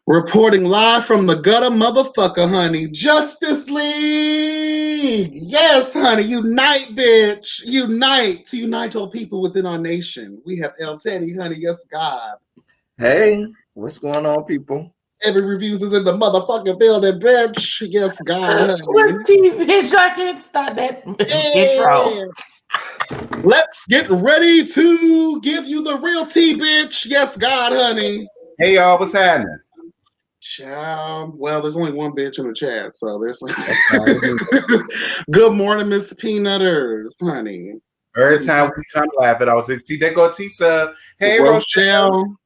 Reporting live from the gutter motherfucker, honey. Justice League! Yes, honey. Unite, bitch. Unite. To unite all people within our nation. We have El Teddy, honey. Yes, God. Hey, what's going on, people? Every reviews is in the motherfucking building, bitch. Yes, God, honey. What's T, bitch? I can't start that intro. Let's get ready to give you the real tea, bitch. Yes, God, honey. Hey, y'all, what's happening? Child. Well, there's only one bitch in the chat, so there's Good morning, Miss Peanutters, honey. Every time we come laugh at, I was like, see, there go T-Sub. Hey, Rochelle.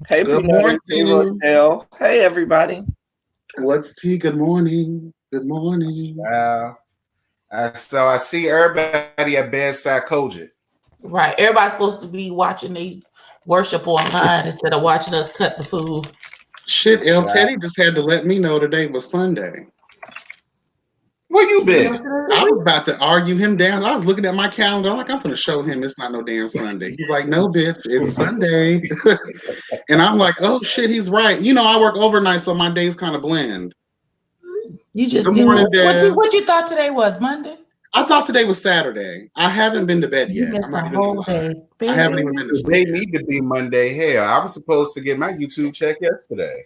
Hey, good morning. Hey, Rochelle. Hey, everybody. What's T? Good morning. Good morning. So I see everybody at bedside Kojic. Right. Everybody's supposed to be watching they worship online instead of watching us cut the food. Shit, El Teddy just had to let me know today was Sunday. Where you been? I was about to argue him down. I was looking at my calendar. I'm like, I'm going to show him it's not no damn Sunday. He's like, no, bitch, it's Sunday. And I'm like, oh, shit, he's right. You know, I work overnight, so my days kind of blend. You just do what you thought today was, Monday? I thought today was Saturday. I haven't been to bed yet. You missed the whole day. I haven't even been to sleep. They need to be Monday. Hell, I was supposed to get my YouTube check yesterday.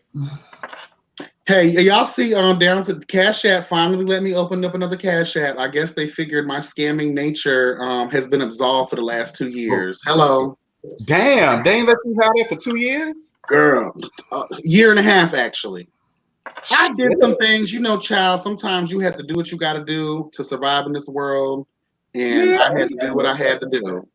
Hey, y'all see down to Cash App finally let me open up another Cash App. I guess they figured my scamming nature has been absolved for the last 2 years. Hello. Damn, they ain't let you have that for 2 years? Girl, year and a half actually. I did some things, you know, child. Sometimes you have to do what you got to do to survive in this world, and I had to do what I had to do.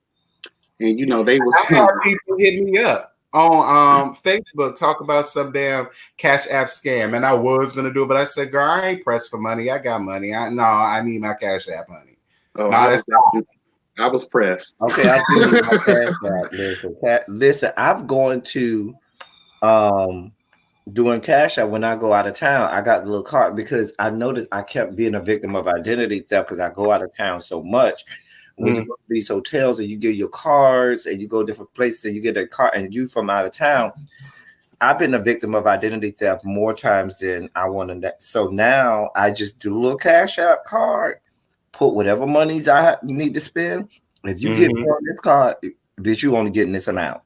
And you know, they was. I saw people hit me up on Facebook talk about some damn Cash App scam, and I was gonna do it, but I said, "Girl, I ain't pressed for money. I got money. I need my Cash App money." Oh, I was pressed. Okay, I do need my Cash App. Listen, I've gone to doing Cash App when I go out of town. I got the little card because I noticed I kept being a victim of identity theft because I go out of town so much. When you go to these hotels and you get your cards and you go different places and you get a card and you from out of town, I've been a victim of identity theft more times than I want to. So now I just do a little Cash App card, put whatever monies I need to spend. If you get me on this card, bitch, you only getting this amount.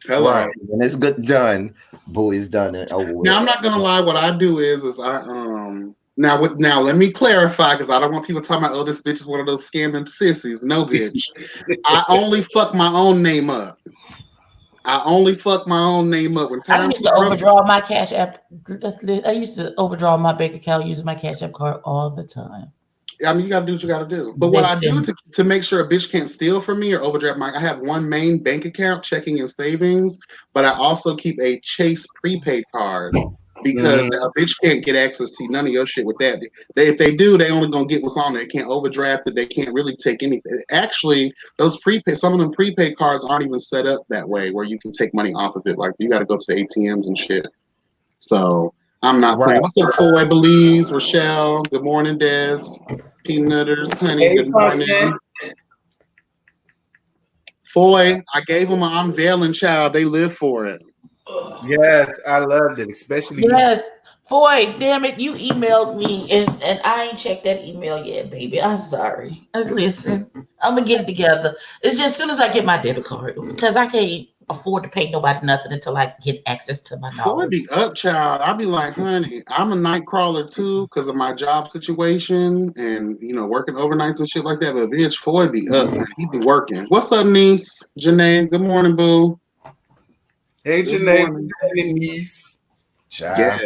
Hello. Right. When it's good done, boy, it's done and over with. Now I'm not gonna lie. What I do is I now let me clarify because I don't want people talking about, oh, this bitch is one of those scamming sissies. No, bitch. I only fuck my own name up. I only fuck my own name up. When I used to overdraw my Cash App. I used to overdraw my bank account using my Cash App card all the time. I mean, you gotta do what you gotta do. But what I do to make sure a bitch can't steal from me or overdraft I have one main bank account, checking and savings, but I also keep a Chase prepaid card because a bitch can't get access to none of your shit with that. If they do, they only gonna get what's on there. They can't overdraft it. They can't really take anything. Actually, some of them prepaid cards aren't even set up that way where you can take money off of it. Like you got to go to the ATMs and shit. So I'm not playing. What's up, Foy, Belize, Rochelle? Good morning, Des. Peanutters, honey. Good morning. Foy, I gave them an unveiling child. They live for it. Yes, I loved it, especially. Yes, Foy, damn it, you emailed me and I ain't checked that email yet, baby. I'm sorry. Listen, I'm gonna get it together. It's just as soon as I get my debit card because I can't afford to pay nobody nothing until I get access to my knowledge. Foy be up, child. I be like, honey, I'm a night crawler too because of my job situation and working overnights and shit like that. But bitch, Foy be up, man. He be working. What's up, niece? Janae, good morning, boo. Hey, Janae, niece. Yeah.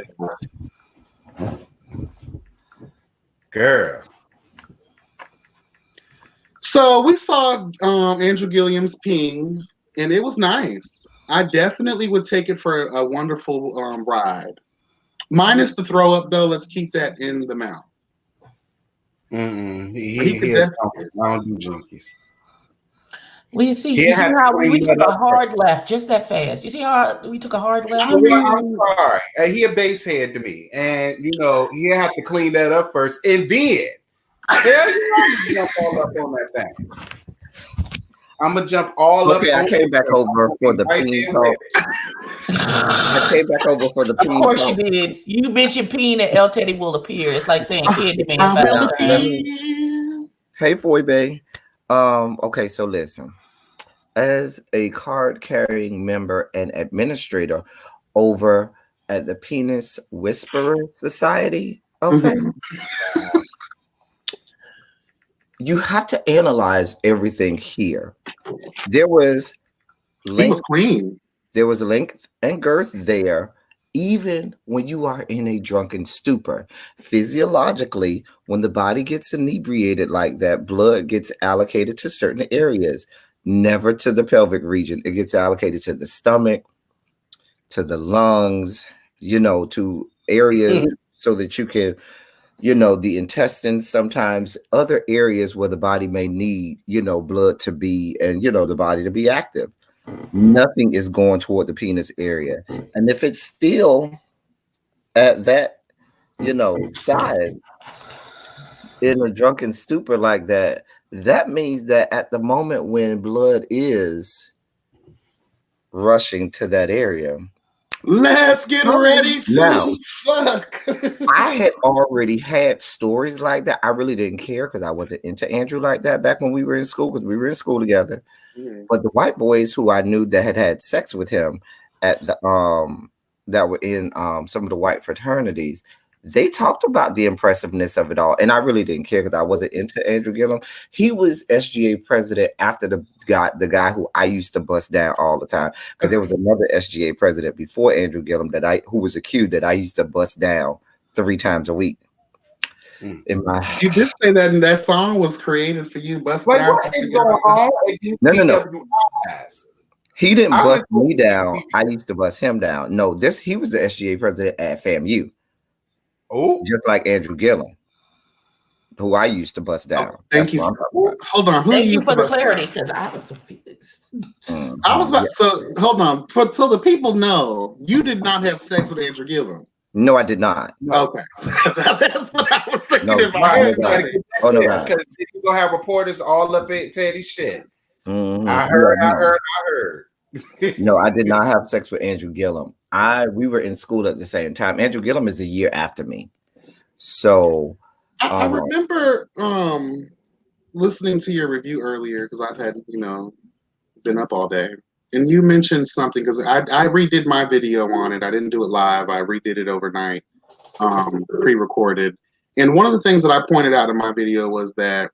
Girl. So we saw Andrew Gillum's Ping, and it was nice. I definitely would take it for a wonderful ride. Minus the throw up, though. Let's keep that in the mouth. He I don't do junkies. You see how we took a hard left just that fast. You see how we took a hard left? I'm sorry. He a base head to me. And, he have to clean that up first. And then, jump all up on that thing. I'm going to jump all up. Okay, I came back over for the ping talk. came back over for the Of pee course talk. you did. You mentioned peeing and El Teddy will appear. It's like saying Candyman I 5 will times. appear. Hey, Foy Bay. Okay, so listen. As a card-carrying member and administrator over at the Penis Whisperer Society, okay, you have to analyze everything here. There was He was length, clean. there was length and girth there, even when you are in a drunken stupor. Physiologically, when the body gets inebriated like that, blood gets allocated to certain areas, never to the pelvic region. It gets allocated to the stomach, to the lungs, to areas so that you can, the intestines, sometimes other areas where the body may need, blood to be, and, the body to be active. Nothing is going toward the penis area. And if it's still at that, size in a drunken stupor like that, that means that at the moment when blood is rushing to that area, Let's get ready to now fuck. I had already had stories like that. I really didn't care because I wasn't into Andrew like that back when we were in school, because we were in school together. But the white boys who I knew that had sex with him at the that were in some of the white fraternities, they talked about the impressiveness of it all. And I really didn't care because I wasn't into Andrew Gillum. He was SGA president after the guy who I used to bust down all the time. Because there was another SGA president before Andrew Gillum who was accused that I used to bust down 3 times a week. You did say that, and that song was created for you. Bust Like, down. what is going on? No. He didn't bust me down. I used to bust him down. No, he was the SGA president at FAMU. Oh, just like Andrew Gillum, who I used to bust down. Thank you. Hold on. Thank you for the clarity, because I was confused. I was about. So hold on. So the people know you did not have sex with Andrew Gillum. No, I did not. Okay, that's what I was thinking in my head. Oh no, because you're gonna have reporters all up at Teddy's shit. I heard. No, I did not have sex with Andrew Gillum. We were in school at the same time. Andrew Gillum is a year after me. So I remember listening to your review earlier, because I've had, been up all day. And you mentioned something, because I redid my video on it. I didn't do it live. I redid it overnight, pre-recorded. And one of the things that I pointed out in my video was that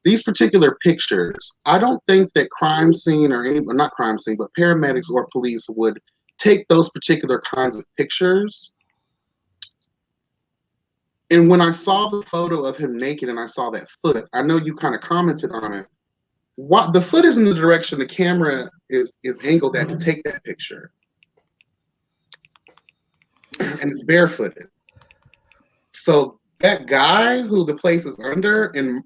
these particular pictures, I don't think that crime scene not crime scene, but paramedics or police would take those particular kinds of pictures. And when I saw the photo of him naked and I saw that foot, I know you kind of commented on it. What the foot is in the direction the camera is angled at to take that picture, and it's barefooted. So that guy who the place is under, and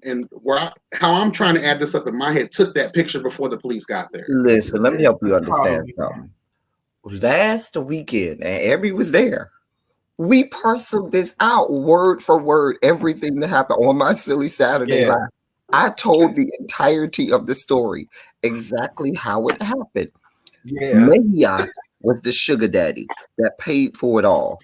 how I'm trying to add this up in my head, took that picture before the police got there. Listen, let me help you understand something. Last weekend, and Abby was there. We parceled this out word for word, everything that happened on my silly Saturday live. I told the entirety of the story, exactly how it happened. Mejias was the sugar daddy that paid for it all.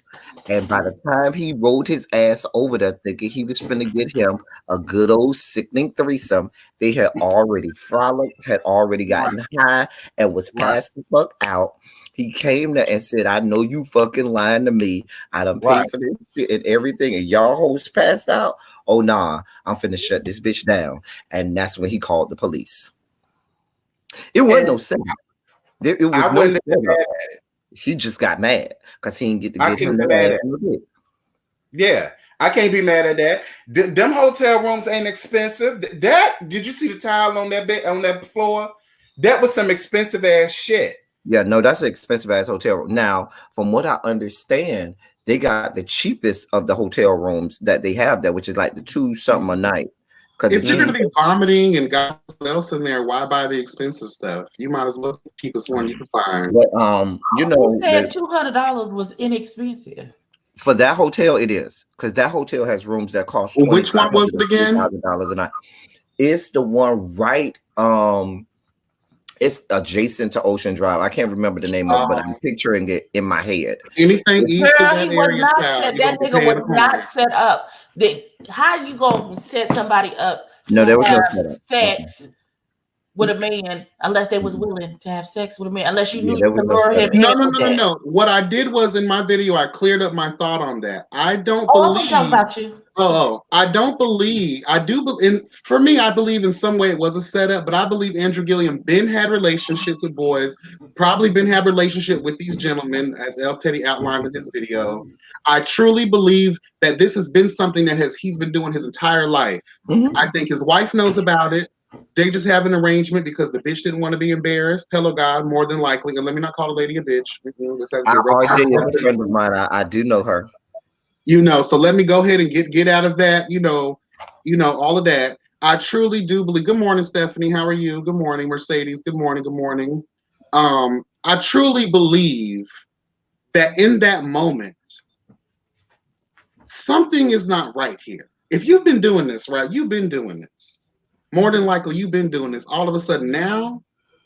And by the time he rolled his ass over there thinking he was finna get him a good old sickening threesome, they had already frolicked, had already gotten high, and was passed the fuck out. He came there and said, I know you fucking lying to me. I done paid for this shit and everything, and y'all hoes passed out. Oh, nah, I'm finna shut this bitch down. And that's when he called the police. It wasn't no setup. It was no setup. He just got mad because he didn't get to get him the ass. Yeah, I can't be mad at that. Them hotel rooms ain't expensive. Did you see the tile on that bed, on that floor? That was some expensive ass shit. Yeah, no, that's an expensive ass hotel room. Now, from what I understand, they got the cheapest of the hotel rooms that they have there, which is like the $2-something a night. If you're going to be vomiting and got what else in there, why buy the expensive stuff? You might as well get the cheapest one you can find. But who said $200 was inexpensive? For that hotel, it is, because that hotel has rooms that cost. Which one was it again? $1,000 a night. It's the one right. It's adjacent to Ocean Drive. I can't remember the name of it, but I'm picturing it in my head. Anything east of that He was area, not child, set. you That gonna be nigga paying was a not coin. set up. How you gonna set somebody up No, to there was no have setup. sex with a man unless they was willing to have sex with a man? Unless you Yeah, knew there you was could no lure him setup. in No. with that. What I did was in my video, I cleared up my thought on that. I don't Oh, I'm gonna talk believe. about you. I don't believe. I do. For me, I believe in some way it was a setup, but I believe Andrew Gillum been had relationships with boys, probably been had relationship with these gentlemen, as El Teddy outlined in this video. I truly believe that this has been something that he's been doing his entire life. Mm-hmm. I think his wife knows about it. They just have an arrangement because the bitch didn't want to be embarrassed. Hello, God, more than likely. And let me not call a lady a bitch. This has been RJ is a friend of mine. I do know her. So let me go ahead and get out of that, all of that. I truly do believe. Good morning, Stephanie. How are you? Good morning, Mercedes. Good morning. Good morning. I truly believe that in that moment, something is not right here. If you've been doing this, right, you've been doing this. More than likely, you've been doing this. All of a sudden now,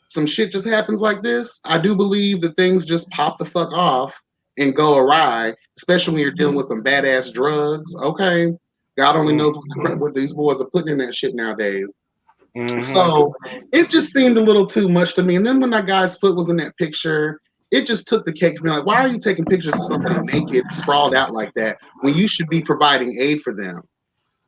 some shit just happens like this. I do believe that things just pop the fuck off and go awry, especially when you're dealing with some badass drugs. Okay. God only knows what these boys are putting in that shit nowadays. Mm-hmm. So it just seemed a little too much to me. And then when that guy's foot was in that picture, it just took the cake for me. Like, why are you taking pictures of somebody naked, sprawled out like that, when you should be providing aid for them?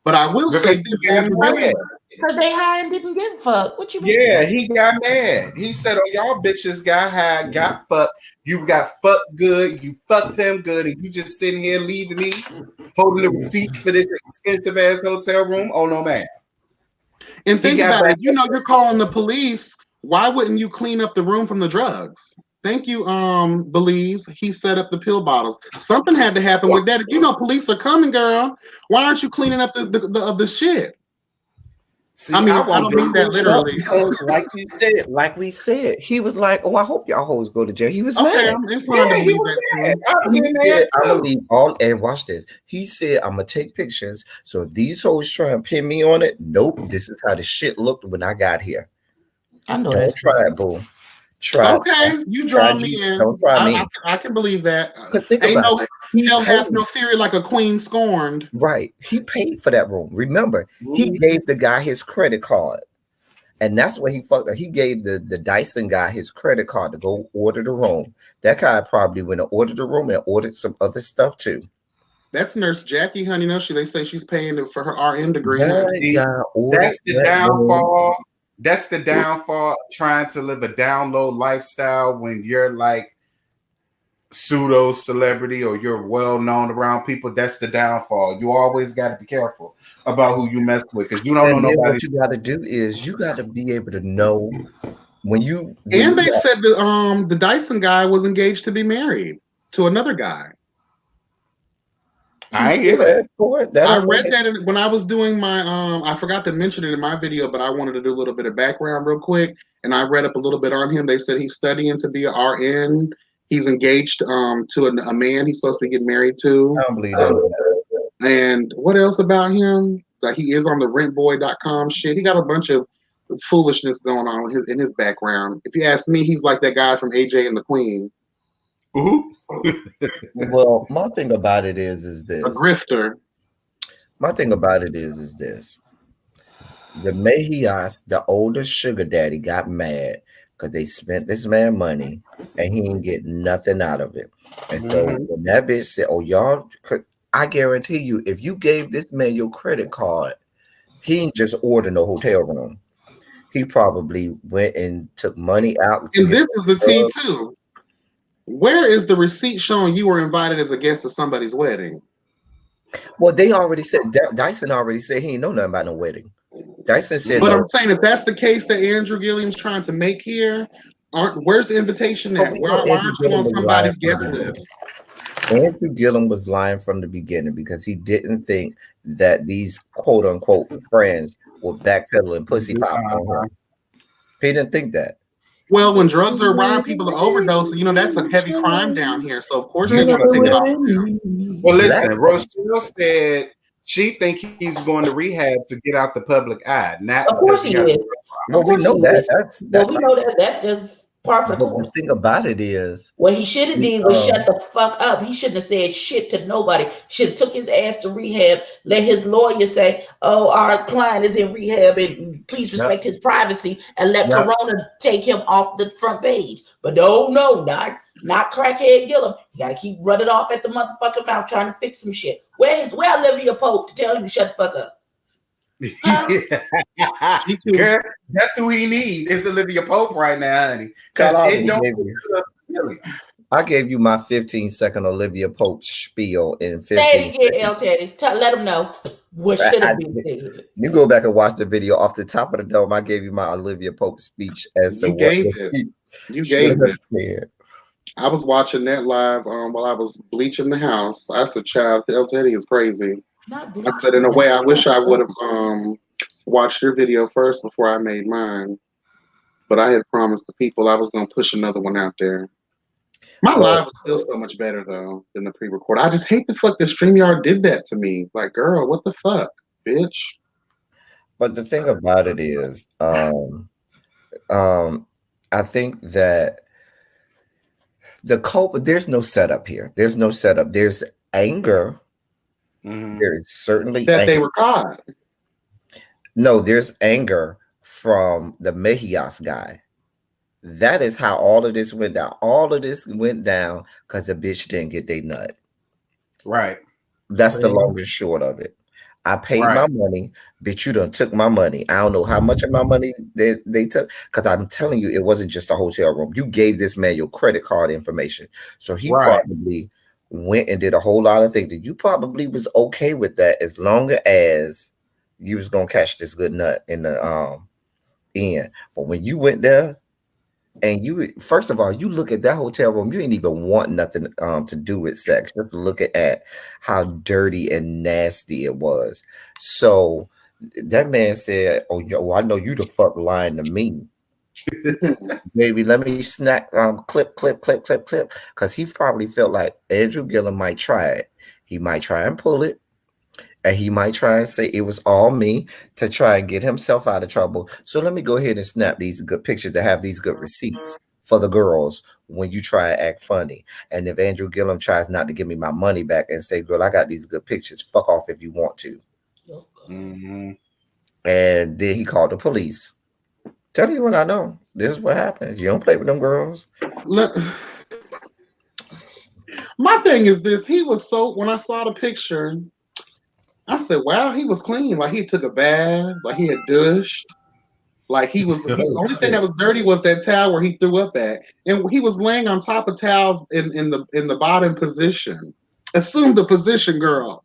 But I will say this, Andrew Gillum. Because they high and didn't give a fuck. What you mean? Yeah, he got mad. He said, "Oh, y'all bitches got high, got fucked. You got fucked good. You fucked him good, and you just sitting here leaving me, holding the receipt for this expensive ass hotel room. Oh no, man." And think about it. You're calling the police. Why wouldn't you clean up the room from the drugs? Thank you, Belize. He set up the pill bottles. Something had to happen with that. If police are coming, girl, why aren't you cleaning up the shit? See, I don't mean that literally. Like we said, he was like, "Oh, I hope y'all hoes go to jail." He was okay. mad. I'm inclined to believe that too. I'm gonna leave all and watch this. He said, "I'm gonna take pictures. So if these hoes try and pin me on it, nope. This is how the shit looked when I got here." I know Don't try it, boo. Try. Okay, you draw me in. Don't try me. I can believe that. Because think about it. Hell hath no fury like a queen scorned. Right. He paid for that room. Remember, he gave the guy his credit card. And that's what he fucked up. He gave the Dyson guy his credit card to go order the room. That guy probably went and ordered the room and ordered some other stuff too. That's Nurse Jackie, honey. No, they say she's paying for her RN degree. That's the downfall. That's the downfall of trying to live a down low lifestyle when you're like pseudo celebrity or you're well known around people. That's the downfall. You always got to be careful about who you mess with because you don't know nobody. What you got to do is you got to be able to know when you. And they said the Dyson guy was engaged to be married to another guy. I get it. I read that when I was doing my I forgot to mention it in my video, but I wanted to do a little bit of background real quick, and I read up a little bit on him. They said he's studying to be an RN. He's engaged to a man he's supposed to get married to. I don't believe that. And what else about him? Like he is on the rentboy.com shit. He got a bunch of foolishness going on in his background. If you ask me, he's like that guy from AJ and the Queen. Well, my thing about it is this. A grifter. My thing about it is this. The Mejias, the older sugar daddy, got mad because they spent this man money and he didn't get nothing out of it. And so when that bitch said, "Oh, y'all," I guarantee you, if you gave this man your credit card, he didn't just order no hotel room. He probably went and took money out. And this is the tea too. Where is the receipt showing you were invited as a guest to somebody's wedding? Well, they already said, Dyson already said he ain't know nothing about no wedding. Dyson said, but no. I'm saying if that's the case that Andrew Gillum's trying to make here, where's the invitation at? Why aren't you on somebody's guest list? Andrew Gillum was lying from the beginning because he didn't think that these quote unquote friends were backpedaling pussy pop on him. He didn't think that. Well, when drugs are around, people are overdosing. That's a heavy crime down here. So of course they want to take it off. Well, listen, Rochelle said She think he's going to rehab to get out the public eye, not Of course because he he has. is. Well, we know that. Well, we know that's just par for the But course. the thing about it is, what he should have did was shut the fuck up. He shouldn't have said shit to nobody. Should have took his ass to rehab. Let his lawyer say, "Oh, our client is in rehab, and please respect his privacy," and let Corona take him off the front page. But no, not crackhead Gillum. You gotta keep running off at the motherfucking mouth trying to fix some shit. Where Olivia Pope to tell him to shut the fuck up? Girl, that's who he need is Olivia Pope right now, honey. Because it don't. I gave you my 15-second Olivia Pope spiel in 15 Say it again, L. Teddy. Let him know what should have been said. You go back and watch the video off the top of the dome. I gave you my Olivia Pope speech as to what you gave it. I was watching that live while I was bleaching the house. I said, "Child, L. Teddy is crazy." I said, in a way, I wish I would have watched your video first before I made mine. But I had promised the people I was going to push another one out there. My live was still so much better, though, than the pre-record. I just hate the fuck that StreamYard did that to me. Like, girl, what the fuck, bitch? But the thing about it is, I think that there's no setup here. There's no setup. There's anger. There is certainly that they were caught. No, there's anger from the Mejias guy. That is how all of this went down. All of this went down because the bitch didn't get their nut. Right. That's the long and short of it. I paid my money, bitch. You done took my money. I don't know how much of my money they took, because I'm telling you, it wasn't just a hotel room. You gave this man your credit card information, so he probably went and did a whole lot of things that you probably was okay with that, as long as you was gonna catch this good nut in the end. But when you went there and you, first of all, you look at that hotel room, you ain't even want nothing to do with sex. Just look at how dirty and nasty it was. So that man said, "Oh, yo, I know you the fuck lying to me." Baby, let me snap clip, because he probably felt like Andrew Gillum might try it. He might try and pull it, and he might try and say it was all me to try and get himself out of trouble. So let me go ahead and snap these good pictures to have these good receipts for the girls when you try and act funny. And if Andrew Gillum tries not to give me my money back and say, "Girl, I got these good pictures, fuck off if you want to." And then he called the police. Tell you what I know. This is what happens. You don't play with them girls. My thing is this. He was when I saw the picture, I said, wow, he was clean. Like he took a bath, like he had dushed. Like the only thing that was dirty was that towel where he threw up at. And he was laying on top of towels in the bottom position. Assume the position, girl.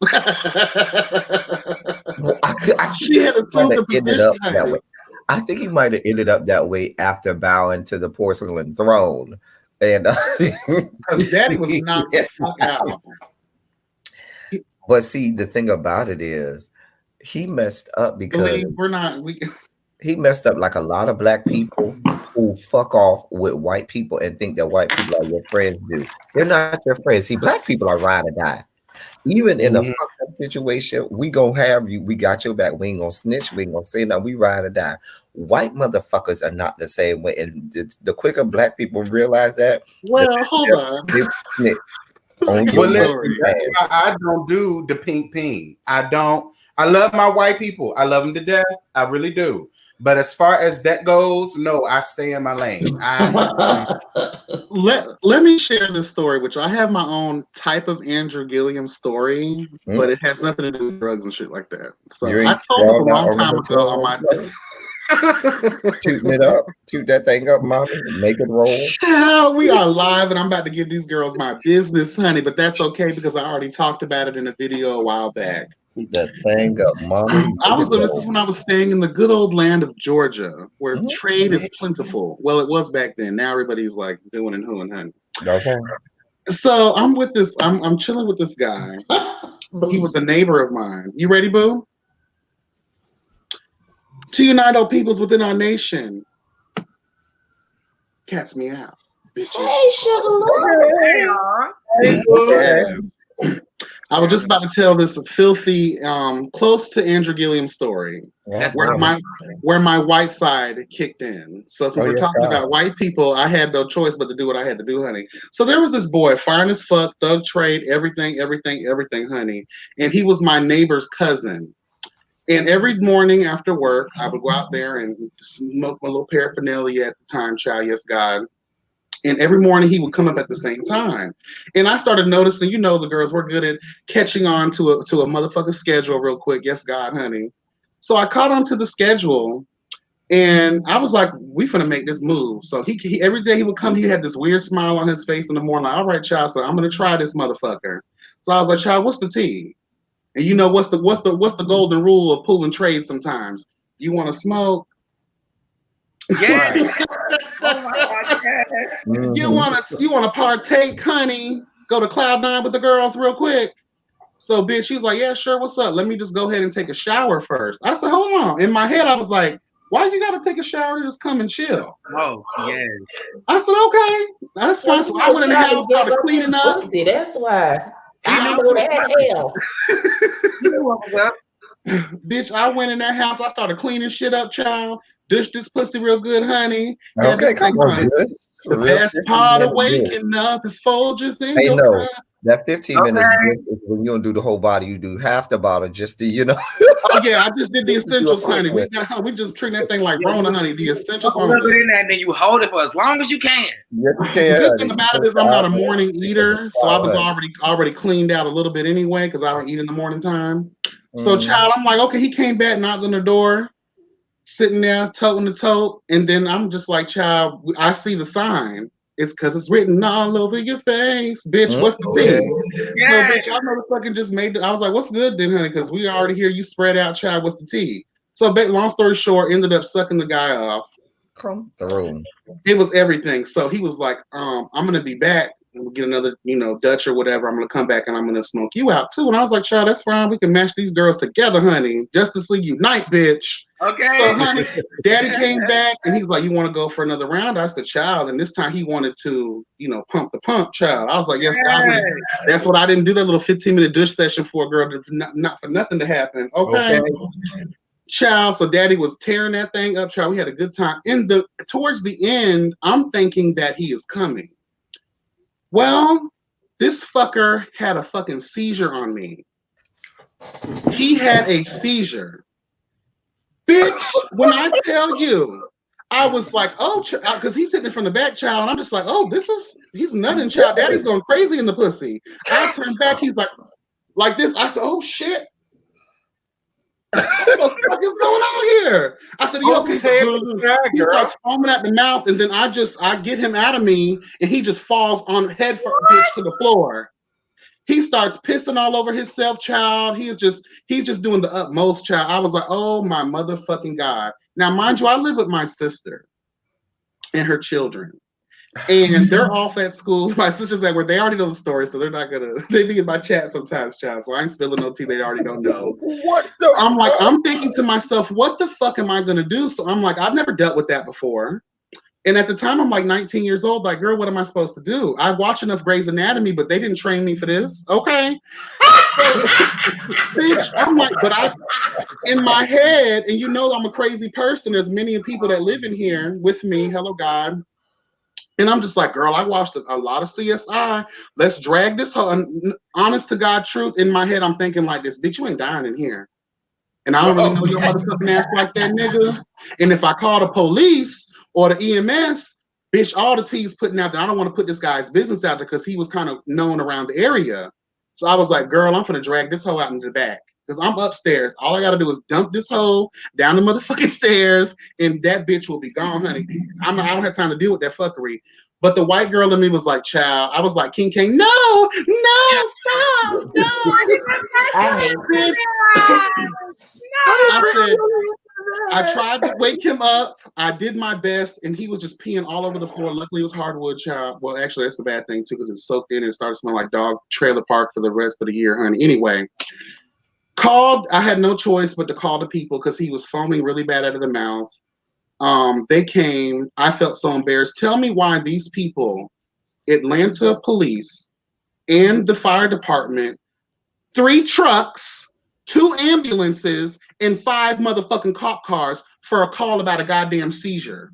She had assumed the position. That way. I think he might have ended up that way after bowing to the porcelain throne. And because Daddy was knocked the fuck out. But see, the thing about it is, he messed up because he messed up like a lot of black people who fuck off with white people and think that white people are your friends do. They're not your friends. See, black people are ride or die. Even in a fucked up situation, we gonna have you. We got your back. We ain't gonna snitch. We ain't gonna say nothing. We ride or die. White motherfuckers are not the same way. And the quicker black people realize that, hold on. Listen, that's why I don't do the pink ping. I don't. I love my white people. I love them to death. I really do. But as far as that goes, no, I stay in my lane. Let me share this story, which I have my own type of Andrew Gillum story, but it has nothing to do with drugs and shit like that. So I told this a long time ago on my Tooting it up, toot that thing up, mommy, make it roll. Child, we are live, and I'm about to give these girls my business, honey. But that's okay because I already talked about it in a video a while back. Keep that thing up, mommy. This is when I was staying in the good old land of Georgia, where trade is plentiful. Well, it was back then. Now everybody's like doing and who and honey. Okay. So I'm with this. I'm chilling with this guy. He was a neighbor of mine. You ready, boo? To unite all peoples within our nation. Cats me out. Bitches. Hey, sugar. Hey, I was just about to tell this filthy, close to Andrew Gillum story, where my white side kicked in. So since we're talking about white people, I had no choice but to do what I had to do, honey. So there was this boy, fine as fuck, thug trade, everything, honey. And he was my neighbor's cousin. And every morning after work, I would go out there and smoke my little paraphernalia at the time, child, yes, God. And every morning he would come up at the same time. And I started noticing, the girls were good at catching on to a motherfucking schedule real quick. Yes, God, honey. So I caught on to the schedule and I was like, we finna make this move. So he every day he would come, he had this weird smile on his face in the morning, like, all right, child, so I'm gonna try this motherfucker. So I was like, child, what's the tea? And what's the golden rule of pulling trade sometimes? You wanna smoke? Yeah. Oh my God, yeah. You wanna partake, honey? Go to Cloud9 with the girls real quick. So bitch, he's like, yeah, sure, what's up? Let me just go ahead and take a shower first. I said, hold on. In my head, I was like, why you gotta take a shower to just come and chill? Oh, yeah. I said, okay, that's fine. So I went in the house, started cleaning up. That's why. I know that hell. Bitch, I went in that house, I started cleaning shit up, child. Dish this pussy real good, honey. Okay, come on, good. The best part of waking up is Folgers in your breath. That 15 minutes is when you don't do the whole body, you do half the bottle just to, Oh yeah, I just did the essentials, honey. We just treat that thing like Rona, honey. The essentials only. And then you hold it for as long as you can. Yes, you can. The good thing about it is I'm not a morning eater, so I was already cleaned out a little bit anyway because I don't eat in the morning time. So child, I'm like, okay, he came back, knocked on the door, sitting there toting the tote, and then I'm just like, child, I see the sign. It's because it's written all over your face, bitch. What's the tea? Yeah. So, bitch, I motherfucking just made it. I was like, what's good then, honey? Because we already hear you spread out, child. What's the tea? So, long story short, ended up sucking the guy off. Come through. It was everything. So he was like, I'm gonna be back. We'll get another, Dutch or whatever. I'm gonna come back and I'm gonna smoke you out too. And I was like, child, that's fine. We can match these girls together, honey. Justice League unite, bitch. Okay. So, honey, daddy came back and he's like, you want to go for another round? I said, child. And this time he wanted to, pump the pump, child. I was like, yes, God. That's what I didn't do that little 15-minute dish session for a girl to not for nothing to happen. Okay. Child, so daddy was tearing that thing up, child. We had a good time. Towards the end, I'm thinking that he is coming. Well, this fucker had a fucking seizure on me. He had a seizure. Bitch, when I tell you, I was like, oh, because he's hitting it from the back, child. And I'm just like, oh, he's nutting, child. Daddy's going crazy in the pussy. I turned back. He's like this. I said, oh, shit. What the fuck is going on here? I said, okay. He starts foaming at the mouth, and then I get him out of me, and he just falls on head first to the floor. He starts pissing all over himself, child. He's just doing the utmost, child. I was like, oh my motherfucking God. Now, mind you, I live with my sister and her children. And they're off at school. My sister's at work. They already know the story, so they're not gonna. They be in my chat sometimes, child. So I ain't spilling no tea. They already don't know. I'm thinking to myself, what the fuck am I gonna do? So I'm like, I've never dealt with that before. And at the time, I'm like 19 years old. Like, girl, what am I supposed to do? I watch enough Grey's Anatomy, but they didn't train me for this. Okay. Bitch, I'm like, but in my head, and I'm a crazy person. There's many people that live in here with me. Hello, God. And I'm just like, girl, I watched a lot of CSI. Let's drag this whole honest to God truth. In my head, I'm thinking like this, bitch, you ain't dying in here. And I don't really know your motherfucking ass like that, nigga. And if I call the police or the EMS, bitch, all the T's putting out there. I don't want to put this guy's business out there because he was kind of known around the area. So I was like, girl, I'm finna drag this hoe out into the back. Because I'm upstairs. All I gotta do is dump this hoe down the motherfucking stairs, and that bitch will be gone, honey. I don't have time to deal with that fuckery. But the white girl in me was like, child. I was like, King, no, stop, no. I said, I tried to wake him up. I did my best, and he was just peeing all over the floor. Luckily, it was hardwood, child. Well, actually, that's the bad thing, too, because it soaked in and it started smelling like dog trailer park for the rest of the year, honey. Anyway. I had no choice but to call the people because he was foaming really bad out of the mouth. They came. I felt so embarrassed. Tell me why these people, Atlanta police and the fire department, 3 trucks, 2 ambulances, and 5 motherfucking cop cars for a call about a goddamn seizure.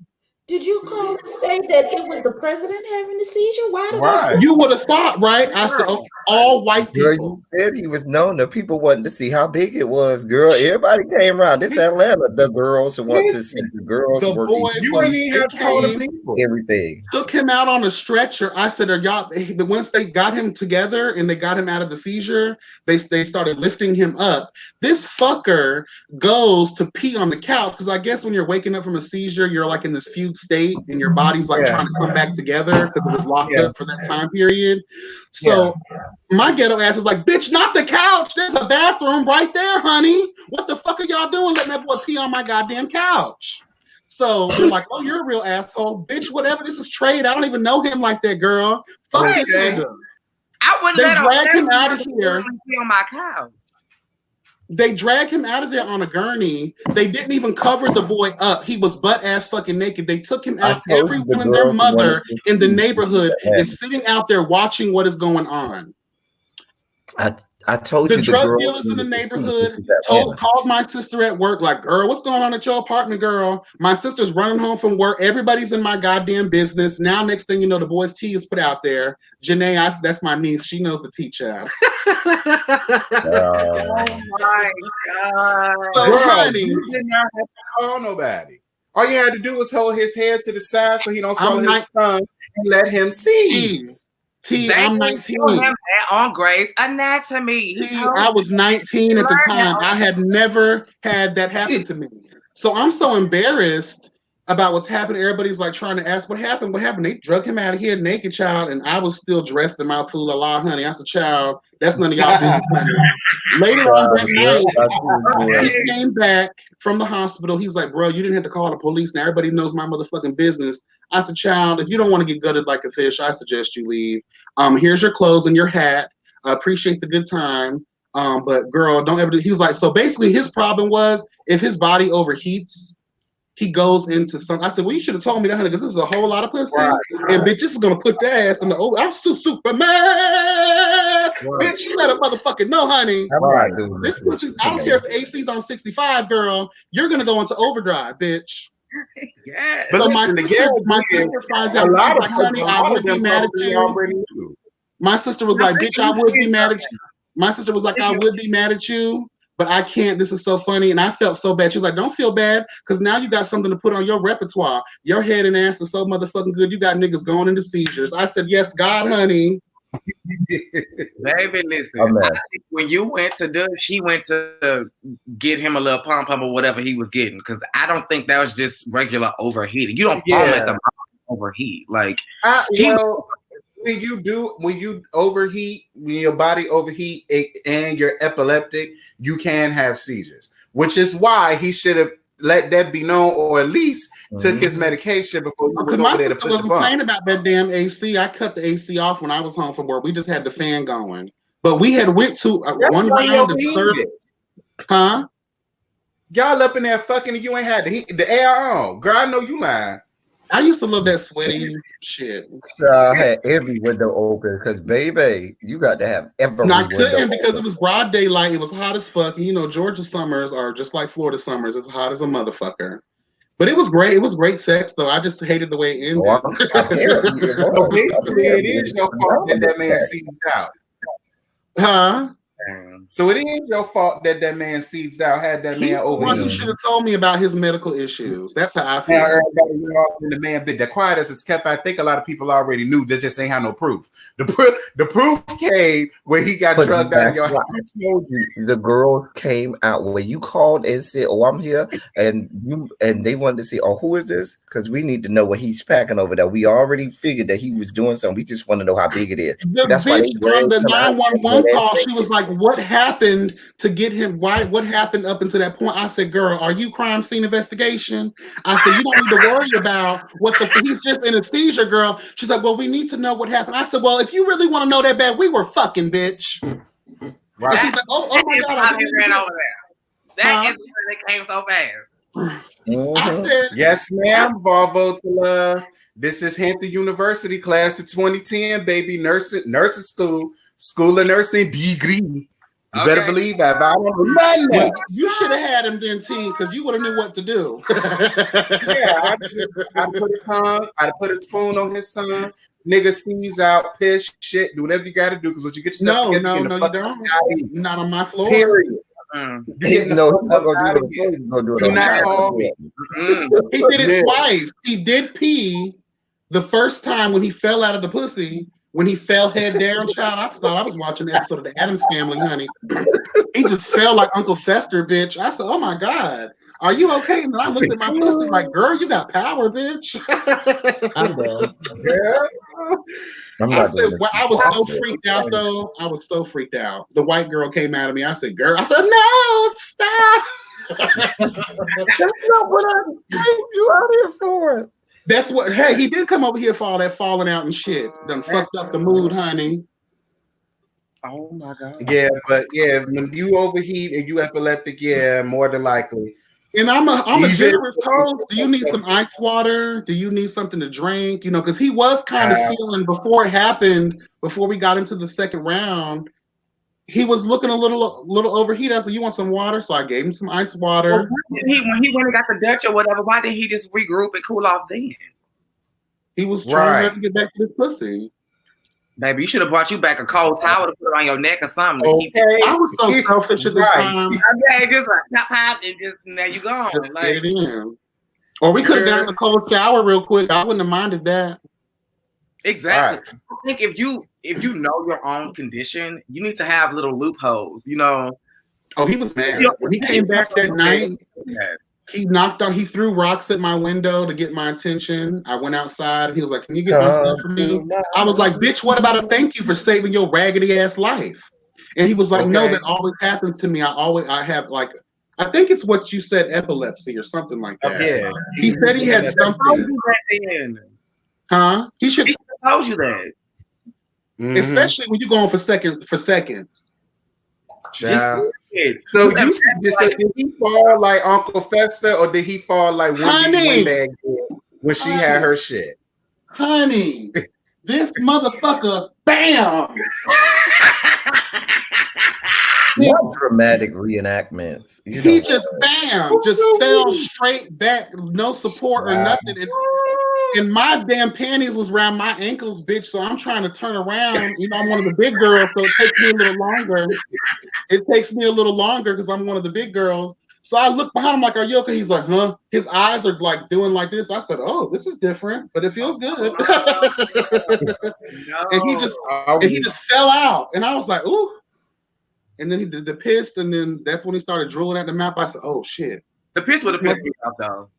Did you call and say that it was the president having the seizure? Why did I say You would have thought, right? I said, okay, all white Girl, people. you said he was known. The people wanted to see how big it was, girl. Everybody came around. This Atlanta. The girls want to see the girls The working. boy You ain't even have to call the people. Everything. Took him out on a stretcher. I said, "Are y'all?" Once they got him together and they got him out of the seizure, they started lifting him up. This fucker goes to pee on the couch because I guess when you're waking up from a seizure, you're like in this fugue state and your body's like trying to come back together because it was locked up for that time period. So my ghetto ass is like, "Bitch, not the couch. There's a bathroom right there, honey. What the fuck are y'all doing? Letting that boy pee on my goddamn couch." So they're like, "Oh, you're a real asshole, bitch. Whatever. This is trade. I don't even know him like that, girl. Fuck this nigga." I wouldn't They let drag him out of here. On my couch. They drag him out of there on a gurney. They didn't even cover the boy up. He was butt ass fucking naked. They took him out. Everyone and their mother in the neighborhood is sitting out there watching what is going on. I told the you drug dealers in the neighborhood called my sister at work, like, "Girl, what's going on at your apartment, girl?" My sister's running home from work. Everybody's in my goddamn business. Now, next thing you know, the boy's tea is put out there. Janae, that's my niece. She knows the tea child. Oh my God. So, girl, honey, you did not have to call nobody. All you had to do was hold his head to the side so he don't swallow his tongue and let him see. I'm 19. On Grey's Anatomy. I was 19 at the time. I had never had that happen to me. So I'm so embarrassed about what's happened. Everybody's like trying to ask, what happened? What happened? They drug him out of here naked, child. And I was still dressed in my la honey. I said, child, that's none of y'all business. Later on that night, he came back from the hospital. He's like, "Bro, you didn't have to call the police. Now everybody knows my motherfucking business." I said, "Child, if you don't want to get gutted like a fish, I suggest you leave. Here's your clothes and your hat. I appreciate the good time. But girl, don't ever do." He's like, so basically his problem was if his body overheats, he goes into some. I said, "Well, you should have told me that, honey, because this is a whole lot of pussy. Right. And bitch, this is gonna put that ass in the I'm still Superman. Right. Bitch, you let a motherfucking know, honey. Right. This is, I don't care if AC's on 65, girl. You're gonna go into overdrive, bitch." Yeah. But so listen, my sister finds out, like, "Honey, I would be mad at you." My sister was like, "Bitch, I would be mad at you." My sister was like, "I would be mad at you, but I can't. This is so funny." And I felt so bad. She was like, "Don't feel bad, because now you got something to put on your repertoire. Your head and ass is so motherfucking good. You got niggas going into seizures." I said, "Yes, God, honey." Baby, listen. I think when you went to do, she went to get him a little pump or whatever he was getting, because I don't think that was just regular overheating. You don't fall at the overheat. Like, when you overheat, when your body overheat and you're epileptic, you can have seizures, which is why he should have let that be known, or at least took his medication before you went over there to push a button. Complaining about that damn AC. I cut the AC off when I was home from work. We just had the fan going, but we had went to one round of service. Huh? Y'all up in there fucking and you ain't had the air on. Girl, I know you lying. I used to love that sweaty shit. I had every window open because, baby, you got to have every window open. I couldn't because it was broad daylight. It was hot as fuck. And, you know, Georgia summers are just like Florida summers. It's hot as a motherfucker. But it was great. It was great sex, though. I just hated the way it ended. So basically, it is your fault that man seized out. Huh? So it is your fault that man seized out, had that man over. He should have told me about his medical issues. That's how I feel. The man did the quiet as it's kept. I think a lot of people already knew. They just ain't have no proof. The proof came when he got drugged out of your house. I told you, the girls came out when you called and said, "Oh, I'm here," and they wanted to say, "Oh, who is this?" Because we need to know what he's packing over there. We already figured that he was doing something. We just want to know how big it is. That's why on the 911 call, she was like, "What happened to get him? What happened up until that point?" I said, "Girl, are you crime scene investigation?" I said, "You don't need to worry about he's just in a seizure, girl." She's like, "Well, we need to know what happened." I said, "Well, if you really want to know that bad, we were fucking, bitch." Right. And she's like, oh my God, I ran over there. That came so fast. I said, "Yes, ma'am. Volvo to love. This is Hampton University, class of 2010, baby. Nursing school of nursing degree." You better believe that. I don't know nothing else. You should have had him then, T, because you would have knew what to do. I'd put a spoon on his tongue. Nigga sneeze out, piss, shit, do whatever you got to do. Because once you get yourself together, no, you don't. Not on my floor. Period. He not gonna do it. He did it twice. He did pee the first time when he fell out of the pussy. When he fell head down, child, I thought I was watching an episode of the Addams Family, honey. He just fell like Uncle Fester, bitch. I said, "Oh my God, are you okay?" And then I looked at my pussy like, "Girl, you got power, bitch." I'm done. I said, well, I was so freaked out though. I was so freaked out. The white girl came out of me. I said, "Girl," I said, "No, stop." That's not what I came you out here for. That's what. Hey, he didn't come over here for all that falling out and shit. Done fucked up the mood, honey. Oh my God. Yeah, but yeah, when you overheat and you epileptic, yeah, more than likely. And I'm a generous host. Do you need some ice water? Do you need something to drink? You know, because he was kind of feeling before it happened, before we got into the second round, he was looking a little overheated. I said, "You want some water?" So I gave him some ice water. Well, when he went and got the Dutch or whatever, why didn't he just regroup and cool off then? He was trying to get back to his pussy. Baby, you should have brought you back a cold towel to put on your neck or something. Okay. I was so selfish at this time. Yeah, just like pop, and just there you go. Like, or we could have gotten a cold shower real quick. I wouldn't have minded that. Exactly. Right. I think if you know your own condition, you need to have little loopholes, you know. Oh, he was mad. When he came back that night, he knocked on, he threw rocks at my window to get my attention. I went outside and he was like, "Can you get my stuff for me?" I was like, "Bitch, what about a thank you for saving your raggedy ass life?" And he was like, "No, that always happens to me. I have like, I think it's what you said, epilepsy or something like that." Yeah. He said he had something. Huh? He should have told you that. Especially when you're going for seconds. So did he fall like Uncle Fester, or did he fall like Wendy when she had her shit? Honey, this motherfucker, bam! What dramatic reenactments. He just bam, just fell straight back, no support or nothing. And my damn panties was around my ankles, bitch. So I'm trying to turn around. You know, I'm one of the big girls, so it takes me a little longer. Because I'm one of the big girls. So I look behind him like, "Are you okay?" He's like, "Huh?" His eyes are like doing like this. I said, "Oh, this is different, but it feels good." And he just fell out. And I was like, "Ooh." And then he did the piss, and then that's when he started drooling at the mouth. I said, "Oh shit." The piss would have pissed me off though.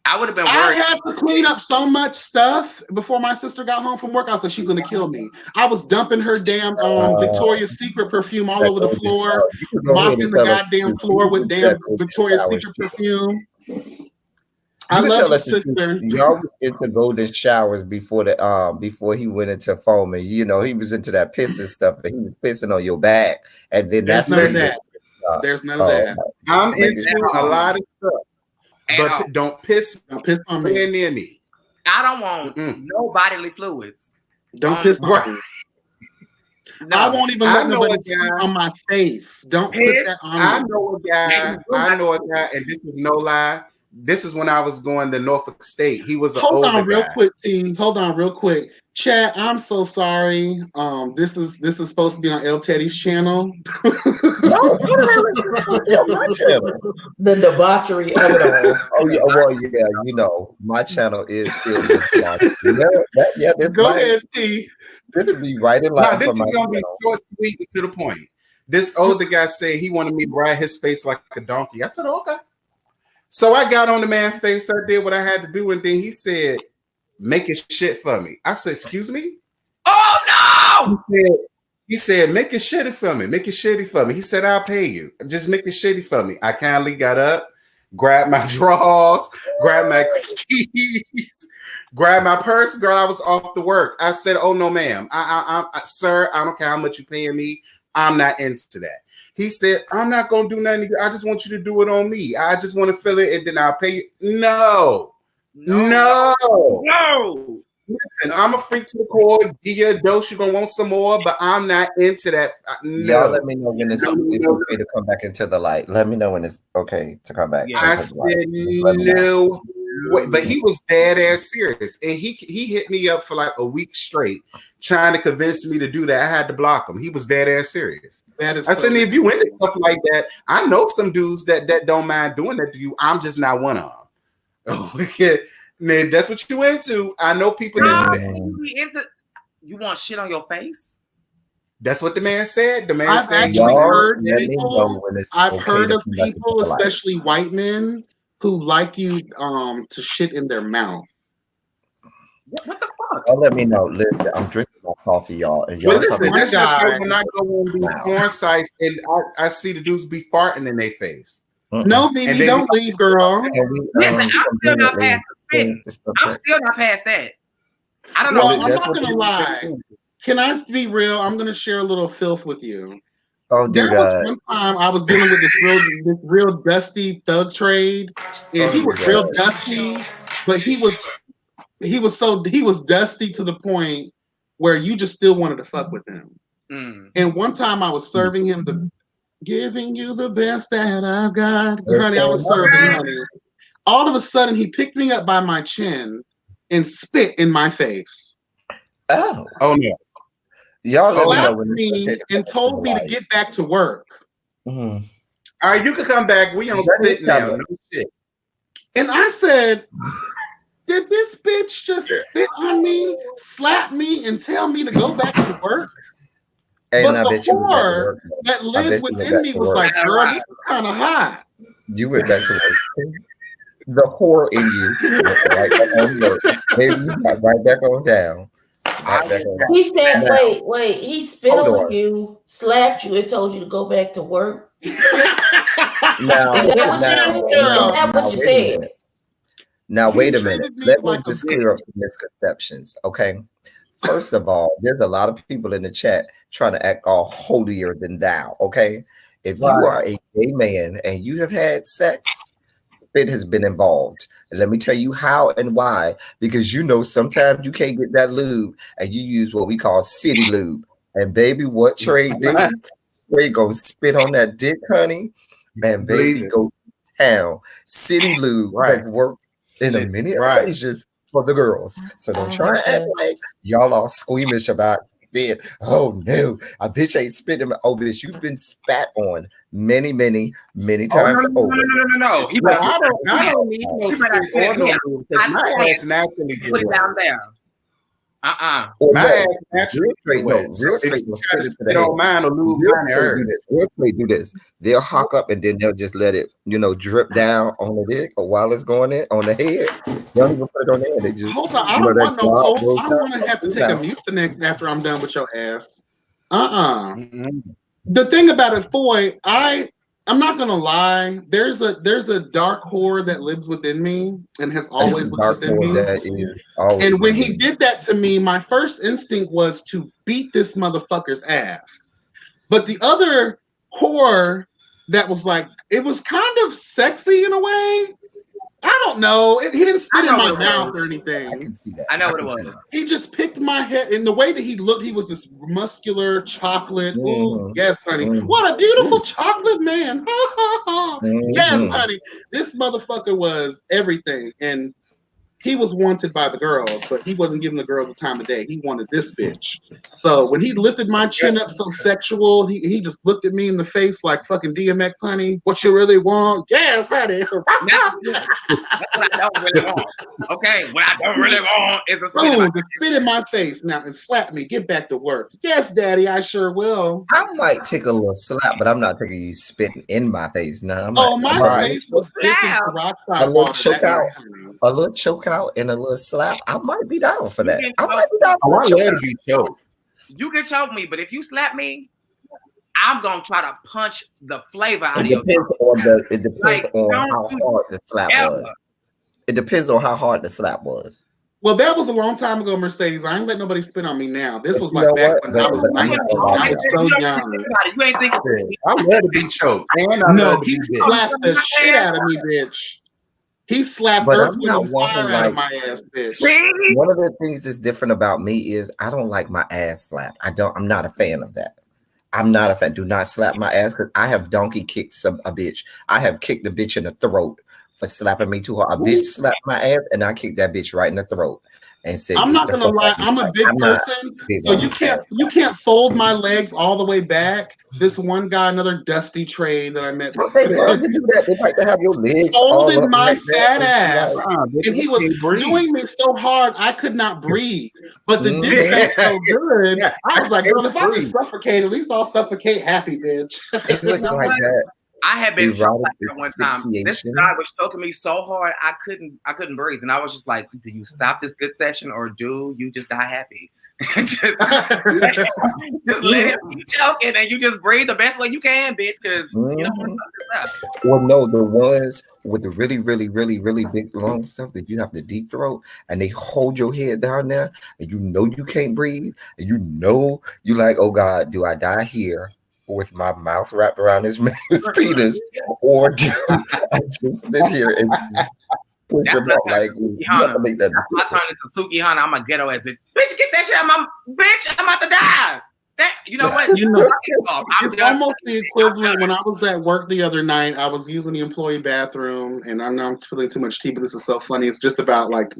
I would have been worried. I had to clean up so much stuff before my sister got home from work. I said, "She's gonna kill me." I was dumping her damn Victoria's Secret perfume all over the floor, mopping the goddamn floor with damn Victoria's Secret perfume. I love your sister. Y'all was into golden showers before he went into foaming. You know, he was into that pissing stuff, and he was pissing on your back, and then There's none of that. There's none of that. I'm into a lot of stuff. But don't piss on me. Near me. I don't want no bodily fluids. Don't piss on me. No. I won't even let nobody see on my face. Don't put that on me. I know a guy, and this is no lie. This is when I was going to Norfolk State. He was an older guy. Hold on real quick. Chat, I'm so sorry. This is supposed to be on El Teddy's channel. The debauchery of it all. Oh yeah, well yeah, you know my channel is filled with debauchery. Go ahead, T. This would be right in line. This is gonna be short, sweet, and to the point. This older guy said he wanted me to ride his face like a donkey. I said, "Okay." So I got on the man's face. I did what I had to do, and then he said, "Make it shit for me." I said, "Excuse me?" Oh no! He said, "Make it shitty for me. Make it shitty for me." He said, "I'll pay you. Just make it shitty for me." I kindly got up, grabbed my drawers, grabbed my keys, grabbed my purse. Girl, I was off to work. I said, "Oh no, ma'am. Sir, I don't care how much you paying me. I'm not into that." He said, "I'm not going to do nothing. I just want you to do it on me. I just want to fill it and then I'll pay you." No. Listen, I'm a freak to the core. Give you a dose, you're gonna want some more, but I'm not into that. No. Y'all let me know when it's okay to come back into the light. Let me know when it's okay to come back. I said no. But he was dead ass serious, and he hit me up for like a week straight, trying to convince me to do that. I had to block him. He was dead ass serious. I said, if you into stuff like that, I know some dudes that don't mind doing that to you. I'm just not one of them. Okay, man, that's what you into. I know people that do that. You want shit on your face? That's what the man said. The man said, I've heard of people, especially white men, who like you to shit in their mouth. What the fuck? Y'all let me know. Listen, I'm drinking my coffee, y'all. And y'all listen, that's just like when I go on these porn sites and I see the dudes be farting in their face. No, baby, don't leave, girl. Listen, I'm still not past the spit. I'm still not past that. I don't know. Well, I'm not gonna lie. Can I be real? I'm gonna share a little filth with you. Oh, dear there was one time I was dealing with this real dusty thug trade, and he was real dusty, but he was dusty to the point where you just still wanted to fuck with him. And one time I was serving him giving you the best that I've got, honey. I was serving, honey. All of a sudden, he picked me up by my chin and spit in my face. Oh no! Y'all slapped me and told me to get back to work. All right, you can come back. We on spit now. No shit. And I said, did this bitch just spit on me, slap me, and tell me to go back to work? And but the whore that lived within me was like, girl, this is kind of hot. You went back to work. The whore in you right back on work. Maybe you got right back on down. He said, wait, he spit on you, slapped you, and told you to go back to work. Is that what you said? Now, wait a minute. Let me just clear up some misconceptions, okay? First of all, there's a lot of people in the chat trying to act all holier than thou, okay? If you are a gay man and you have had sex, spit has been involved. And let me tell you how and why. Because you know sometimes you can't get that lube and you use what we call city lube. And baby, what Trey do? Trey go spit on that dick, honey. And baby, go town. City lube has worked in a many occasions for the girls. So don't try to act like y'all all squeamish about spit. Oh no, a bitch ain't spitting. Oh bitch, you've been spat on many times over. No. I don't need no spit or no lube because my ass naturally put it down there. My ass naturally real straight don't mind a lube. Real straight do this. They'll hawk up and then they'll just let it, drip down on the dick or while it's going in on the head. They don't even put it on the head. They just hold on. I don't want no coke. I don't want to have to take a Mucinex after I'm done with your ass. The thing about it, Foy, I'm not gonna lie. There's a dark whore that lives within me and has always lived within me. And when he did that to me, my first instinct was to beat this motherfucker's ass. But the other whore that was like, it was kind of sexy in a way. I don't know. He didn't spit in my mouth or anything. I can see that. I know what it was. He just picked my head. In the way that he looked, he was this muscular chocolate. Ooh, yes, honey. What a beautiful chocolate man. Yes, honey. This motherfucker was everything. And he was wanted by the girls, but he wasn't giving the girls the time of day. He wanted this bitch. So when he lifted my chin up so sexual, he just looked at me in the face like fucking DMX, honey. What you really want? Yes, honey. That's what I don't really want. Okay, what I don't really want is a spit in my face now and slap me. Get back to work. Yes, daddy, I sure will. I might take a little slap, but I'm not taking you spitting in my face. No, my face was big as the rock side. A little choke out and a little slap. I might be down for that. I might be down for that. You can choke me, but if you slap me, I'm gonna try to punch the flavor out of your It depends on how hard the slap was. It depends on how hard the slap was. Well, that was a long time ago, Mercedes. I ain't let nobody spit on me now. This was like back when I was 19. I was so young. You ain't thinking. I'm ready to be choked. No, he slapped the shit out of me, bitch. He slapped Earth, Wind, and Fire out of my ass, bitch. One of the things that's different about me is I don't like my ass slapped. I'm not a fan of that. I'm not a fan. Do not slap my ass because I have donkey kicked a bitch. I have kicked a bitch in the throat for slapping me too hard. A bitch slapped my ass and I kicked that bitch right in the throat and said, I'm not gonna lie, I'm a big person, so you can't fold my legs all the way back. This one guy, another dusty trade that I met, they love to do that. They like to have your legs folded my fat ass, and he was doing me so hard I could not breathe. But the dick felt so good, I was like, girl, if I can suffocate, at least I'll suffocate happy, bitch. It was like that. I had been shot like that one time. This guy was choking me so hard I couldn't breathe, and I was just like, "Do you stop this good session, or do you just die happy? just let it be choking, and you just breathe the best way you can, bitch." Because you know. Well, no, the ones with the really, really, really, really big long stuff that you have to deep throat, and they hold your head down there, and you know you can't breathe, and you know you like, oh God, do I die here? With my mouth wrapped around his penis, or do I just sit here and push him out like I turn into Sukihana. I'm a ghetto ass bitch. Bitch, get that shit out of my bitch. I'm about to die. You know what? It's almost the equivalent. When I was at work the other night, I was using the employee bathroom, and I know I'm spilling too much tea, but this is so funny. It's just about like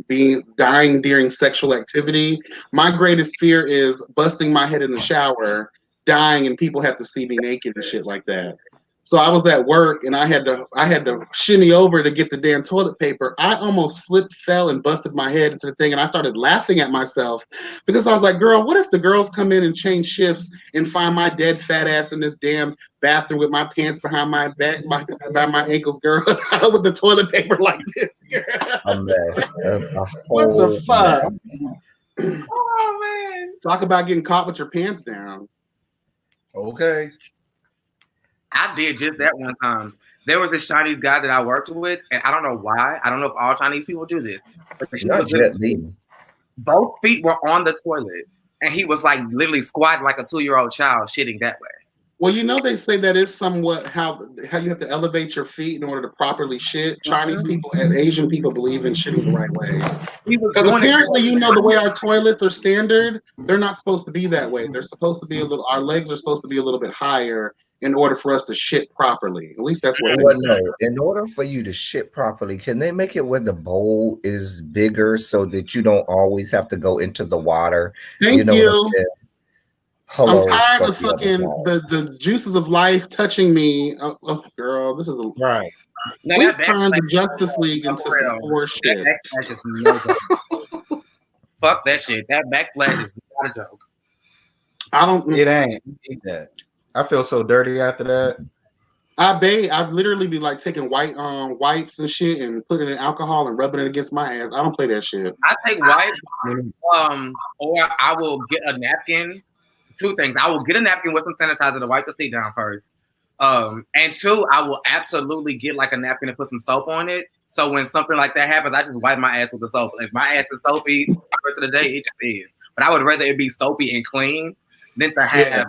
dying during sexual activity. My greatest fear is busting my head in the shower, dying, and people have to see me naked and shit like that. So I was at work and I had to shimmy over to get the damn toilet paper. I almost slipped, fell, and busted my head into the thing, and I started laughing at myself because I was like, girl, what if the girls come in and change shifts and find my dead fat ass in this damn bathroom with my pants behind my back, behind my ankles, girl, with the toilet paper like this, girl. What the fuck? Oh man. Talk about getting caught with your pants down. Okay. I did just that one time. There was this Chinese guy that I worked with, and I don't know why. I don't know if all Chinese people do this. But both feet were on the toilet, and he was like literally squatting like a 2-year-old child, shitting that way. Well, you know, they say that is somewhat how you have to elevate your feet in order to properly shit. Chinese people and Asian people believe in shitting the right way. Because apparently, you know, the way our toilets are standard, they're not supposed to be that way. They're supposed to be our legs are supposed to be a little bit higher in order for us to shit properly. At least that's what they say. No. In order for you to shit properly, can they make it where the bowl is bigger so that you don't always have to go into the water? Thank you. Hello, I'm tired of fucking the juices of life touching me. Oh girl, this is right. We've turned the Justice League into some poor shit. Fuck that shit. That backsplash is not a joke. It ain't. That. I feel so dirty after that. I'd literally be like taking wipes and shit and putting it in alcohol and rubbing it against my ass. I don't play that shit. I take wipes, or I will get a napkin. 2 things. I will get a napkin with some sanitizer to wipe the seat down first. And 2, I will absolutely get like a napkin and put some soap on it. So when something like that happens, I just wipe my ass with the soap. If my ass is soapy the rest of the day, it just is. But I would rather it be soapy and clean than to have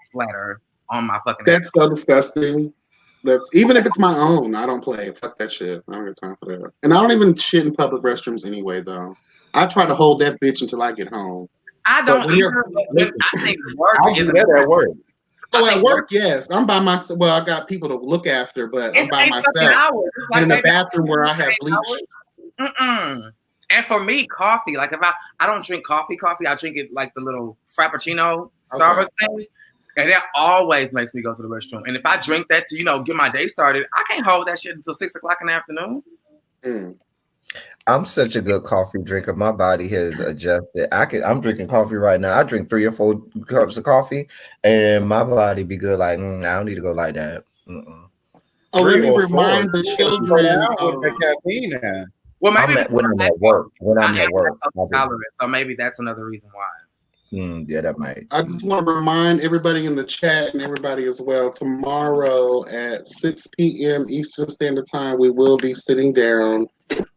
splatter on my fucking That's so disgusting. That's even if it's my own, I don't play. Fuck that shit. I don't have time for that. And I don't even shit in public restrooms anyway, though. I try to hold that bitch until I get home. I don't either. I think work is at work. Oh, at work, yes. I'm by myself. Well, I got people to look after, but I'm by myself. Like in the bathroom where I have bleach. And for me, coffee. Like if I don't drink coffee, I drink it like the little Frappuccino Starbucks thing. And that always makes me go to the restroom. And if I drink that to, get my day started, I can't hold that shit until 6 o'clock in the afternoon. I'm such a good coffee drinker. My body has adjusted. I'm drinking coffee right now. I drink 3 or 4 cups of coffee, and my body be good. Like I don't need to go like that. Oh, let me remind the children with the caffeine now. Well, maybe when I'm at work. So maybe that's another reason why. Yeah, that might. I just want to remind everybody in the chat and everybody as well, tomorrow at 6 p.m. Eastern Standard Time, we will be sitting down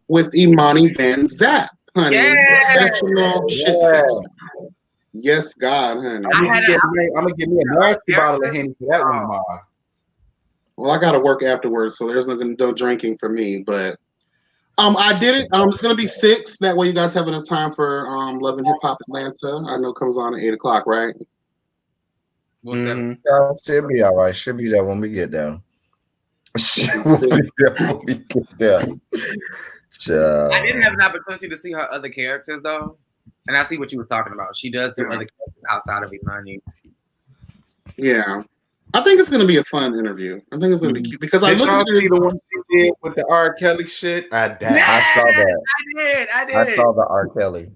with Imani Van Zap, honey. Professional shit fixer. Yes, God, honey. I'm going to give me a nasty bottle of Henny for that one, Ma. Well, I got to work afterwards, so there's no drinking for me, but I did it. It's gonna be 6. That way, you guys have enough time for Love and Hip Hop Atlanta. I know it comes on at 8 o'clock, right? Yeah, should be all right. Should be there when we get there. Should be there when we get there. I didn't have an opportunity to see her other characters though, and I see what you were talking about. She does do other characters outside of Imani. Yeah. I think it's going to be a fun interview. I think it's going to be cute because I look at the one she did with the R. Kelly shit. I saw that. I did. I saw the R. Kelly.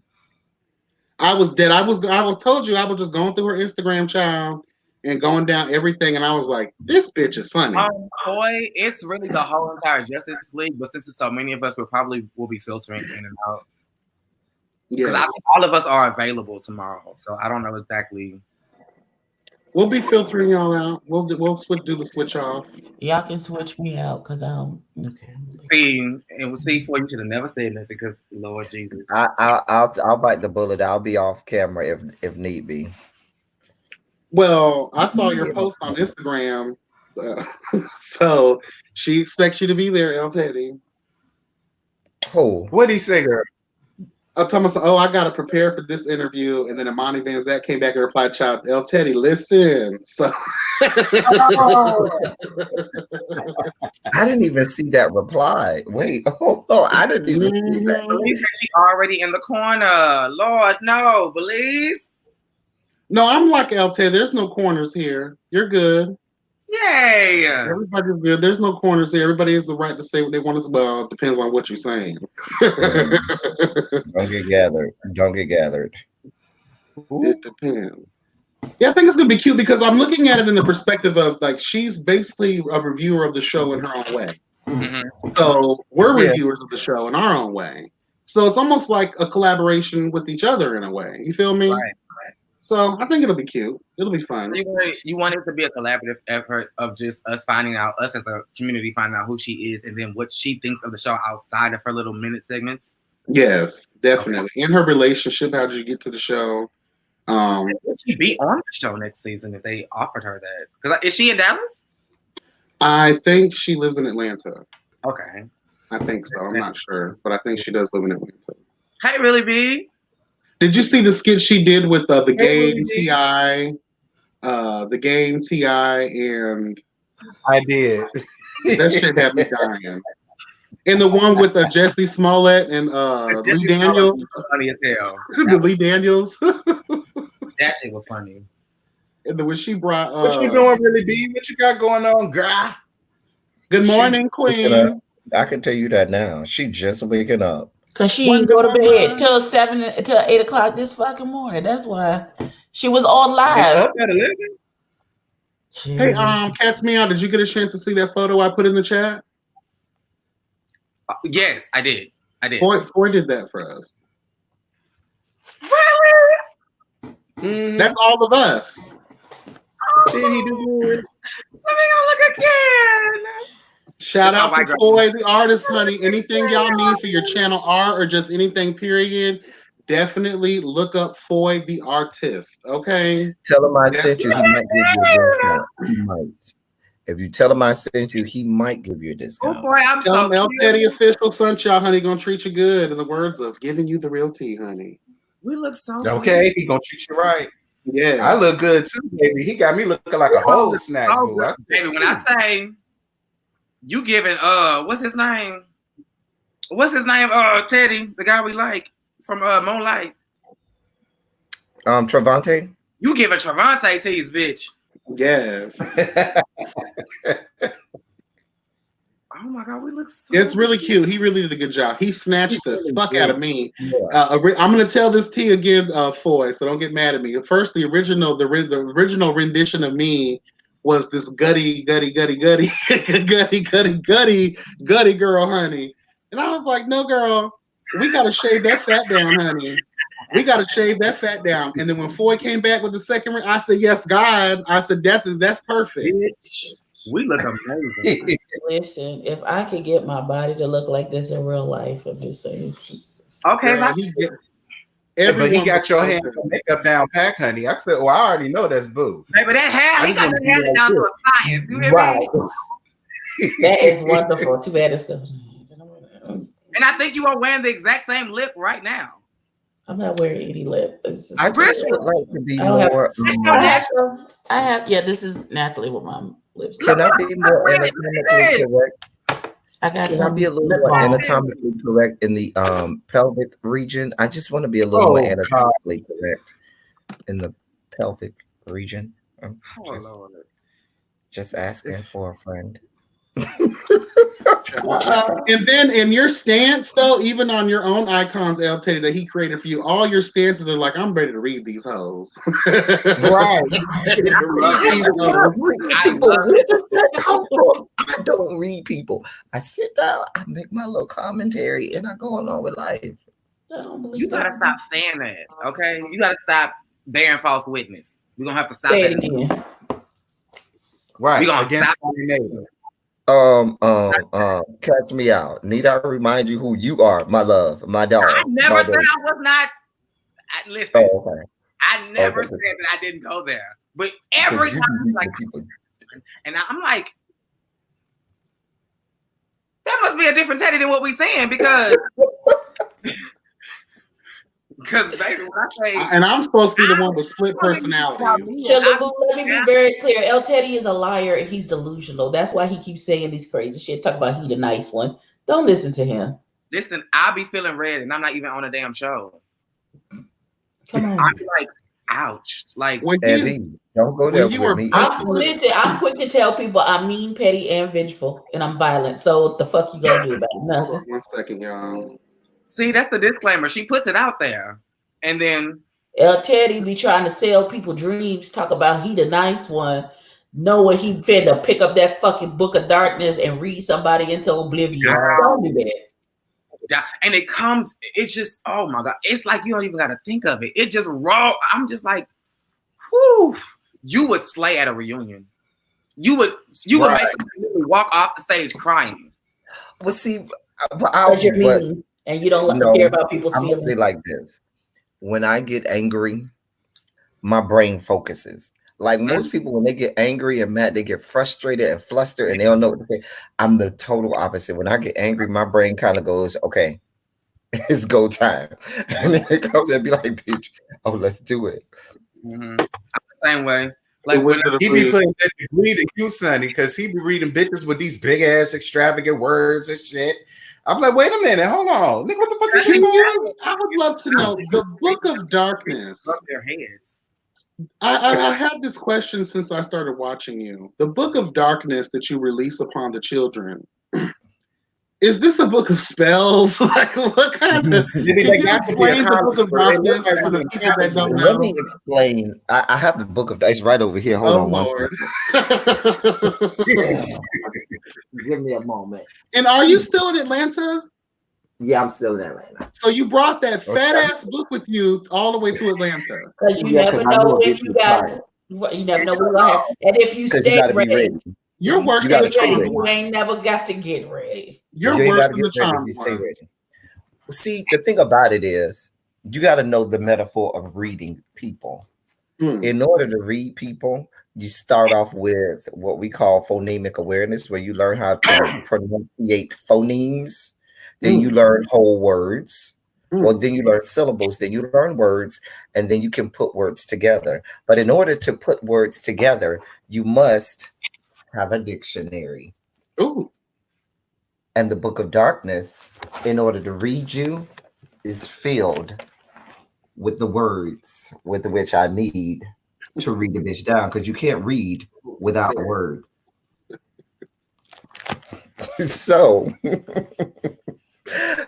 I was dead. I told you I was just going through her Instagram, child, and going down everything, and I was like, this bitch is funny. Boy, it's really the whole entire Justice League, but since it's so many of us, will be filtering in and out. Because I think all of us are available tomorrow, so I don't know exactly. We'll be filtering y'all out. We'll do the switch off. Y'all can switch me out because I'm okay. See, and we'll see for you should have never said nothing because Lord Jesus. I'll bite the bullet. I'll be off camera if need be. Well, I saw your post on Instagram, so she expects you to be there, El Teddy. Oh, what'd he say, girl? I told myself, I got to prepare for this interview. And then Imani Van Zant came back and replied, child, El Teddy, listen. So I didn't even see that reply. Wait, I didn't even see that. Believe she already in the corner. Lord, no, believe. No, I'm like El Teddy. There's no corners here. You're good. Yay! Everybody's good. There's no corners here. Everybody has the right to say what they want to say. Well, it depends on what you're saying. Don't get gathered. It depends. Yeah, I think it's gonna be cute because I'm looking at it in the perspective of like she's basically a reviewer of the show in her own way. Mm-hmm. So we're reviewers of the show in our own way. So it's almost like a collaboration with each other in a way. You feel me? Right. So I think it'll be cute. It'll be fun. You want it to be a collaborative effort of just us as a community finding out who she is and then what she thinks of the show outside of her little minute segments. Yes, definitely. In her relationship, how did you get to the show? Would she be on the show next season if they offered her that? Because is she in Dallas? I think she lives in Atlanta. Okay. I think so. I'm not sure, but I think she does live in Atlanta. Hey, really, B? Did you see the skit she did with the Game T.I., and I did. That shit had me dying. And the one with Jesse Smollett and Lee Daniels. Funny as hell. The Lee Daniels. That shit was funny. And when she brought what you doing, really, B? What you got going on, girl? Good morning, Queen. I can tell you that now. She just waking up. Cause she didn't go to bed till 8 o'clock this fucking morning. That's why she was on live. Up at 11? Hey, Cat's Meow, did you get a chance to see that photo I put in the chat? Yes, I did. Foy did that for us. Really? Mm-hmm. That's all of us. Did he do it? Let me go look again. Shout out to Foy The Artist, honey. Anything y'all need for your channel R or just anything, period, definitely look up Foy The Artist, okay? Tell him I sent you. He might give you a discount. He might. If you tell him I sent you, he might give you a discount. Oh boy, tell him El Teddy official sunshine, honey, gonna treat you good. In the words of giving you the real tea, honey. We look so okay. He gonna treat you right. Yeah, I look good too, baby. He got me looking like a whole snack. Baby, when I say you giving what's his name? Teddy, the guy we like from Moonlight. Travante. You giving Travante teas, bitch. Yes. Oh my God, we look so it's really cute. He really did a good job. He snatched the fuck out of me. Yeah. I'm gonna tell this tea again, Foy, so don't get mad at me. First, the original rendition of me was this gutty girl, honey. And I was like, no, girl, we gotta shave that fat down, honey. We gotta shave that fat down. And then when Foy came back with the second, I said, yes, God. I said, that's perfect. Bitch. We look amazing. Listen, if I could get my body to look like this in real life, I'm just saying. Okay, but he got your hand makeup down pack, honey. I said, well, I already know that's boo. Hey, but that hair, he got the hair down to a science. You hear me? That is wonderful. Too bad it's good. And I think you are wearing the exact same lip right now. I'm not wearing any lip. I just would like to be more. I have. Yeah, this is naturally with my lips. Can I be more anatomically correct? Can I be a little more anatomically correct in the pelvic region? I just want to be a little more anatomically correct in the pelvic region. Just asking for a friend. And then in your stance, though, even on your own icons, El Teddy, that he created for you, all your stances are like, I'm ready to read these hoes. Right. People, where does that come from? I don't read people. I sit down, I make my little commentary, and I go along with life. You gotta stop saying that, okay? You gotta stop bearing false witness. We're gonna have to stop that again. Right. We're gonna against stop your neighbor. Catch me out. Need I remind you who you are, my love, my dog? I never said I was not. Listen, okay. I never said that I didn't go there. But every time, like, and I'm like, that must be a different Teddy than what we saying because. Because baby, when I say, and I'm supposed to be the one with split personalities. Let me be very clear. El Teddy is a liar and he's delusional. That's why he keeps saying these crazy shit. Talk about he the nice one. Don't listen to him. Listen, I'll be feeling red and I'm not even on a damn show. Come on. I'm like, ouch. Like, when don't go there with me. I'm quick to tell people I'm mean, petty, and vengeful, and I'm violent. So what the fuck you gonna do about it? Nothing. 1 second, y'all. See, that's the disclaimer. She puts it out there. And then El Teddy be trying to sell people dreams, talk about he the nice one, knowing he finna pick up that fucking book of darkness and read somebody into oblivion. Don't do that. And it's just, oh my God. It's like you don't even gotta think of it. It just raw. I'm just like, whoo. You would slay at a reunion. You would make somebody walk off the stage crying. Well, see, you're mean. And you don't care about people's feelings. I'm gonna say like this. When I get angry, my brain focuses. Like most people, when they get angry and mad, they get frustrated and flustered and they don't know what to say. I'm the total opposite. When I get angry, my brain kind of goes, okay, it's go time. And then it comes and be like, bitch, oh, let's do it. I'm the same way. Like he be putting that degree to you, Sonny, because he be reading bitches with these big ass extravagant words and shit. I'm like, wait a minute, hold on. Nigga, what the fuck is going? I would love to know the Book of Darkness. Above their heads. I have this question since I started watching you. The Book of Darkness that you release upon the children. Is this a book of spells? Like, what kind of? Can you explain the Book of Darkness for the people that don't know? Let me explain. I have the Book of. It's right over here. Hold on one second. Give me a moment. And are you still in Atlanta? Yeah, I'm still in Atlanta. So you brought that fat ass book with you all the way to Atlanta. Because you never know when you got it. You never know when you have. And if you stay ready. You're worse than the charm. You ain't never got to get ready. You're worse than the charm. See, the thing about it is, you got to know the metaphor of reading people. In order to read people, you start off with what we call phonemic awareness, where you learn how to pronunciate phonemes. Then you learn whole words. Well, then you learn syllables. Then you learn words, and then you can put words together. But in order to put words together, you must have a dictionary. Ooh. And the Book of Darkness, in order to read you, is filled with the words with which I need to read the bitch down, because you can't read without words. So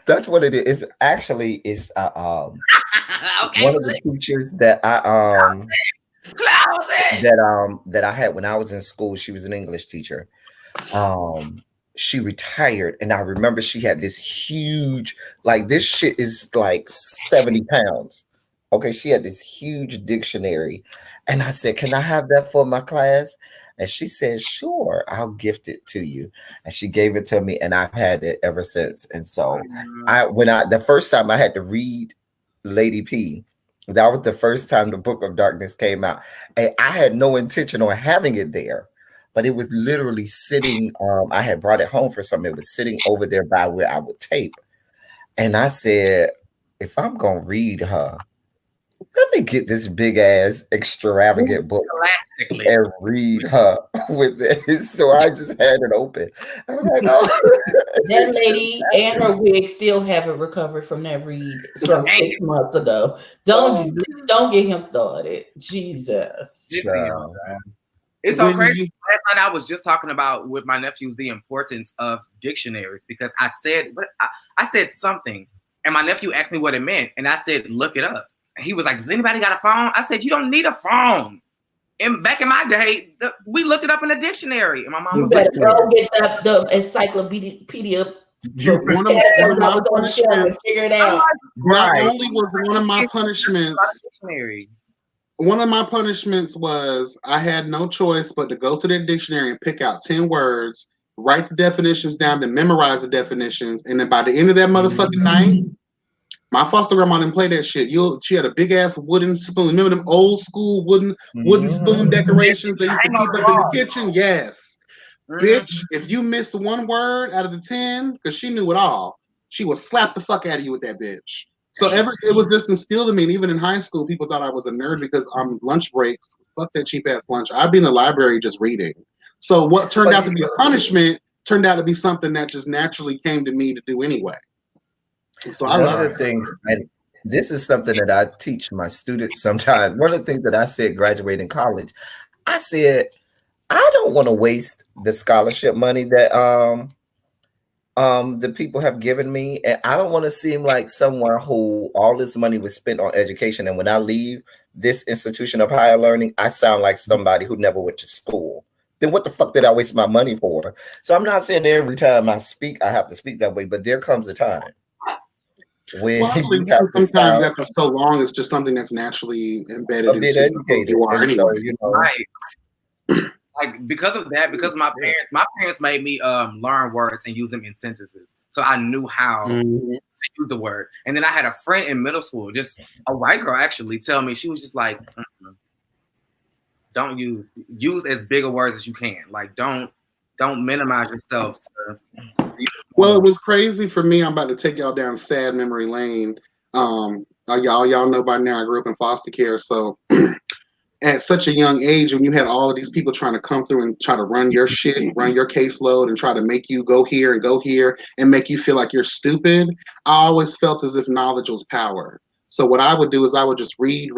that's what it is. Actually, it's one of the teachers that that I had when I was in school. She was an English teacher. She retired, and I remember she had this huge, like, this shit is like 70 pounds. Okay, she had this huge dictionary, and I said, "Can I have that for my class?" And she said, "Sure, I'll gift it to you." And she gave it to me, and I've had it ever since. And so, the first time I had to read Lady P, that was the first time the Book of Darkness came out, and I had no intention on having it there. But it was literally sitting, I had brought it home for something. It was sitting over there by where I would tape. And I said, if I'm gonna read her, let me get this big ass extravagant book and read her with it. So I just had it open. I'm like, oh. That lady and her wig still haven't recovered from that read from 6 months ago. Don't get him started. Jesus. It's so crazy. Last night I was just talking about with my nephews the importance of dictionaries because I said something and my nephew asked me what it meant and I said look it up. And he was like, "Does anybody got a phone?" I said, "You don't need a phone." And back in my day, we looked it up in the dictionary. And my mom was like, "Go get the encyclopedia." One of my punishments. Figure it out. Not only was one of my punishments. One of my punishments was I had no choice but to go to the dictionary and pick out 10 words, write the definitions down, then memorize the definitions. And then by the end of that motherfucking night, my foster grandma didn't play that shit. She had a big ass wooden spoon. Remember them old school wooden spoon decorations they used to keep up in the kitchen? Yes. Bitch, if you missed one word out of the 10, because she knew it all, she would slap the fuck out of you with that bitch. So it was just instilled in me, and even in high school, people thought I was a nerd because lunch breaks, fuck that cheap ass lunch. I'd be in the library just reading. So what turned out to be a punishment turned out to be something that just naturally came to me to do anyway. So one of the things, and this is something that I teach my students sometimes. One of the things that I said graduating college, I said, I don't want to waste the scholarship money that the people have given me, and I don't want to seem like someone who all this money was spent on education, and when I leave this institution of higher learning, I sound like somebody who never went to school. Then what the fuck did I waste my money for? So I'm not saying every time I speak I have to speak that way, but there comes a time when sometimes after so long, it's just something that's naturally embedded into who you are anyway. Right. Like because of my parents made me learn words and use them in sentences, so I knew how to use the word. And then I had a friend in middle school, just a white girl actually, tell me, she was just like, "Don't use as big a words as you can. Like don't minimize yourself, sir." Well, it was crazy for me. I'm about to take y'all down sad memory lane. Y'all know by now I grew up in foster care, so at such a young age, when you had all of these people trying to come through and try to run your shit and run your caseload and try to make you go here and make you feel like you're stupid, I always felt as if knowledge was power. So what I would do is I would just read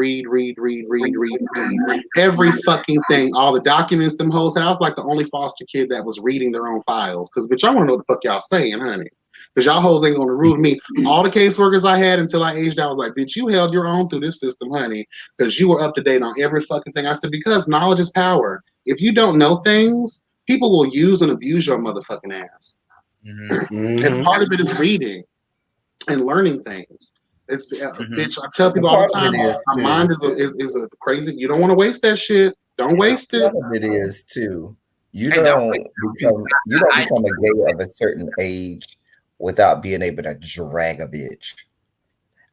every fucking thing, all the documents them hoes had. I was like the only foster kid that was reading their own files. Because bitch, I want to know what the fuck y'all saying, honey. Because y'all hoes ain't gonna rude me. All the caseworkers I had until I aged out was like, bitch, you held your own through this system, honey. Because you were up to date on every fucking thing. I said, because knowledge is power. If you don't know things, people will use and abuse your motherfucking ass. And part of it is reading and learning things. It's bitch. I tell people all the time, my mind is a crazy. You don't want to waste that shit. Don't waste it. It is too. You don't become a gay of a certain age without being able to drag a bitch.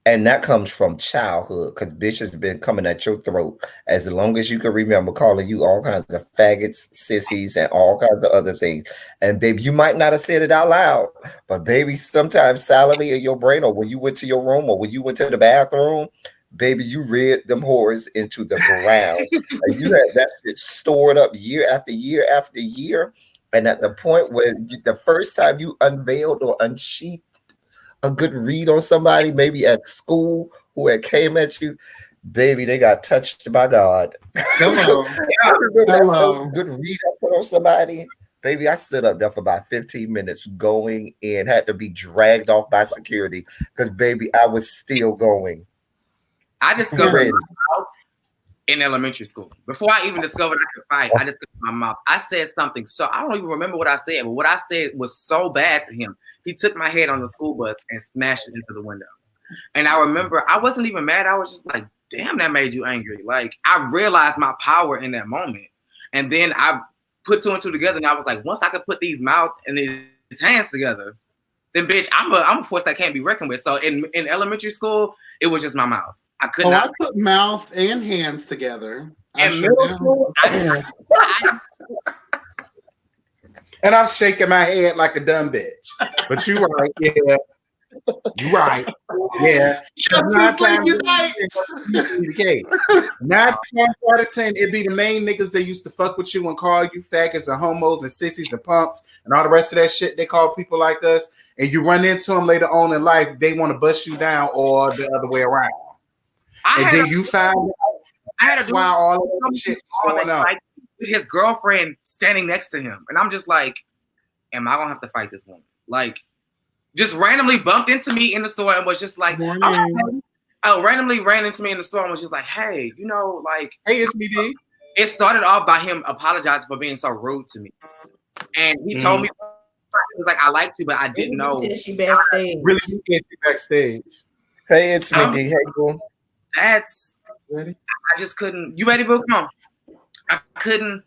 And that comes from childhood, because bitch has been coming at your throat as long as you can remember, calling you all kinds of faggots, sissies, and all kinds of other things. And baby, you might not have said it out loud, but baby, sometimes silently in your brain, or when you went to your room, or when you went to the bathroom, baby, you read them horrors into the ground. And you had that shit stored up year after year after year. And at the point where the first time you unveiled or unsheathed a good read on somebody, maybe at school, who had came at you, baby, they got touched by God. Hello. I remember that good read I put on somebody. Baby, I stood up there for about 15 minutes going in, had to be dragged off by security because, baby, I was still going. I discovered my mouth in elementary school. Before I even discovered I could fight, I discovered my mouth. I said something, so I don't even remember what I said, but what I said was so bad to him. He took my head on the school bus and smashed it into the window. And I remember I wasn't even mad. I was just like, damn, that made you angry. Like, I realized my power in that moment. And then I put two and two together, and I was like, once I could put these mouth and his hands together, then bitch, I'm a force that can't be reckoned with. So in elementary school, it was just my mouth. I could not. I put mouth and hands together. In middle school, and I'm shaking my head like a dumb bitch. But you were right, yeah. You're right. Yeah. Justice League Unite. 9 times out of 10, it be the main niggas that used to fuck with you and call you faggots and homos and sissies and punks and all the rest of that shit they call people like us. And you run into them later on in life, they want to bust you down or the other way around. Then you find out that's why all of that shit is going on. Like, his girlfriend standing next to him. And I'm just like, am I going to have to fight this woman? Like, just randomly bumped into me in the store and was just like, randomly ran into me in the store and was just like, hey, you know, like, hey, it's me, D. It started off by him apologizing for being so rude to me. And he told me, he was like, I liked you, but I didn't know. She backstage. Really, you can't be backstage. Hey, it's me, D. Hey, boo. That's, ready? I just couldn't. You ready, boo? Come on. I couldn't.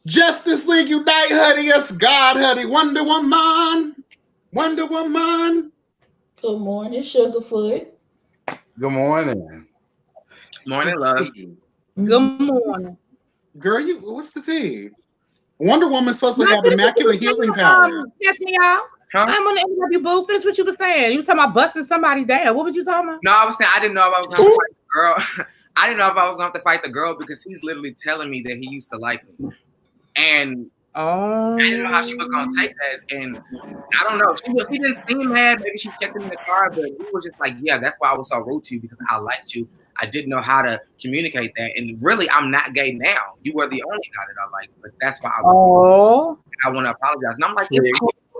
Justice League Unite, honey. Yes, God, honey. Wonder Woman. Wonder Woman. Good morning, Sugarfoot. Good morning. Morning, love. Good morning. Girl, what's the tea? Wonder Woman's supposed to have immaculate healing power. Yes, me out. Huh? I'm on the interview, boo. Finish what you were saying. You were talking about busting somebody down. What was you talking about? No, I was saying I didn't know if I was going to fight the girl. I didn't know if I was going to have to fight the girl because he's literally telling me that he used to like me. And I didn't know how she was going to take that. And I don't know. She didn't seem mad. Maybe she checked him in the car, but he was just like, yeah, that's why I was so rude to you because I liked you. I didn't know how to communicate that. And really, I'm not gay now. You were the only guy that I liked, but that's why I want to apologize. And I'm like,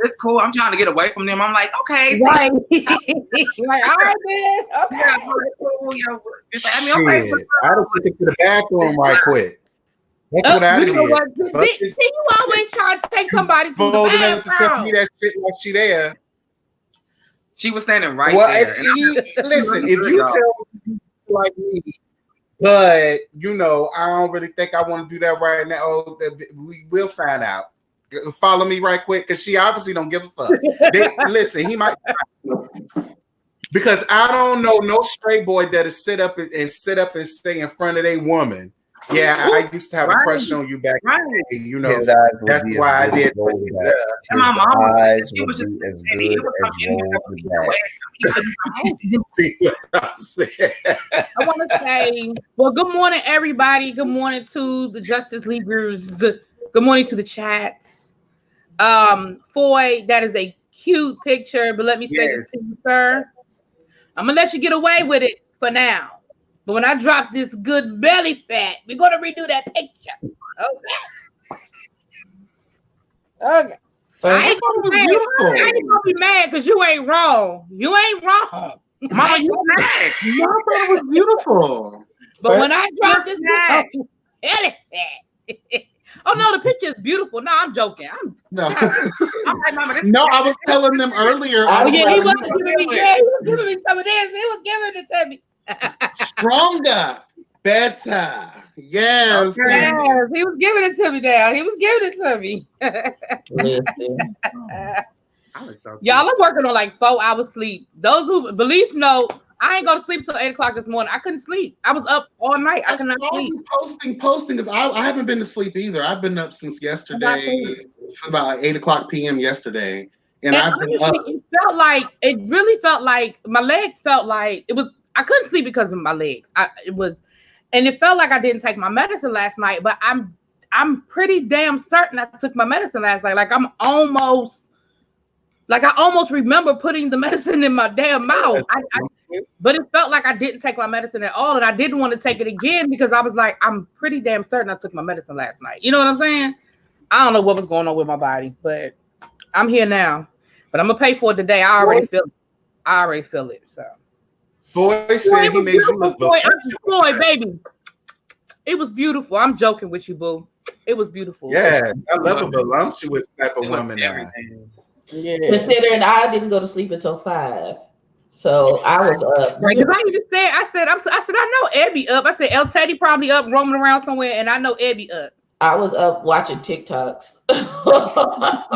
it's cool. I'm trying to get away from them. I'm like, okay. Right. Like, all right, man. Okay. Yeah, cool. Yeah. I mean, okay. I don't take it to the bathroom right quick. That's what I did. See, you always try to take somebody to the bathroom. To tell me that shit like she there. She was standing right there. Listen, if you tell me like me, but you know, I don't really think I want to do that right now. Oh, we will find out. Follow me right quick, because she obviously don't give a fuck. Listen, he might, because I don't know no straight boy that'll sit up and stay in front of a woman. Yeah, I used to have a crush on you back then. You know, that's why I did. And my mom eyes would be as good as You see what I'm saying? I want to say, well, good morning, everybody. Good morning to the Justice Leaguers. Good morning to the chats. Foy, that is a cute picture, but let me say this to you, sir. I'm gonna let you get away with it for now. But when I drop this good belly fat, we're gonna redo that picture. Okay. So I ain't gonna be mad because you ain't wrong. You ain't wrong. Mama, you mad. No, that was beautiful. But when I drop this belly fat. Oh no, the picture is beautiful. No, I'm joking. No, I was telling them earlier. He was giving me some of this. He was giving it to me. Stronger, better. Yes. Yes, he was giving it to me now. He was giving it to me. Y'all, I'm working on like 4 hours sleep. Those who believe know, I ain't go to sleep till 8 o'clock this morning. I couldn't sleep. I was up all night. I could not sleep. Posting because I haven't been to sleep either. I've been up since yesterday, about 8 o'clock p.m. yesterday, and I've been up. It really felt like my legs felt like it was. I couldn't sleep because of my legs. And it felt like I didn't take my medicine last night. But I'm pretty damn certain I took my medicine last night. Like I almost remember putting the medicine in my damn mouth. But it felt like I didn't take my medicine at all. And I didn't want to take it again because I was like, I'm pretty damn certain I took my medicine last night. You know what I'm saying? I don't know what was going on with my body, but I'm here now. But I'm going to pay for it today. I already feel it. So. Foy said he made you look Foy, baby. It was beautiful. I'm joking with you, boo. It was beautiful. Yeah, I love a voluptuous type of woman. Yeah. Considering I didn't go to sleep until 5, so I was up. Right, because I even said, I know Ed be up. I said El Teddy probably up roaming around somewhere, and I know Ed be up. I was up watching TikToks.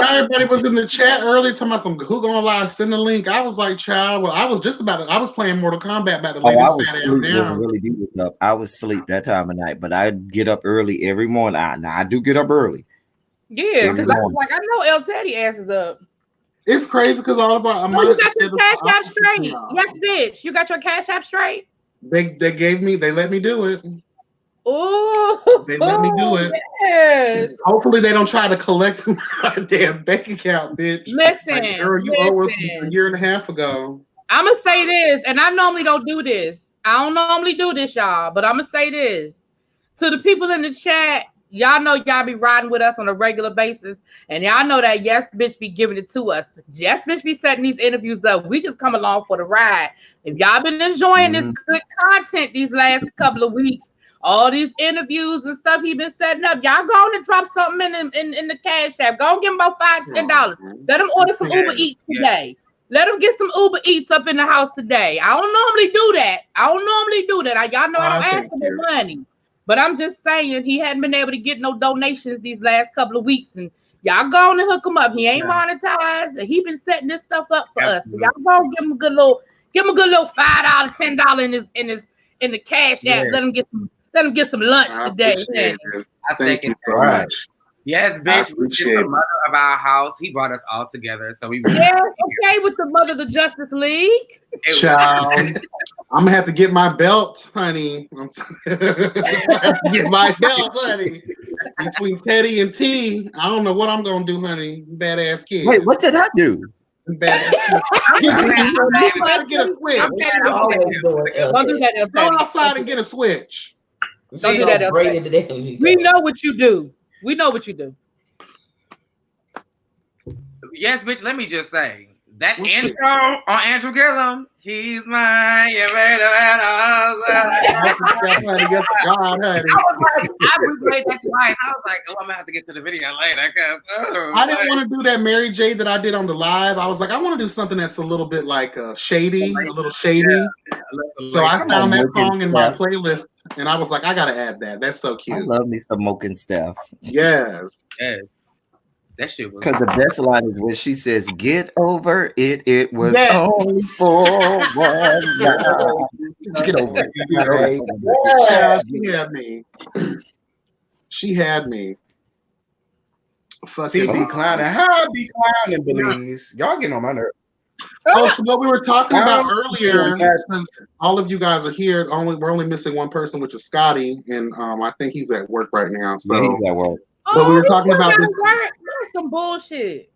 Everybody was in the chat earlier talking about some who gonna live, send the link. I was like, child. Well, I was playing Mortal Kombat about to lay this fat ass down. I was asleep that time of night, but I get up early every morning. I do get up early. Yeah, because I was like, I know El Teddy ass is up. It's crazy because all of our you got your cash app straight. Yes, bitch. You got your cash app straight. They let me do it. Oh, they let me do it. Yes. Hopefully they don't try to collect my damn bank account, bitch. Listen, like, girl, you owe us a year and a half ago. I'm gonna say this, and I normally don't do this. I don't normally do this, y'all, but I'm gonna say this to the people in the chat. Y'all know y'all be riding with us on a regular basis, and y'all know that Yes Bitch be giving it to us. Yes Bitch be setting these interviews up. We just come along for the ride. If y'all been enjoying this good content these last couple of weeks, all these interviews and stuff he been setting up, y'all go on and drop something in the cash app. Go and give him about $5-10. Let him order some Uber Eats today. Let him get some Uber Eats up in the house today. I don't normally do that. Y'all know I don't ask for no money. But I'm just saying he hadn't been able to get no donations these last couple of weeks. And y'all go on and hook him up. He ain't monetized. And he been setting this stuff up for us. So y'all go give him a good little $5, $10 in the cash app. Let him get some lunch today. I second so much. Yes, bitch. Which is the mother of our house. He brought us all together. So we okay with the mother of the Justice League. Child, I'm gonna have to get my belt, honey. Get my belt, honey. Between Teddy and T, I don't know what I'm gonna do, honey. Badass kid. Wait, what did I do? Badass kid. Get a switch. Go outside and get a switch. Don't do that. We know what you do. Yes, bitch. Let me just say that intro on Andrew Gillum. He's mine. You made I replayed that twice. I was like, oh, I'm gonna have to get to the video later because I didn't want to do that Mary J that I did on the live. I was like, I want to do something that's a little bit like shady, a little shady. Yeah. So I found that song in my playlist, and I was like, I gotta add that. That's so cute. I love me some Moke and Steph. Yes. That shit was. Because the best line is when she says, "Get over it. It was only for 1 night." Get over it. Yeah, she had me. Fucking be clowning. How I be clowning, Belize? Y'all getting on my nerves. Oh, so what we were talking about earlier, since all of you guys are here, we're only missing one person, which is Scotty, and I think he's at work right now. So yeah, he's at work. But we were talking about this. That's some bullshit.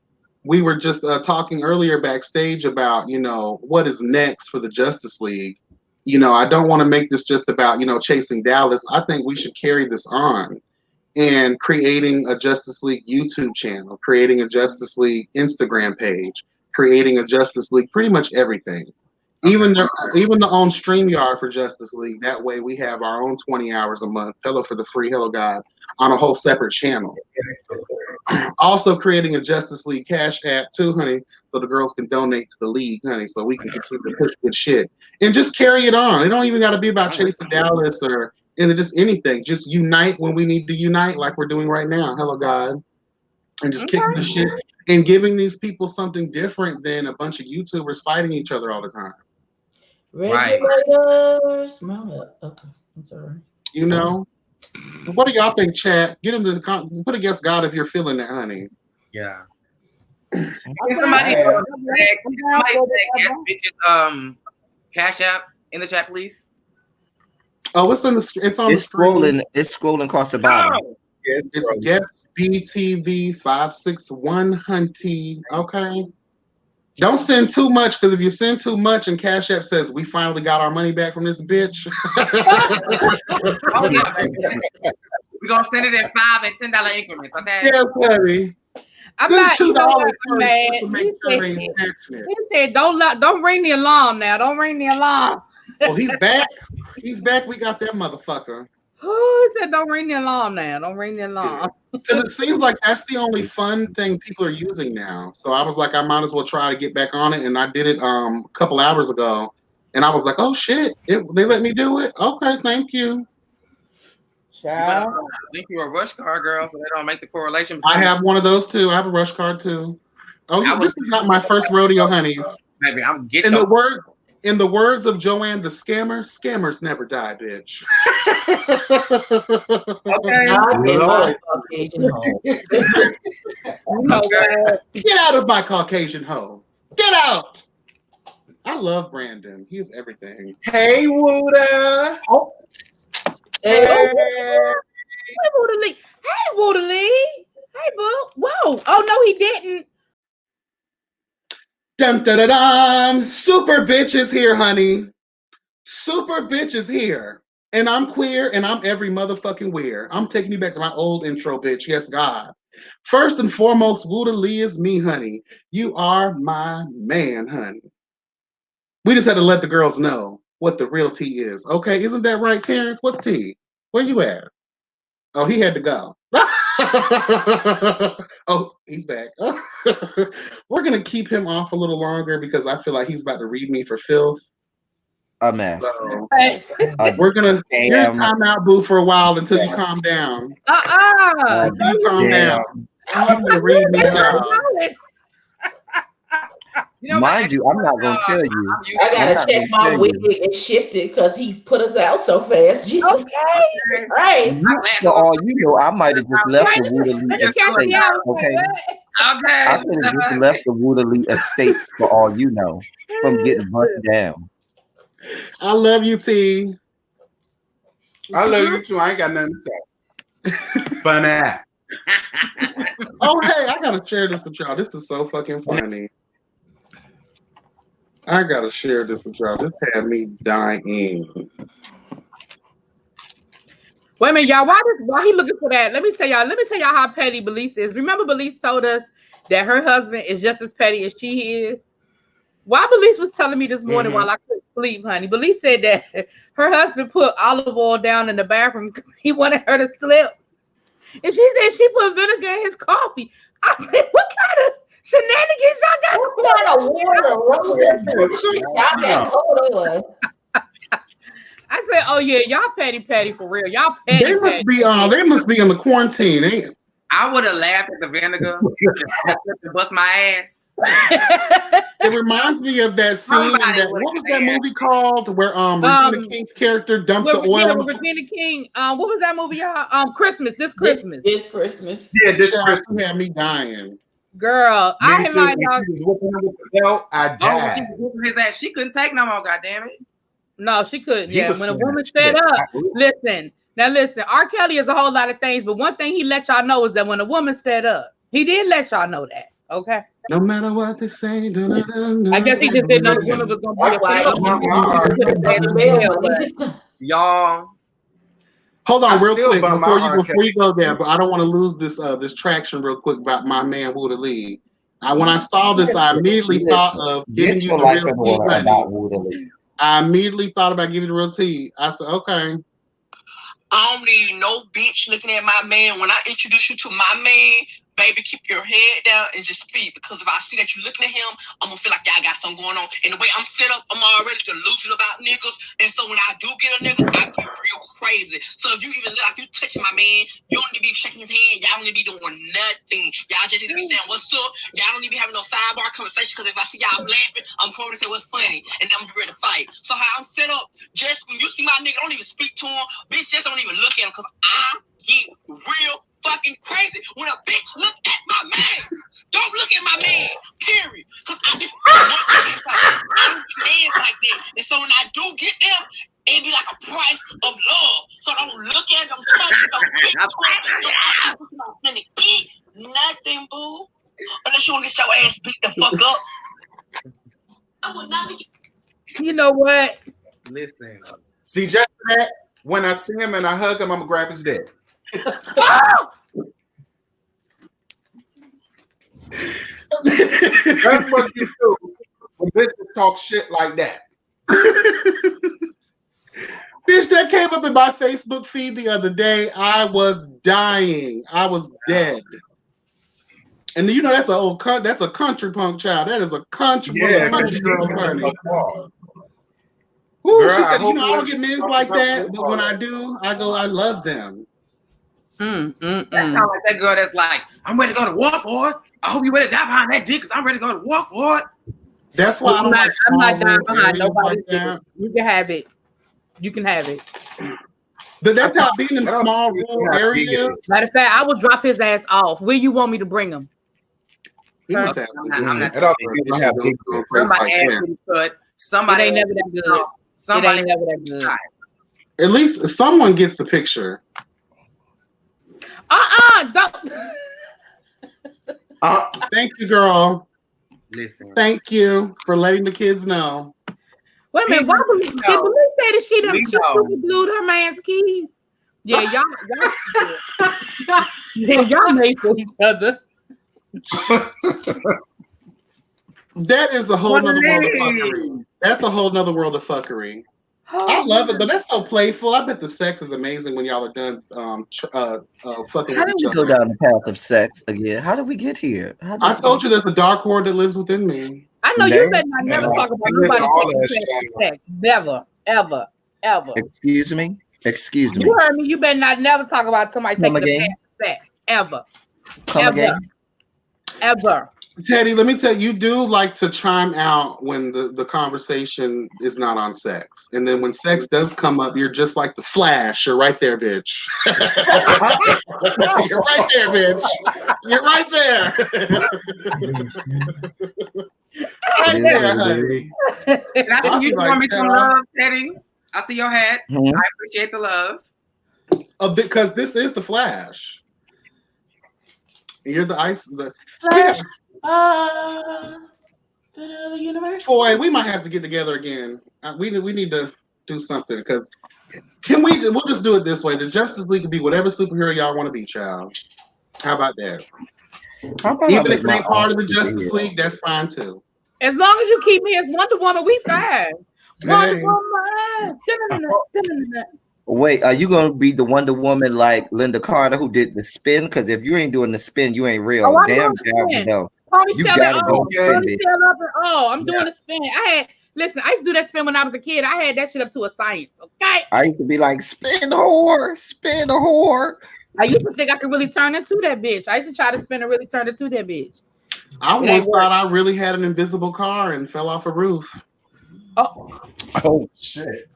We were just talking earlier backstage about, what is next for the Justice League. I don't want to make this just about, chasing Dallas. I think we should carry this on and creating a Justice League YouTube channel, creating a Justice League Instagram page, creating a Justice League, pretty much everything. Even the own StreamYard for Justice League. That way we have our own 20 hours a month. Hello for the free, hello God, on a whole separate channel. Also creating a Justice League Cash app too, honey, so the girls can donate to the league, honey, so we can continue to push good shit. And just carry it on. It don't even got to be about chasing Dallas or just anything. Just unite when we need to unite, like we're doing right now. Hello God. And just kicking the shit and giving these people something different than a bunch of YouTubers fighting each other all the time. Regulators, mount up. Okay, I'm sorry. What do y'all think, chat? Get into the put against God if you're feeling that, honey. Yeah. Somebody say yes, bitches, Cash App in the chat, please. Oh, it's on the scrolling. It's scrolling across the bottom. It's yes BTV 561 Hunty. Okay. Don't send too much, because if you send too much and Cash App says we finally got our money back from this bitch. We're gonna send it in $5 and $10 increments, okay? Yes, honey. I'm not $2 He said, don't ring the alarm now. Don't ring the alarm. Well, he's back. He's back. We got that motherfucker. Who said don't ring the alarm now? Don't ring the alarm. Because it seems like that's the only fun thing people are using now. So I was like, I might as well try to get back on it. And I did it a couple hours ago. And I was like, oh shit, they let me do it? Okay, thank you. I think you're a rush card girl, so they don't make the correlation. I have one of those too. I have a rush card too. Oh, this is not my first rodeo, honey. Maybe I'm getting in the words of Joanne the scammer, scammers never die, bitch. Okay. Get out of my Caucasian home. Get out. I love Brandon. He is everything. Hey, Wooda. Oh. Hey, Wooda Lee. Hey, Wooda Lee. Hey, boo. Whoa. Oh, no, he didn't. Dun, dun, dun, dun. Super bitch is here, honey. Super bitch is here. And I'm queer and I'm every motherfucking where. I'm taking you back to my old intro, bitch. Yes, God. First and foremost, Wooda Lee is me, honey. You are my man, honey. We just had to let the girls know what the real tea is. Okay, isn't that right, Terrence? What's tea? Where you at? Oh, he had to go. Oh, he's back. We're going to keep him off a little longer because I feel like he's about to read me for filth. A mess. So, we're going to you're in timeout, boo, for a while until you calm down. You calm down. I'm going to read me down. Mind you, I'm not going to tell you. I got to check my wig and shift it because he put us out so fast. Jesus. Okay. Right. For all you know, I might have just left the Wooda Lee estate. Okay. I could have just left the Wooda Lee estate for all you know from getting busted down. I love you, T. I love you too. I ain't got nothing to say. Fun app. Oh, hey, I gotta share this with y'all. This is so fucking funny. I gotta share this with y'all. This had me dying. Wait a minute, y'all. Why he looking for that? Let me tell y'all how petty Belize is. Remember, Belize told us that her husband is just as petty as she is. Why Belize was telling me this morning while I couldn't sleep, honey. Belize said that her husband put olive oil down in the bathroom because he wanted her to slip. And she said she put vinegar in his coffee. I said, what kind of shenanigans y'all got? What kind of water roses y'all got going on? I said, oh yeah, y'all petty for real. Y'all petty. They must be on the quarantine, ain't it? I would have laughed at the vinegar and bust my ass. It reminds me of that scene in that what was that movie called where Regina King's character dumped the oil on Regina King. What was that movie, y'all? Christmas. This Christmas. This Christmas. Yeah, this Christmas had me dying. Girl, I had like I died. His ass. She couldn't take no more, goddammit. No, she couldn't. Yeah, when a woman fed up, listen. Now listen, R. Kelly is a whole lot of things, but one thing he let y'all know is that when a woman's fed up, he did let y'all know that. Okay. No matter what they say, I guess he just didn't know the woman was gonna be y'all. Hold on, real quick before you go there, but I don't want to lose this traction real quick about my man Wooda Lee. When I saw this, I immediately thought of giving you the real tea. I immediately thought about giving you the real tea. I said, okay. I don't need no bitch looking at my man. When I introduce you to my man, baby, keep your head down and just speak. Because if I see that you're looking at him, I'm going to feel like y'all got something going on. And the way I'm set up, I'm already delusional about niggas. And so when I do get a nigga, I get real crazy. So if you even look like you touching my man, you don't need to be shaking his hand. Y'all don't need to be doing nothing. Y'all just need to be saying, what's up? Y'all don't need to be having no sidebar conversation. Because if I see y'all laughing, I'm going to say what's funny. And then I'm going to be ready to fight. So how I'm set up, just when you see my nigga, don't even speak to him. Bitch, just don't even look at him. Because I get real fucking crazy when a bitch look at my man. Don't look at my man, period. Because I just I don't get like that. And so when I do get them, it be like a price of love. So don't look at them, touch them, don't eat nothing, boo. Unless you want to get your ass beat the fuck up. I would not be. You know what? Listen. See, just that, when I see him and I hug him, I'm going to grab his dick. That's what you do when bitches talk shit like that. Bitch, that came up in my Facebook feed the other day. I was dying. I was dead. And you know that's a country punk child. That is a country girl, honey. Ooh, she said, I don't get men like that, but when I do, I love them. That sounds like that girl that's like, I'm ready to go to war for it. I hope you ready to die behind that dick because I'm ready to go to war for it. That's why I'm not dying behind nobody. You can have it. You can have it. But that's how being in small rural areas. Matter of fact, I will drop his ass off. Where you want me to bring him? He must have some I'm not It also don't have big somebody ass cut. Somebody it ain't never that good. Somebody it ain't never that good. At least someone gets the picture. Don't. Thank you, girl. Listen. Thank you for letting the kids know. Wait a minute. Why did Believe say that she super glued her man's keys? Yeah, y'all made for each other. That is a whole nother world of fuckery. That's a whole nother world of fuckery. I love it, but that's so playful. I bet the sex is amazing when y'all are done fucking. How did we go down the path of sex again? How did we get here? I told you there's a dark horde that lives within me. I know you better not never talk about nobody taking sex. Never, ever, ever. Excuse me? Excuse me. You heard me. You better not never talk about somebody taking the sex. Ever. Ever. Teddy, let me tell you, you do like to chime out when the conversation is not on sex. And then when sex does come up, you're just like the Flash. You're right there, bitch. You're right there, bitch. You're right there. Right there, honey. You want me some love, Teddy? I see your hat. I appreciate the love. Because this is the Flash. You're the ice. The Flash. The universe. Boy, we might have to get together again. We need to do something because we'll just do it this way. The Justice League can be whatever superhero y'all want to be, child. How about that? Even if it ain't part of the Justice League, that's fine too. As long as you keep me as Wonder Woman, we fine. Wonder Woman. Wait, are you gonna be the Wonder Woman like Linda Carter who did the spin? Because if you ain't doing the spin, you ain't real. Damn, you know. You gotta I'm doing the spin. I used to do that spin when I was a kid. I had that shit up to a science. Okay. I used to be like, spin a whore. I used to think I could really turn into that bitch. I used to try to spin and really turn into that bitch. I once thought I really had an invisible car and fell off a roof. Oh shit.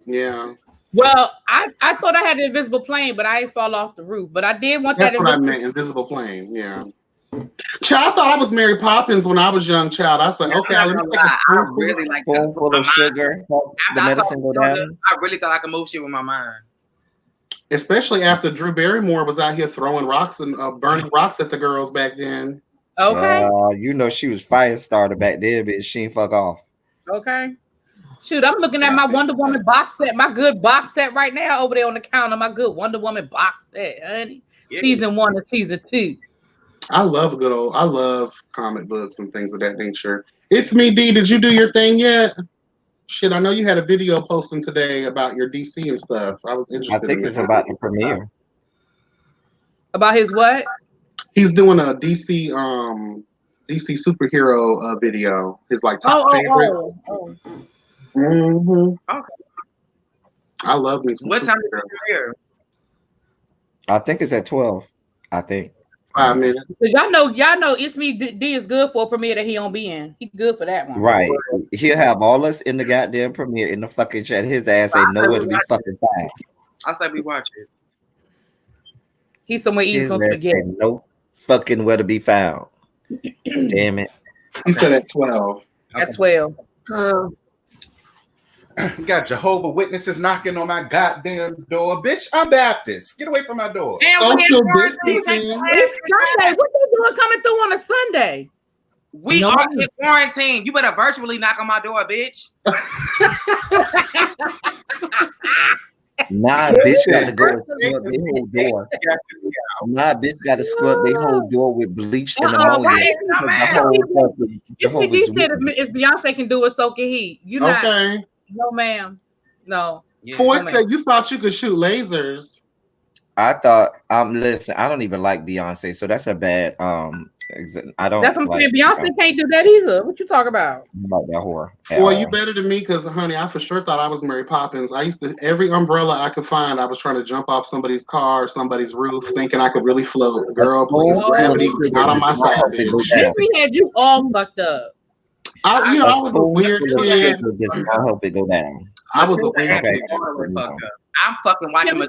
Yeah. Well, I thought I had an invisible plane, but I ain't fall off the roof. But I did want that. That's what I meant, invisible plane. Yeah. Child, I thought I was Mary Poppins when I was young. Child, I was like, okay, let me take I really like spoon full of sugar. The medicine go down. I really thought I could move shit with my mind. Especially after Drew Barrymore was out here throwing rocks and burning rocks at the girls back then. Okay. You know she was fire starter back then, but she ain't fuck off. Okay. Shoot, I'm looking at my Wonder Woman box set, my good box set right now over there on the counter. My good Wonder Woman box set, honey. Yeah. Season 1 and season 2. I love comic books and things of that nature. It's me, D. Did you do your thing yet? Shit, I know you had a video posting today about your DC and stuff. I was interested. I think it's about the premiere. About his what? He's doing a DC superhero video. His like top favorites. Okay. I love me some. What time is the premiere? I think it's at 12. I think. 5 minutes. Because y'all know It's Me D is good for a premiere that he don't be in. He's good for that one. Right. He'll have all us in the goddamn premiere in the fucking chat. His ass ain't nowhere to be fucking found. I said we watch it. He's somewhere eating some spaghetti. No fucking where to be found. Damn it. He said at 12. At 12. Got Jehovah Witnesses knocking on my goddamn door. Bitch, I'm Baptist. Get away from my door. Social distancing. It's Sunday. What they doing coming through on a Sunday? We are in quarantine. You better virtually knock on my door, bitch. Nah, bitch got to go and scrub their whole door. Nah, bitch got to scrub their whole door with bleach and ammonia. He said if Beyonce can do it, so can he. You not? Okay. No, ma'am. No. Foy said you thought you could shoot lasers. I thought, listen, I don't even like Beyonce, so that's a bad, I don't. That's what I'm saying. Beyonce can't do that either. What you talk about? About that whore. Foy, you better than me, because honey, I for sure thought I was Mary Poppins. I used to, every umbrella I could find, I was trying to jump off somebody's car, somebody's roof, thinking I could really float. Girl, please, gravity not on my side, bitch. We had you all fucked up. I was a weird kid. I hope it go down. I was a weird kid. I'm fucking watching my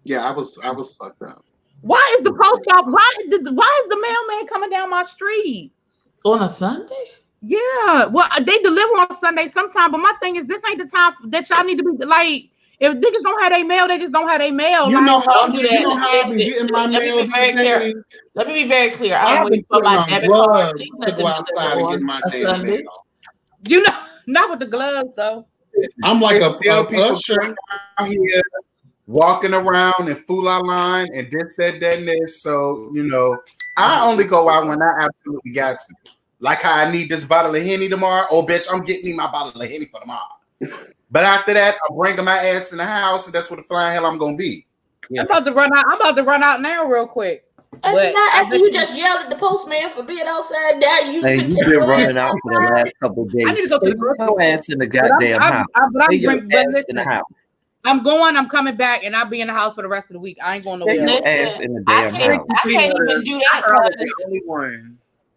Yeah, I was fucked up. Why is the post office? Why is the mailman coming down my street on a Sunday? Yeah, well, they deliver on Sunday sometime. But my thing is, this ain't the time that y'all need to be like. If niggas don't have their mail, they just don't have their mail. You like, know how don't do that. You know how I've been getting my Let me mail be very clear. Let me be very clear. I'm waiting for my debit card. Please let them deliver on a Sunday. You know, not with the gloves though. I'm like a people usher out here walking around in Fula line and this, that, and this. So, you know, I only go out when I absolutely got to. Like how I need this bottle of Henny tomorrow. Oh, bitch, I'm getting me my bottle of Henny for tomorrow. But after that, I'm bringing my ass in the house, and that's what the flying hell I'm gonna be. Yeah. I'm about to run out now, real quick. And not after you just yelled at the postman for being outside. Now you you've been running out for the last couple of days. I need to go to your ass in the goddamn house. I'm going. I'm coming back, and I'll be in the house for the rest of the week. I ain't going nowhere. Your ass in the damn house. I can't even do that.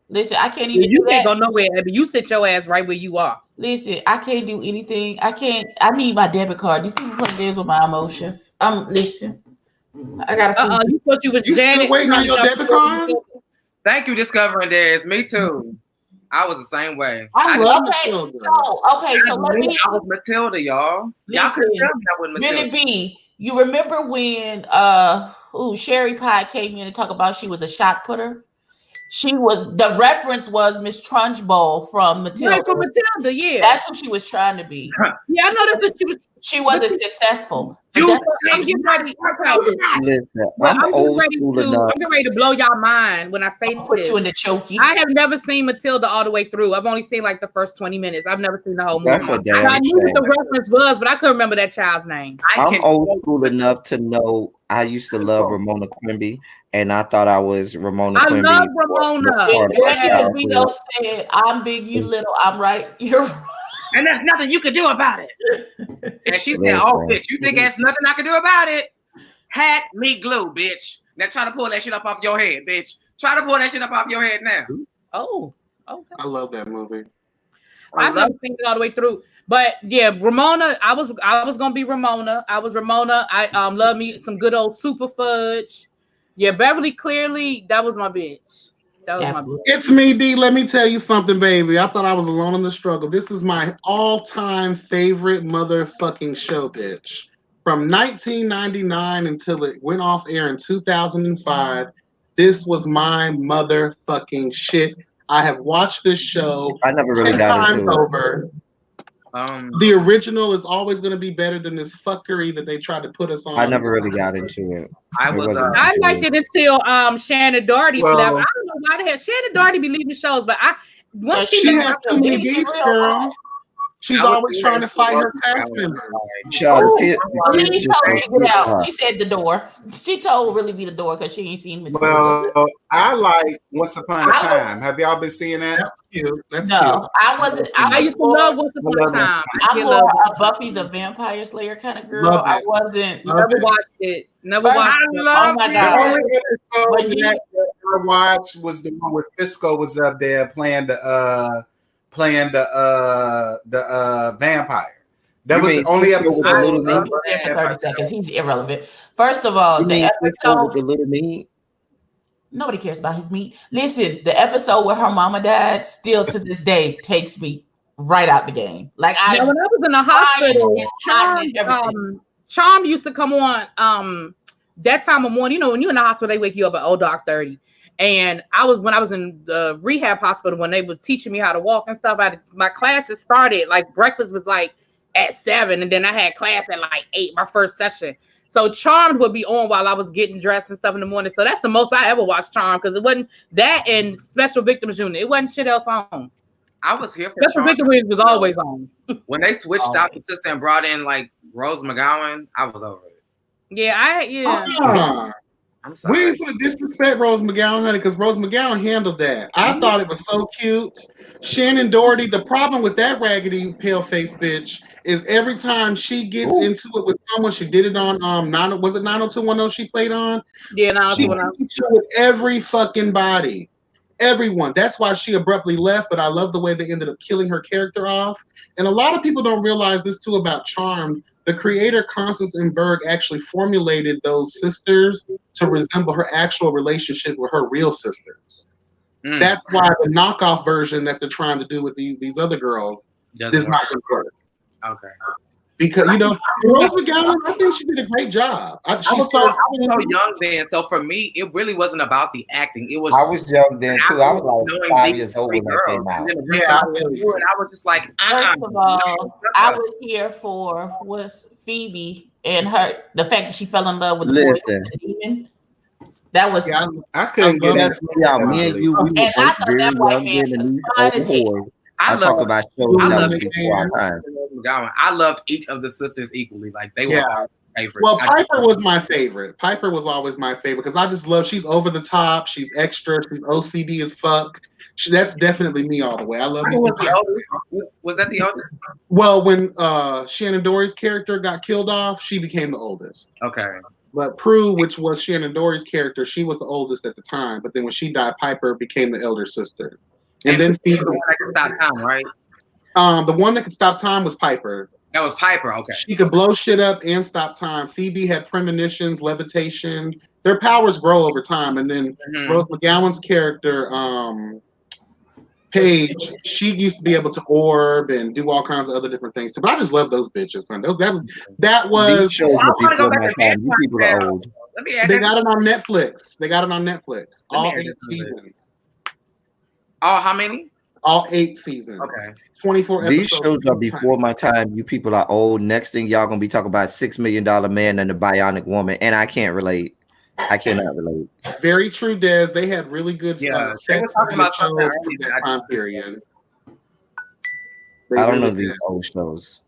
Listen, I can't even. You can't go nowhere, Abby. You sit your ass right where you are. Listen, I can't do anything. I can't. I need my debit card. These people play games with my emotions. Listen. I gotta. You thought you was still waiting on your debit card? Thank you, discovering this. Me too. I was the same way. I love Matilda. So let me. I was Matilda, y'all. Y'all couldn't tell me I wasn't Matilda. Really be. You remember when Sherry Pie came in and talked about she was a shot putter? The reference was Miss Trunchbull from Matilda. Right, from Matilda, yeah. That's who she was trying to be. Yeah, I know that she wasn't successful. I'm getting ready. Listen, I'm old school enough. I'm getting ready to blow y'all mind when I say put this. You in the chokey. I have never seen Matilda all the way through. I've only seen like the first 20 minutes. I've never seen the whole movie. That's a damn I knew what the reference was, but I couldn't remember that child's name. I'm old school enough to know I used to love Ramona Quimby, and I thought I was Ramona Quimby. I love Ramona. And Vito said, "I'm big, you little. I'm right. You're right." And there's nothing you can do about it. And she said, "Oh, bitch, you think there's nothing I can do about it? Hat, meat, glue, bitch. Now try to pull that shit up off your head, bitch. Try to pull that shit up off your head now." Oh, okay. I love that movie. I've never seen it all the way through. But yeah, Ramona, I was gonna be Ramona. I was Ramona. I love me some good old super fudge. Yeah, Beverly Clearly, that was my bitch. It's me, D. Let me tell you something, baby. I thought I was alone in the struggle. This is my all-time favorite motherfucking show, bitch. From 1999 until it went off air in 2005, this was my motherfucking shit. I have watched this show I never really 10 got times into over. The original is always going to be better than this fuckery that they tried to put us on. I never really got into it. I liked it until Shannon Doherty left. I don't know why the hell Shannon Doherty be leaving shows, but once she has too many beefs, girl. She's always trying to fight her cast members. She told me to get out. She said the door. She told Really be the door because she ain't seen Matilda. Well, I like Once Upon a Time. Have y'all been seeing that? That's cute. That's no, cute. I wasn't. I used to love Once Upon a Time. I'm more a Buffy the Vampire Slayer kind of girl. I wasn't. Never watched it. Never watched it. Oh my god! The only episode that I watched was the one where Fisco was up there playing the vampire. That was the only episode. For 30 seconds, he's irrelevant. First of all, the episode with the little meat. Nobody cares about his meat. Listen, the episode where her mama died still to this day takes me right out the game. Like when I was in the hospital, Charm used to come on that time of morning. You know, when you're in the hospital, they wake you up at dark 30. And when I was in the rehab hospital, when they were teaching me how to walk and stuff, my classes started, like breakfast was like at 7, and then I had class at like 8, my first session. So Charmed would be on while I was getting dressed and stuff in the morning. So that's the most I ever watched Charmed, because it wasn't that and Special Victims Unit. It wasn't shit else on. I was here for Special Victims Unit was always on. When they switched out the system and brought in like Rose McGowan, I was over it. Yeah, I'm sorry. We ain't gonna disrespect Rose McGowan, honey, because Rose McGowan handled that. I thought it was so cute. Shannon Doherty, the problem with that raggedy pale-faced bitch is every time she gets into it with someone, she did it on was it 90210 she played on? Yeah, 90210. She did it with every fucking body. Everyone. That's why she abruptly left, but I love the way they ended up killing her character off. And a lot of people don't realize this too about Charmed. the creator Constance M. Berg actually formulated those sisters to resemble her actual relationship with her real sisters. That's why the knockoff version that they're trying to do with these other girls does not work. Okay. Because Rose McGowan, I think she did a great job. I was so young then, so for me, it really wasn't about the acting. It was. I was young then too. I was like 5 years old when that came out. And I was just like, first of all, I was here for was Phoebe and the fact that she fell in love with the boy the demon. That was I couldn't get that. Me and you, we were I thought that white man was fine as hell. I talk about shows that was before our time. I loved each of the sisters equally. Like they were our favorites. Well, Piper was my favorite. Piper was always my favorite because I just love. She's over the top. She's extra. She's OCD as fuck. That's definitely me all the way. I love me. Was that the oldest? Well, when Shannon Dory's character got killed off, she became the oldest. Okay. But Prue, which was Shannon Dory's character, she was the oldest at the time. But then when she died, Piper became the elder sister. And then Phoebe, the one that could stop time, right? The one that could stop time was Piper. That was Piper, okay. She could blow shit up and stop time. Phoebe had premonitions, levitation. Their powers grow over time. And then Rose McGowan's character, Paige, she used to be able to orb and do all kinds of other different things too. But I just love those bitches, man. That was. These shows before my time. You people are old. They got it on Netflix. All 8 seasons. How many? All 8 seasons. Okay. 24 episodes. These shows are before my time. You people are old. Next thing y'all gonna be talking about $6 Million Man and the Bionic Woman, and I can't relate. I cannot relate. Very true, Des. They had really good they were talking about shows from that time period. I don't know these old shows.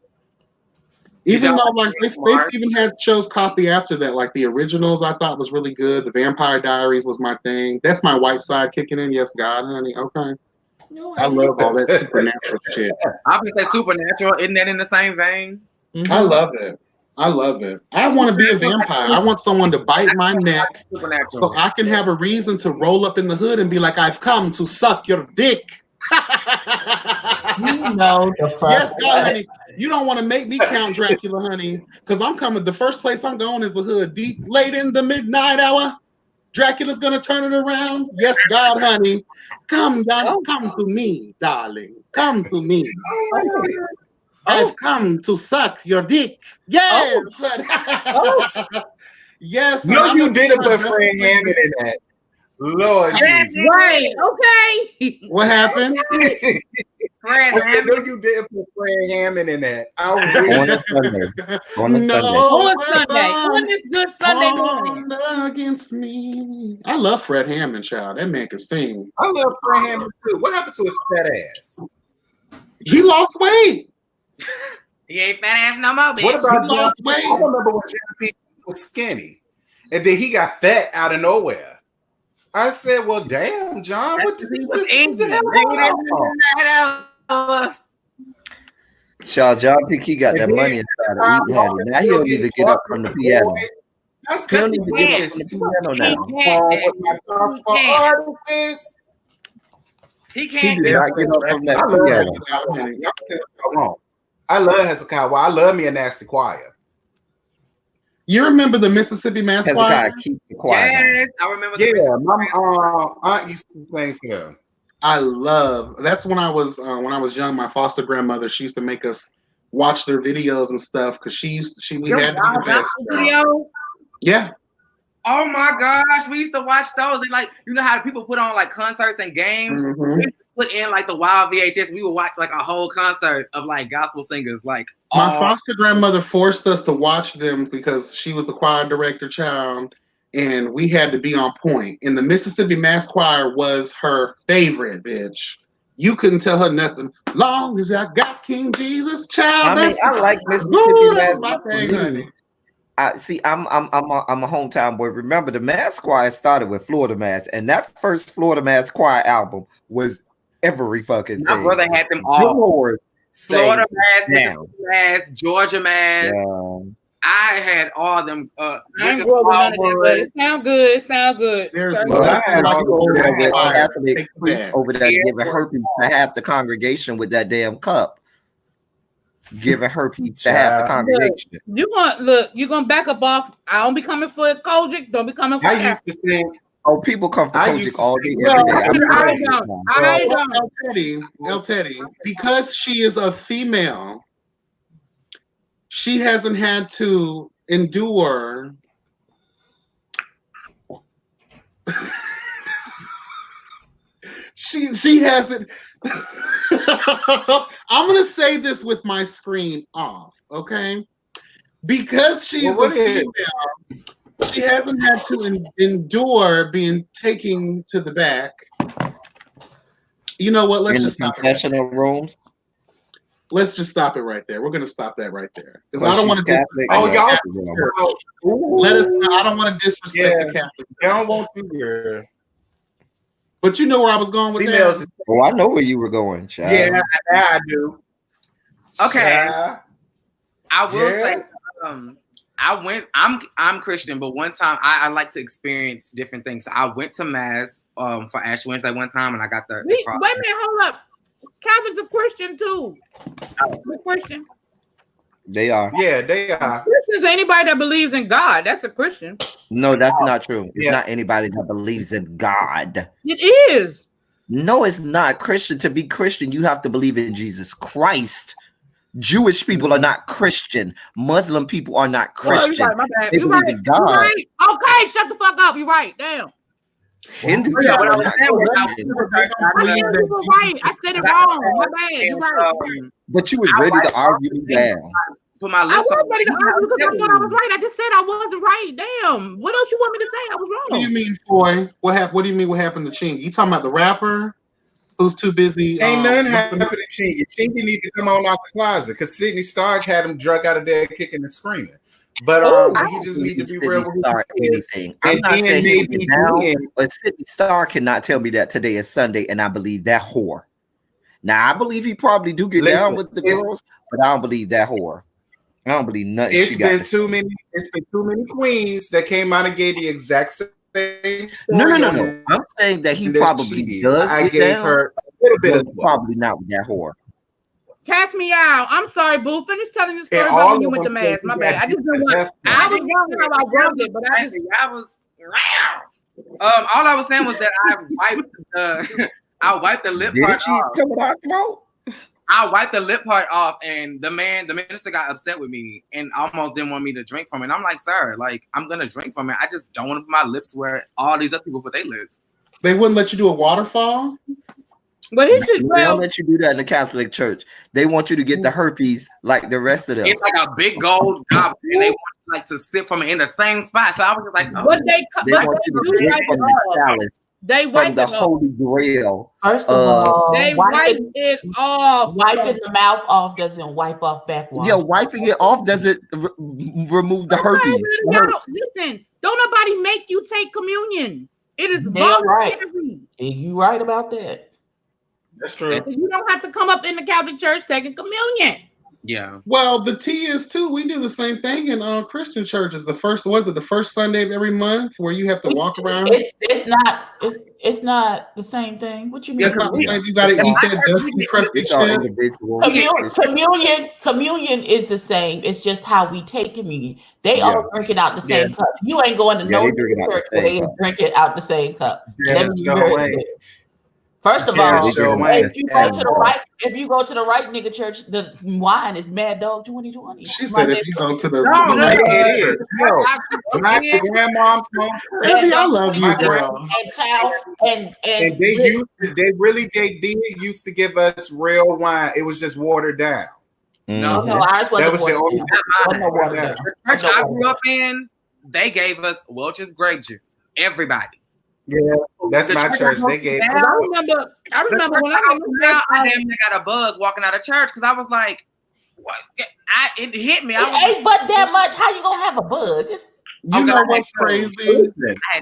Even though like they've even had shows copy after that, like the originals I thought was really good. The Vampire Diaries was my thing. That's my white side kicking in. Yes, God, honey. Okay. No, I love all that supernatural shit. I think that supernatural, isn't that in the same vein? I love it. I want to be a vampire. I want someone to bite my neck so I can have a reason to roll up in the hood and be like, I've come to suck your dick. Yes, God, honey. You don't want to make me Count Dracula, honey, because I'm coming. The first place I'm going is the hood. Deep late in the midnight hour, Dracula's gonna turn it around. Yes, God, honey, come to me, darling. Come to me. I've come to suck your dick. Yes. Yes. No, you didn't put Fred Hammond in that. Lord Jesus. Right. Okay. What happened? I said, no, you didn't put Fred Hammond in that. On a Sunday. On this good Sunday morning. Against me. I love Fred Hammond, child. That man can sing. I love Fred Hammond too. What happened to his fat ass? He lost weight. He ain't fat ass no more, bitch. What about lost weight? I remember when Jeremy was skinny, and then he got fat out of nowhere. I said, "Well, damn, John, what the hell?" Child, John P. Key got that money inside of eating habit. Now he don't even get up from the piano. He don't even get up from the piano now. He can't. He did not get up from that piano. I love Hezekiah. Well, I love me a nasty choir. You remember the Mississippi Mass Choir? Keep the choir. Yes, I remember. Yeah, my aunt used to sing for them. That's when I was young. My foster grandmother, she used to make us watch their videos and stuff because we had the best videos. Yeah. Oh my gosh, we used to watch those. And like, you know how people put on like concerts and games? Mm-hmm. We used to put in like the wild VHS. We would watch like a whole concert of like gospel singers. Like my foster grandmother forced us to watch them because she was the choir director, child, and we had to be on point. And the Mississippi Mass Choir was her favorite, bitch. You couldn't tell her nothing. Long as I got King Jesus, child. I mean, I like Mississippi Mass. My thing, honey. I'm a hometown boy. Remember, the Mass Choir started with Florida Mass, and that first Florida Mass Choir album was every fucking thing. My brother had them all. Florida Mass, Georgia Mass. I had all of them. I ain't grow up none of that, but it sound good. It sound good. I had all Catholic priests over there giving herpes to half the congregation with that damn cup. giving herpes to half the congregation. You're gonna back up off. I don't be coming for Kojic. Don't be coming for I used to say, oh, people come for Kojic all day, every day. I don't. El Teddy, because she is a female, she hasn't had to endure she hasn't I'm gonna say this with my screen off, okay? Because she is a female, she hasn't had to endure being taken to the back. You know what? Let's just stop it. Rooms. Let's just stop it right there. We're gonna stop that right there because I don't want to. Let us. I don't want to disrespect the Catholic. I don't want to hear. But you know where I was going with females. That? Oh, I know where you were going, child. Yeah, I do. Okay, I will say, I'm Christian, but one time I like to experience different things. So I went to mass for Ash Wednesday one time, and I got the. Wait a minute, hold up. Catholics are Christian too. They're Christian. They are. Yeah, they are. Christians, anybody that believes in God, that's a Christian. No, that's not true. It's not anybody that believes in God. It is. No, it's not. Christian. To be Christian, you have to believe in Jesus Christ. Jewish people are not Christian. Muslim people are not Christian. You're right, my bad. They believe in God. You're right. Okay, shut the fuck up. You're right. Damn. Hindu people right. I said it wrong. My bad. You're right. But you was ready to argue me down. Put my lips I was ready to argue because I thought I was right. I just said I wasn't right. Damn. What else you want me to say? I was wrong. What do you mean, Foy? What do you mean? What happened to Chingy? You talking about the rapper who's too busy? Ain't nothing happened to Chingy. Chingy need to come on out the closet because Sidney Stark had him drug out of there, kicking and screaming. But he just need to be real with anything. I'm not saying he get down, but Sidney Starr cannot tell me that today is Sunday, and I believe that whore. Now I believe he probably do get down with the girls, but I don't believe that whore. I don't believe nothing. It's been too many queens that came out and gave the exact same story. No. I'm saying that he probably does. I gave her a little bit of probably not with that whore. Cast me out. I'm sorry, Boo. Finish telling the story about when you went to mass. My bad. I just didn't want. I was wrong how I wrote it, but I was. All I was saying was that I wiped the lip part off. Coming out throat? I wiped the lip part off, and the minister got upset with me and almost didn't want me to drink from it. And I'm like, sir, like I'm gonna drink from it. I just don't want to put my lips where all these other people put their lips. They wouldn't let you do a waterfall. But he should. They don't let you do that in the Catholic Church. They want you to get the herpes like the rest of them. It's like a big gold goblet, and they want like to sip from it in the same spot. So I was just like, oh. But they want you to drink from the chalice. They from the Holy Grail. First of all, they wipe it off. Wiping the mouth off doesn't wipe off backwash. Yeah, wiping it off doesn't remove the herpes. Listen, don't nobody make you take communion. It is right. You right about that. That's true. You don't have to come up in the Catholic Church taking communion. Yeah. Well, the T is too. We do the same thing in Christian churches. The first Sunday of every month where you have to walk around. It's not the same thing. What you mean? You got to eat that dusty crusty shit. Communion is the same. It's just how we take communion. They all drink it out the same cup. You ain't going to no church where they drink it out the same cup. First of all, if you go to the right nigga church, the wine is Mad Dog 2020. She said if you go to the my grandmom's home. I love you, girl. And they used to give us real wine. It was just watered down. No, ours wasn't watered down. The church I grew up in, they gave us Welch's grape juice. Everybody. Yeah, that's my church. They gave. I remember when I got a buzz walking out of church because I was like, "What?" It hit me. It ain't but that much. How you gonna have a buzz? You know what's crazy?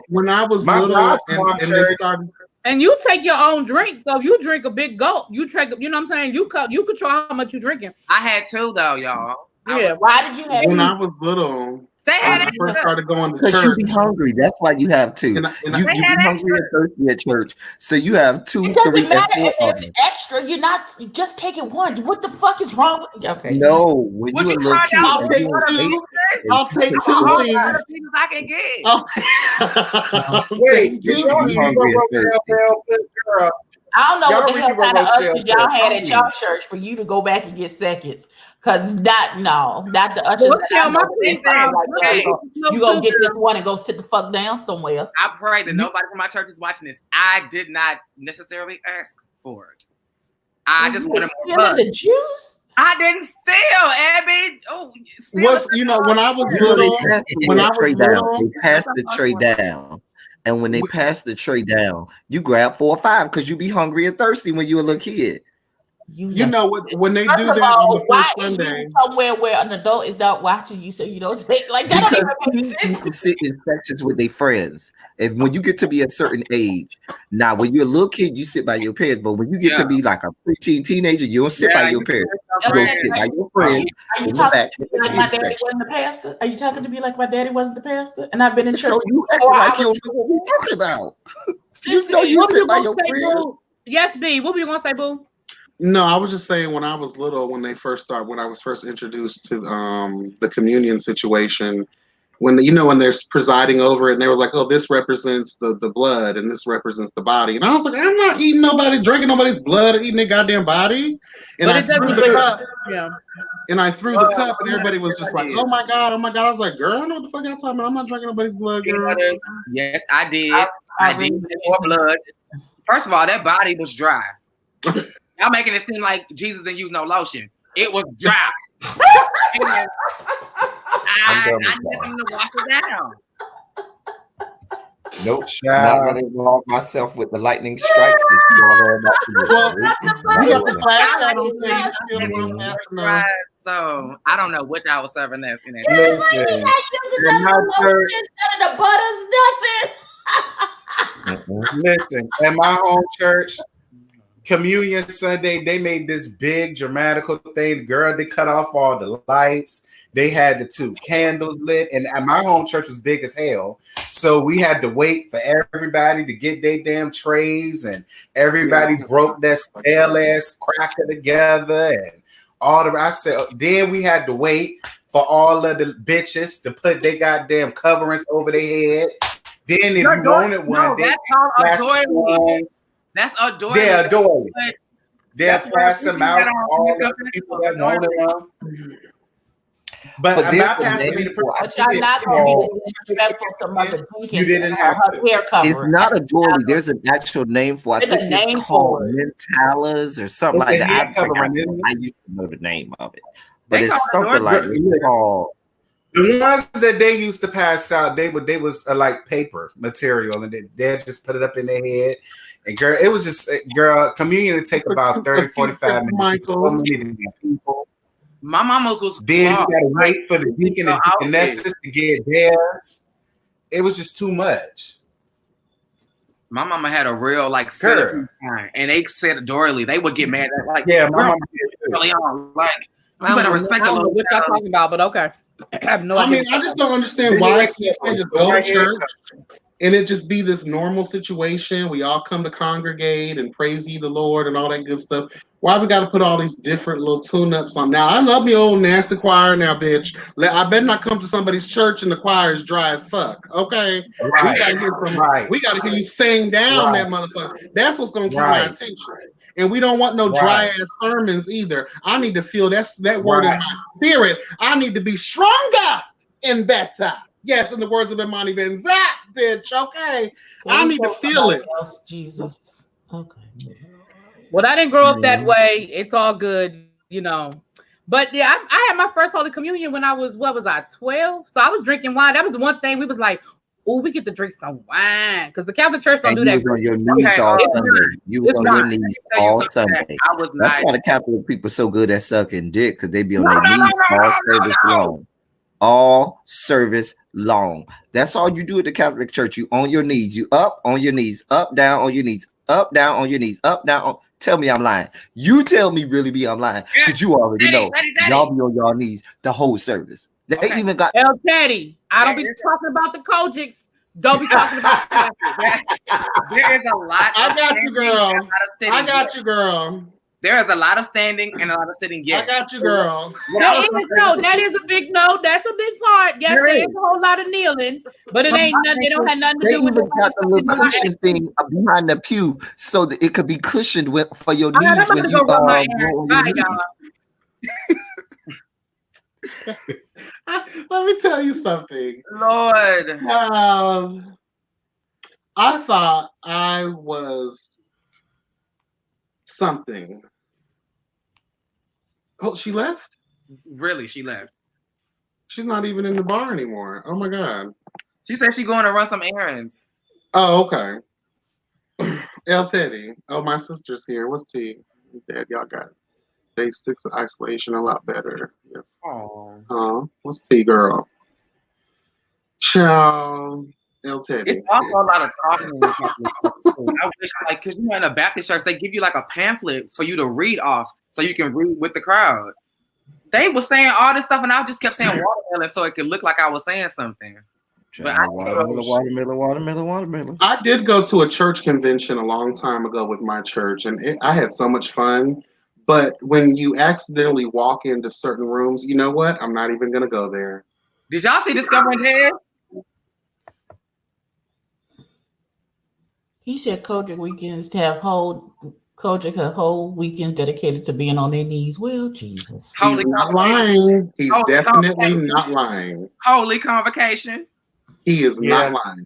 When I was little, and they started. And you take your own drink, so if you drink a big gulp, you drink. You know what I'm saying? You control how much you drinking. I had two though, y'all. Yeah. Why did you have? When I was little, They had when I first started going to Because church. you be hungry. That's why you have two. You be hungry and thirsty at church. So you have 2, It doesn't 3, and matter 4 if of it's them. extra. You're not just taking one. What the fuck is wrong with okay? No, when you a little kid, I'll take two. I'll take two things. I can get. Wait, you should be hungry and thirsty. I don't know Y'all what the hell read kind of Rochelle ushers y'all had at Church. y'all church for you to go back and get seconds. Cause not the ushers Well, that I know. You go get this girl. one and go sit the fuck down somewhere. I pray that nobody from my church is watching this. I did not necessarily ask for it. I just wanted more blood. The juice. I didn't steal, Abby. Oh, when I was little, they passed the tray down. And when they pass the tray down, you grab 4 or 5 because you be hungry and thirsty when you a little kid. You know what? When they do that on the why first is Sunday, you somewhere where an adult is not watching you, so you don't take like that? Because don't even make kids need to sit in sections with their friends. If when you get to be a certain age, now when you're a little kid, you sit by your parents. But when you get to be like a preteen teenager, you don't sit by your parents. You go sit by your friends. Are you talking to me like my daddy wasn't the pastor? Are you talking to me like my daddy wasn't the pastor? And I've been in church. So you acting like you don't know what we're talking about. You know you sit by your friends. Yes, B. What were you gonna say, boo? No, I was just saying when I was little, when I was first introduced to the communion situation, when they're presiding over it, and they was like, "Oh, this represents the blood, and this represents the body," and I was like, "I'm not eating drinking nobody's blood, or eating their goddamn body." And I threw the cup. Yeah. And I threw the cup, and everybody was just like, "Oh my god, oh my god!" I was like, "Girl, I know what the fuck y'all talking about. I'm not drinking nobody's blood, girl." Yes, I did. I did more blood. First of all, that body was dry. Y'all making it seem like Jesus didn't use no lotion. It was dry. I need him to wash it down. Nope, not gonna involve myself with the lightning strikes. Well, you got the flashlight on. So I don't know which I was serving that. Listen, at my home church, Communion Sunday, they made this big dramatical thing. Girl, they cut off all the lights. They had the 2 candles lit, and my home church was big as hell. So we had to wait for everybody to get their damn trays, and everybody broke that stale ass cracker together, and all the. I said, then we had to wait for all of the bitches to put their goddamn coverings over their head. Then if you wanted one, that's called adoring. That's adoring. They're adoring. They'll pass them out to all the people that wanted them. But I'm not passing me the but y'all not gonna be disrespectful to Mother Jenkins. You didn't have her hair cover. It's not a doily. There's an actual name for it. I think it's called Mentalas or something like that. I used to know the name of it, but it's something like called. The ones that they used to pass out, they was like paper material, and they just put it up in their head. And girl, it was just communion would take about 30, 45 minutes. So many people. My mama's was then you gotta wait for the deacon and deaconesses to get theirs. It was just too much. My mama had a real time, and they said adorably. They would get mad at my mama early on, you better respect the what y'all talking about, but okay. I have no idea. I mean, I just don't understand why you can't just go to church and it just be this normal situation. We all come to congregate and praise ye the Lord and all that good stuff. Why we got to put all these different little tune-ups on? Now, I love me old nasty choir now, bitch. I better not come to somebody's church and the choir is dry as fuck, okay? Right. We got to hear you sing down that motherfucker. That's what's going to keep my attention. And we don't want no dry-ass sermons either. I need to feel that word in my spirit. I need to be stronger in that time. Yes, in the words of Imani Ben Zach, bitch, okay? I need to feel it. Jesus. Okay. Well, I didn't grow up that way. It's all good, But yeah, I had my first Holy Communion when I was, 12? So I was drinking wine. That was the one thing we was like, oh, we get to drink some wine. Because the Catholic Church don't do that. You was on your knees all Sunday. You was on your knees all Sunday. That's why the Catholic people so good at sucking dick, because they be on their knees all service long. All service long. That's all you do at the Catholic Church. You on your knees. You up on your knees. Up, down on your knees. Up, down on your knees. Up, down on. Tell me I'm lying. You tell me really I'm lying. Because you already know. Y'all be on y'all knees the whole service. They even got El Teddy. I don't be talking about the Kojics. Don't be talking about there is a lot. I got you, girl. I got you, girl. There is a lot of standing and a lot of sitting. Yes. I got you, girl. That is a big no. That's a big part. Yes, there is a whole lot of kneeling, but it ain't nothing. They don't have nothing to do with it. They got the little cushion thing behind the pew so that it could be cushioned for your knees when you Bye, y'all. Let me tell you something. Lord. I thought I was something. Oh, she left? Really, she left. She's not even in the bar anymore. Oh my God. She said she's going to run some errands. Oh, okay. El Teddy. Oh, my sister's here. What's tea? Dad, y'all got day 6 of isolation a lot better. Yes. Oh. What's tea, girl? Ciao. El Teddy. It's also a lot of talking. I wish, like, because you know, in the Baptist church, they give you like a pamphlet for you to read off so you can read with the crowd. They were saying all this stuff, and I just kept saying watermelon so it could look like I was saying something. But watermelon. I did go to a church convention a long time ago with my church, and I had so much fun. But when you accidentally walk into certain rooms, you know what? I'm not even going to go there. Did y'all see Discovering Dead? He said Kojic weekends have whole weekends dedicated to being on their knees. Well, Jesus. He's not lying. He's definitely not lying. Holy Convocation. He is not lying.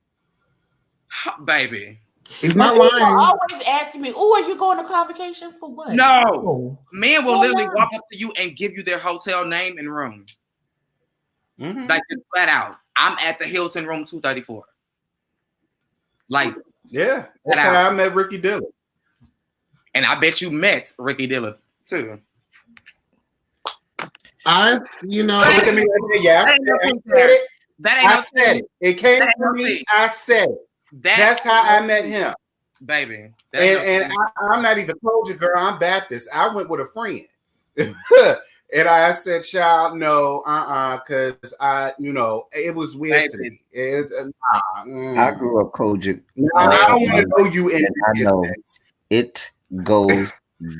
Baby. He's not lying. People always asking me, "Oh, are you going to convocation for what?" No. Men will literally walk up to you and give you their hotel name and room. Mm-hmm. Like, just flat out. I'm at the Hilton room 234. Like, yeah. That's how I met Ricky Dillon. And I bet you met Ricky Dillon too. I said it. It came from me. I said it. That's how I met him, baby. I'm not even told you, girl. I'm Baptist. I went with a friend, and I said, "Child, no, because it was weird to me." I grew up Kojic. I don't want to know you in business. It goes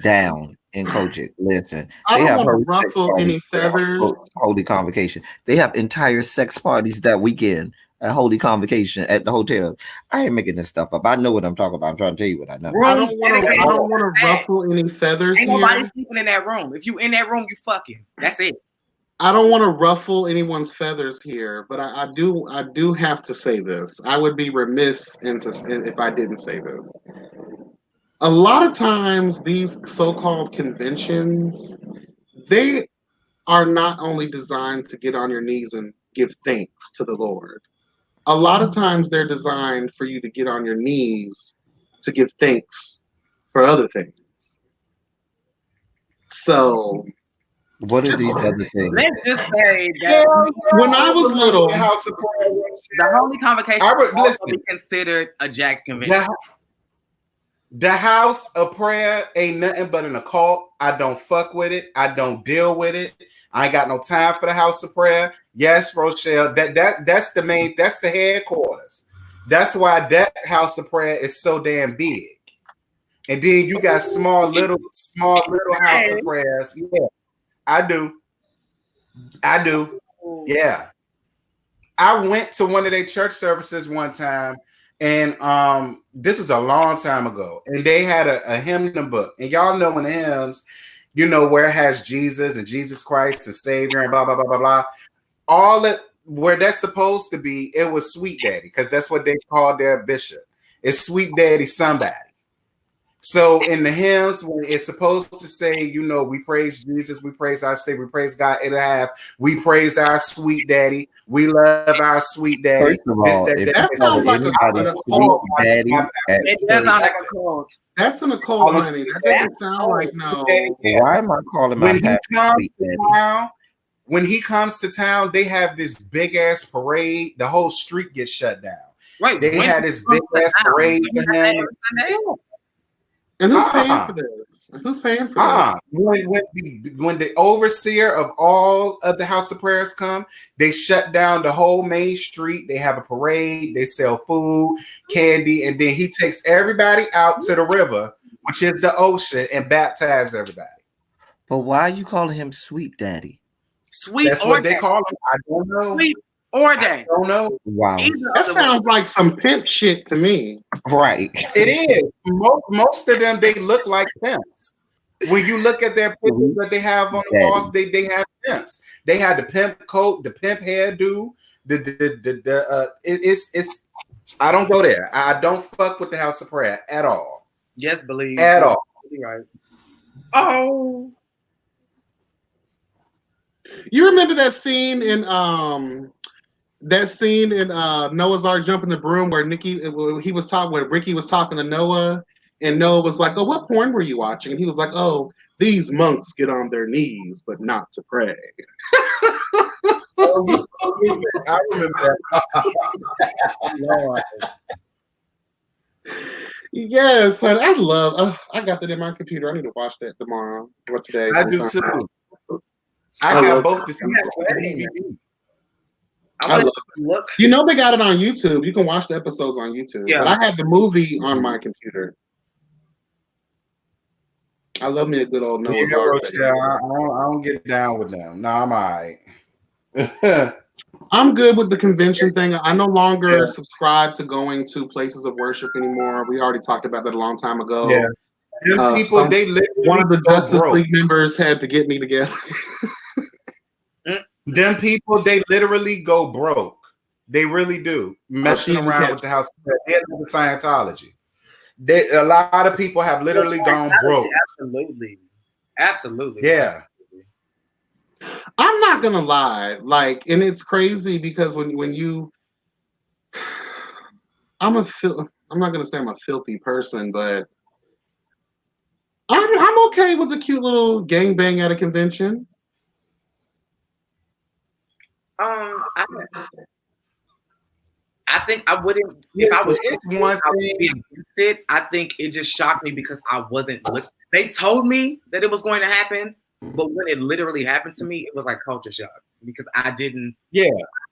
down in Kojic. Listen, I don't want to ruffle any feathers. Holy Convocation. They have entire sex parties that weekend at Holy Convocation at the hotel. I ain't making this stuff up. I know what I'm talking about. I'm trying to tell you what I know. I don't want to ruffle any feathers. Ain't nobody sleeping in that room. If you in that room, you fucking. That's it. I don't want to ruffle anyone's feathers here, but I do have to say this. I would be remiss if I didn't say this. A lot of times, these so-called conventions, they are not only designed to get on your knees and give thanks to the Lord. A lot of times, they're designed for you to get on your knees to give thanks for other things. So, what are these other things? Let's just say that when I was little, the Holy Convocation would be considered a jacked convention. The house of prayer ain't nothing but an occult. I don't fuck with it. I don't deal with it. I ain't got no time for the house of prayer. Yes, Rochelle, that's the headquarters. That's why that house of prayer is so damn big. And then you got small little house of prayers. Yeah, I do. Yeah. I went to one of their church services one time. And this was a long time ago, and they had a hymn book, and y'all know when the hymns, where it has Jesus and Jesus Christ, the Savior, and blah blah blah blah blah. All it where that's supposed to be, it was Sweet Daddy, because that's what they called their bishop. It's Sweet Daddy somebody. So in the hymns, when it's supposed to say, we praise Jesus, we praise our Savior, we praise God, it'll have, we praise our sweet daddy, we love our sweet daddy. First of all, that sounds like a sweet daddy. It does sound like a cult. That's an occult, honey. That doesn't sound like no. Why am I calling my sweet daddy? When he comes to town, they have this big ass parade. The whole street gets shut down. Right. They had this big ass parade for him. And who's paying for this? Who's paying for this? When the when the overseer of all of the House of Prayers come, they shut down the whole main street. They have a parade. They sell food, candy, and then he takes everybody out to the river, which is the ocean, and baptize everybody. But why are you calling him Sweet Daddy? Sweet That's or what they daddy. call him. I don't know. Sweet or daddy. I don't know. Wow. That sounds like some pimp shit to me. Right. It is. Most of them, they look like pimps. When you look at their pictures that they have on the walls, they have pimps. They had the pimp coat, the pimp hairdo. It's. I don't go there. I don't fuck with the House of Prayer at all. Yes, believe at all. Right. Oh. You remember that scene in Noah's Ark jumping the broom where Ricky was talking to Noah, and Noah was like, "Oh, what porn were you watching?" And he was like, "Oh, these monks get on their knees, but not to pray." I remember that. Yes, I love. I got that in my computer. I need to watch that tomorrow or today. I do too. I got both the DVD. I love it. You know they got it on YouTube. You can watch the episodes on YouTube. Yeah. But I have the movie on my computer. I love me a good old Noah's Ark. Yeah, I don't get down with them. No, I'm all right. I'm good with the convention thing. I no longer subscribe to going to places of worship anymore. We already talked about that a long time ago. Yeah. People, one of the Justice League members had to get me together. Them people, they literally go broke. They really do. Messing around with the House of Prayer. They're the Scientology. A lot of people have literally gone broke. Absolutely. Yeah. I'm not gonna lie, and it's crazy because when you, I'm not gonna say I'm a filthy person, but I'm okay with a cute little gangbang at a convention. I think I wouldn't. If I was one thing against it, I think it just shocked me because I wasn't looking. They told me that it was going to happen, but when it literally happened to me, it was like culture shock because I didn't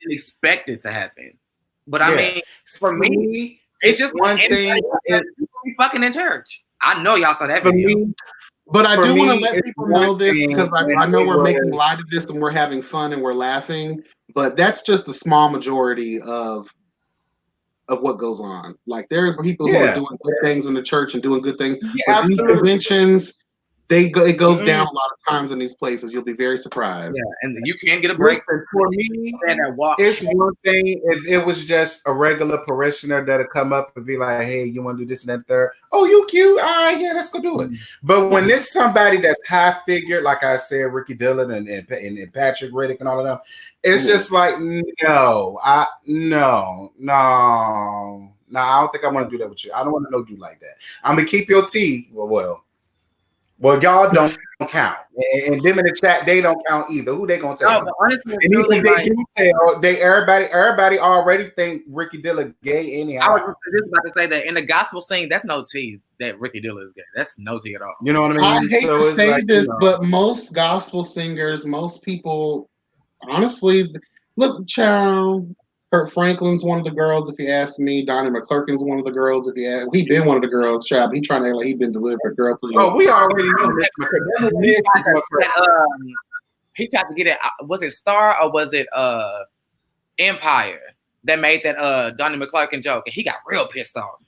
expect it to happen. But I mean, for me, it's just one thing. Be fucking in church. I know y'all saw that video. But I do want to let people know this because I know we're making light of this and we're having fun and we're laughing, but that's just a small majority of what goes on. Like there are people who are doing good things in the church and doing good things. Yeah, but these conventions, it goes down a lot of times in these places. You'll be very surprised. Yeah, and you can't get a break. For me, it's one thing if it was just a regular parishioner that'll come up and be like, "Hey, you want to do this and that third? Oh, you cute? Yeah, let's go do it." But when there's somebody that's high figure, like I said, Ricky Dillon and Patrick Riddick and all of them, it's just like no, I don't think I want to do that with you. I don't want to know you like that. I'm gonna keep your tea. Well, y'all don't count, and them in the chat they don't count either. Who they gonna tell? No, but honestly, and even they do tell. Everybody already think Ricky Dillon gay anyhow. I was just about to say that in the gospel scene, that's no tea that Ricky Dillon is gay. That's no tea at all. You know what I mean? I hate to say this, but most gospel singers, most people, honestly, look, child. Kurt Franklin's one of the girls, if you ask me. Donnie McClurkin's one of the girls, if you ask. He been one of the girls, child. He trying to act like he been delivered, girl. Please. Oh, we already know this. He tried to get it. Was it Star or was it Empire that made that Donnie McClurkin joke, and he got real pissed off.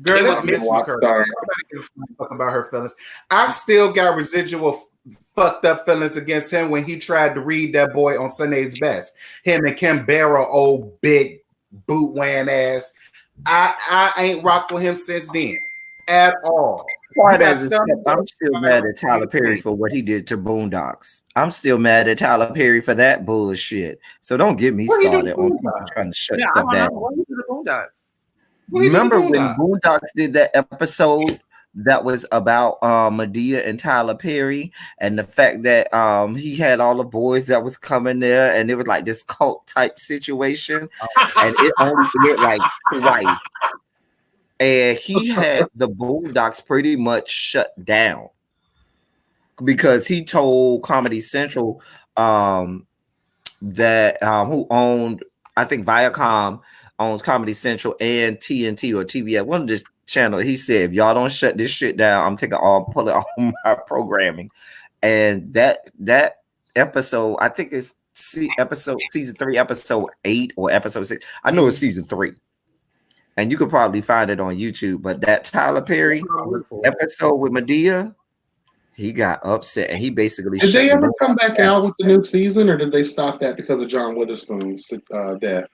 Girl, let's miss McClurkin. About her feelings. I still got residual fucked up feelings against him when he tried to read that boy on Sunday's Best. Him and Kim Barrow, old big boot wearing ass. I ain't rocked with him since then at all. I'm still mad at Tyler Perry for what he did to Boondocks. I'm still mad at Tyler Perry for that bullshit. So don't get me started on trying to shut stuff down. What did the Boondocks? Remember when Boondocks did that episode that was about Madea and Tyler Perry and the fact that he had all the boys that was coming there and it was like this cult type situation and it only did like twice. and he had the Boondocks pretty much shut down because he told Comedy Central that who owned, I think Viacom owns Comedy Central and TNT or TBS, one of the channel. He said, if y'all don't shut this shit down, I'm taking pull it all my programming. And that episode, I think it's season 3, episode 8 or episode 6. I know it's season 3. And you could probably find it on YouTube. But that Tyler Perry episode with Madea, he got upset and he basically did they ever come back out with the new season, or did they stop that because of John Witherspoon's death?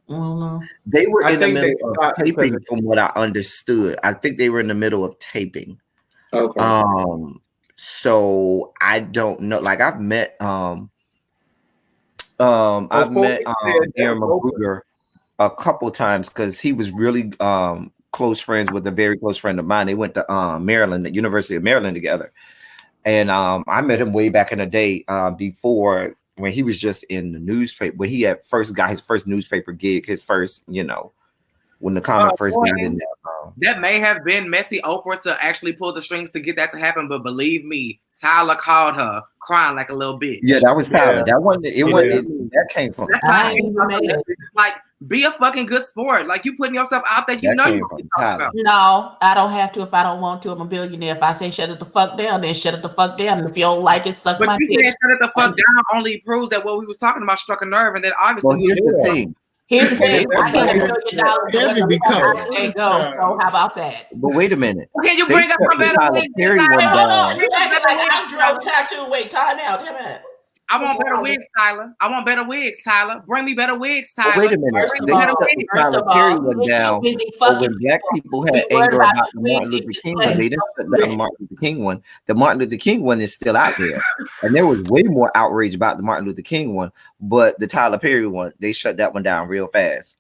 They were in the middle of taping, from what I understood. I think they were in the middle of taping. Okay. So I don't know. Like I've met Aaron Magruder a couple times because he was really close friends with a very close friend of mine. They went to Maryland, the University of Maryland together. And I met him way back in the day before, when he was just in the newspaper, when he had got his first newspaper gig, his first, when the comic first got in there. That may have been messy Oprah to actually pull the strings to get that to happen, but believe me, Tyler called her crying like a little bitch. Yeah, that was Tyler. Yeah. That wasn't that came from. Like, be a fucking good sport. Like, you putting yourself out there, you know you about. No, I don't have to if I don't want to. I'm a billionaire. If I say shut it the fuck down, then shut it the fuck down. And if you don't like it, suck my dick. But you shut it the fuck down only proves that what we was talking about struck a nerve, and then obviously here's the thing. Here's the thing. I got $1 billion. I go. So how about that? But wait a minute. Can you bring up a better wig? Hold on. You acting like I drove tattoo. Wait, time out. I want better wigs, Tyler. I want better wigs, Tyler. Bring me better wigs, Tyler. But wait a minute. First of all, when black people had anger about the Martin Luther King one, they didn't shut down the Martin Luther King one. The Martin Luther King one is still out there. And there was way more outrage about the Martin Luther King one, but the Tyler Perry one, they shut that one down real fast.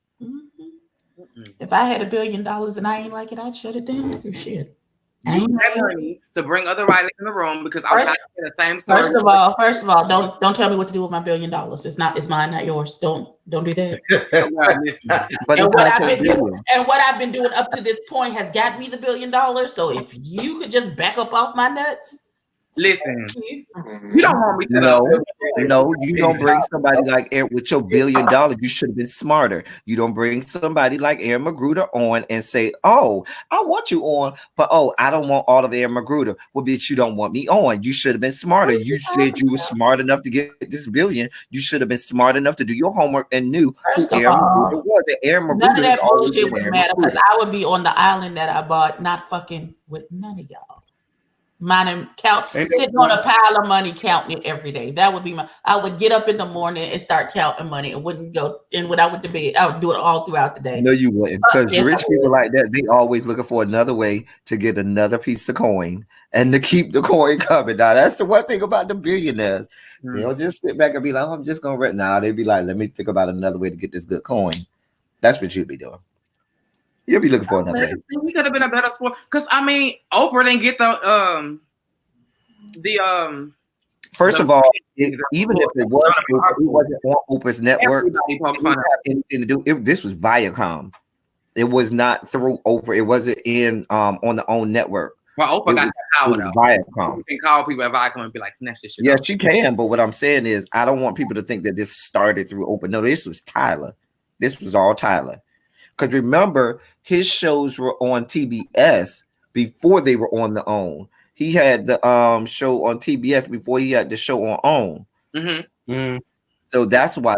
If I had $1 billion and I ain't like it, I'd shut it down. Shit. Use that money to bring other writers in the room because I'm trying to get the same story. First of all, don't tell me what to do with my $1 billion. It's mine, not yours. Don't do that. And what I've been doing up to this point has got me the $1 billion. So if you could just back up off my nuts. Listen, you don't want me to No, you don't bring somebody like Aaron with your $1 billion. You should have been smarter. You don't bring somebody like Aaron Magruder on and say, "Oh, I want you on, but I don't want all of Aaron Magruder." Well, bitch, you don't want me on. You should have been smarter. You said you were smart enough to get this $1 billion. You should have been smart enough to do your homework and knew who Aaron Magruder was. Aaron Magruder, none of that bullshit would matter because I would be on the island that I bought, not fucking with none of y'all. Mine sitting on a pile of money, counting it every day. That would be I would get up in the morning and start counting money and wouldn't go. And when I went to bed, I would do it all throughout the day. No, you wouldn't, because rich people like that, they always looking for another way to get another piece of coin and to keep the coin coming. Now, that's the one thing about the billionaires. They'll just sit back and be like, "I'm just gonna rent." Now they be like, "Let me think about another way to get this good coin." That's what you'd be doing. You'll be looking for another way. We could have been a better sport because Oprah didn't get the First of all, even if it was Oprah, it wasn't on Oprah's network. It didn't have anything to do. This was Viacom. It was not through Oprah. It wasn't in on the own network. Well, Oprah got that power though. Viacom. You can call people at Viacom and be like, "Snatch this shit." Yeah, she can. But what I'm saying is, I don't want people to think that this started through Oprah. No, this was Tyler. This was all Tyler. Because remember, his shows were on TBS before they were on the OWN. He had the show on TBS before he had the show on OWN. Mm-hmm. So that's why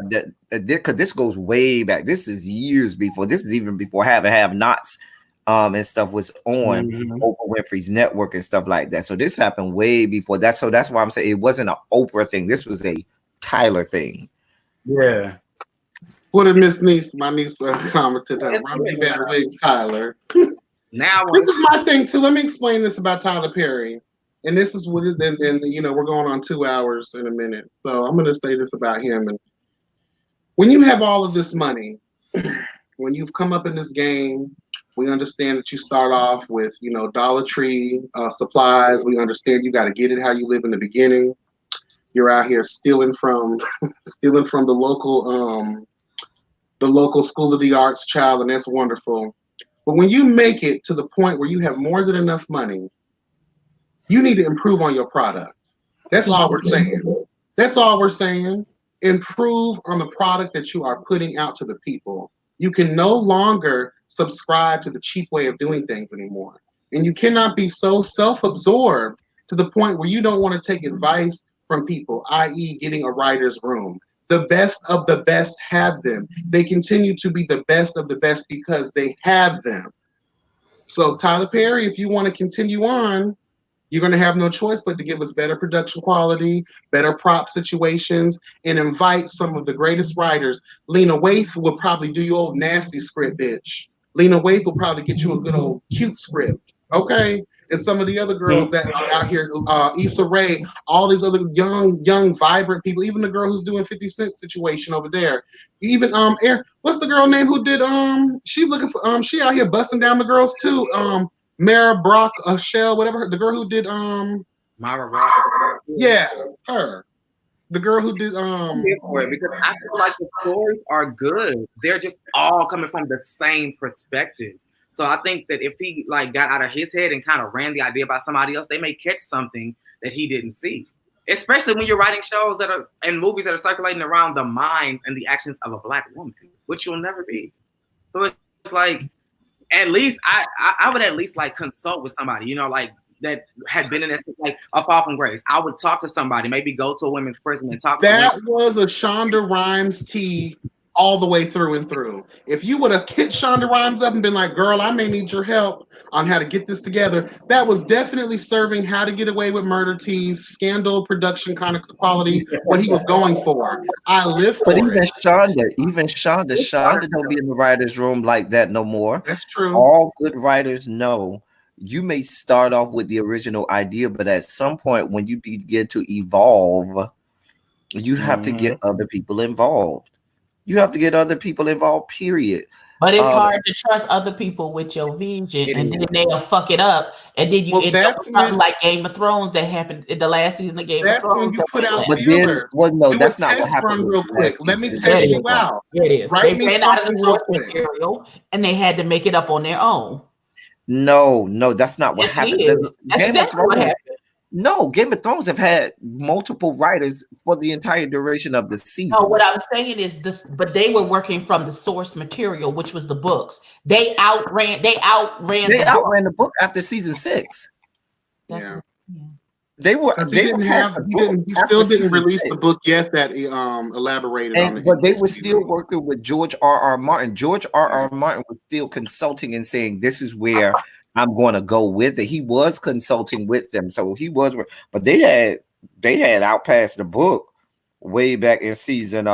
because this goes way back. This is years before. This is even before Have-Nots and stuff was on Oprah Winfrey's network and stuff like that. So this happened way before that. So that's why I'm saying it wasn't an Oprah thing. This was a Tyler thing. Yeah. What did my niece commented on? Romney better wig Tyler. Now this is my thing too. Let me explain this about Tyler Perry. And this is what then we're going on 2 hours in a minute. So I'm gonna say this about him. And when you have all of this money, when you've come up in this game, we understand that you start off with Dollar Tree supplies. We understand you got to get it how you live in the beginning. You're out here stealing from the local School of the Arts child, and that's wonderful. But when you make it to the point where you have more than enough money, you need to improve on your product. That's all we're saying. That's all we're saying. Improve on the product that you are putting out to the people. You can no longer subscribe to the cheap way of doing things anymore. And you cannot be so self-absorbed to the point where you don't want to take advice from people, i.e., getting a writer's room. The best of the best have them. They continue to be the best of the best because they have them. So, Tyler Perry, if you want to continue on, you're going to have no choice but to give us better production quality, better prop situations, and invite some of the greatest writers. Lena Waithe will probably do your old nasty script, bitch. Lena Waithe will probably get you a good old cute script, okay? And some of the other girls that are out here, Issa Rae, all these other young, vibrant people, even the girl who's doing 50 Cent situation over there. Even what's the girl name who did she looking for she out here busting down the girls too. Mara Brock, Shell, whatever, the girl who did Mara Brock. Yeah, her. The girl who did because I feel like the stories are good. They're just all coming from the same perspective. So I think that if he like got out of his head and kind of ran the idea by somebody else, they may catch something that he didn't see. Especially when you're writing shows that are and movies that are circulating around the minds and the actions of a Black woman, which you'll never be. So it's like, at least I would at least like consult with somebody, you know, like that had been in this, like a fall from grace. I would talk to somebody, maybe go to a women's prison and talk. That was a Shonda Rhimes tea all the way through and through. If you would have hit Shonda Rhimes up and been like, girl, I may need your help on how to get this together, that was definitely serving How to Get Away with Murder teas, scandal production kind of quality, what he was going for. I live for it. But even Shonda don't be in the writer's room like that no more. That's true. All good writers know you may start off with the original idea, but at some point when you begin to evolve, you have to get other people involved. You have to get other people involved, period. But it's hard to trust other people with your vision, and then they'll fuck it up, and then you end up with something like Game of Thrones that happened in the last season of Game of Thrones. When you put out that's not what happened. Real quick, let me test you out. It is. They ran out of the source material, and they had to make it up on their own. No, that's not what happened. That's exactly what happened. No, Game of Thrones have had multiple writers for the entire duration of the season. No, what I'm saying is this, but they were working from the source material, which was the books. They outran the book after season 6. They were. He still didn't release the book yet that elaborated on it. But they were still working with George R.R. Martin. George R.R. Martin was still consulting and saying, "This is where I'm going to go with it." He was consulting with them, so he was. But they had outpassed the book way back in season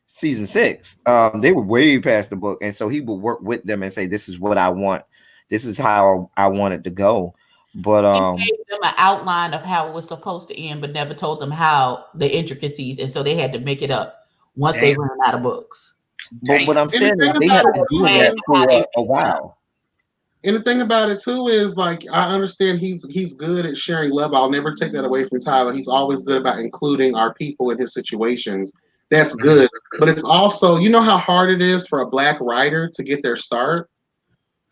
6. They were way past the book, and so he would work with them and say, "This is what I want. This is how I want it to go." But he gave them an outline of how it was supposed to end, but never told them how the intricacies, and so they had to make it up once they ran out of books. But what I'm saying is they had to do that for a while. And the thing about it too is, like, I understand he's good at sharing love. I'll never take that away from Tyler. He's always good about including our people in his situations. That's good. But it's also, you know how hard it is for a Black writer to get their start?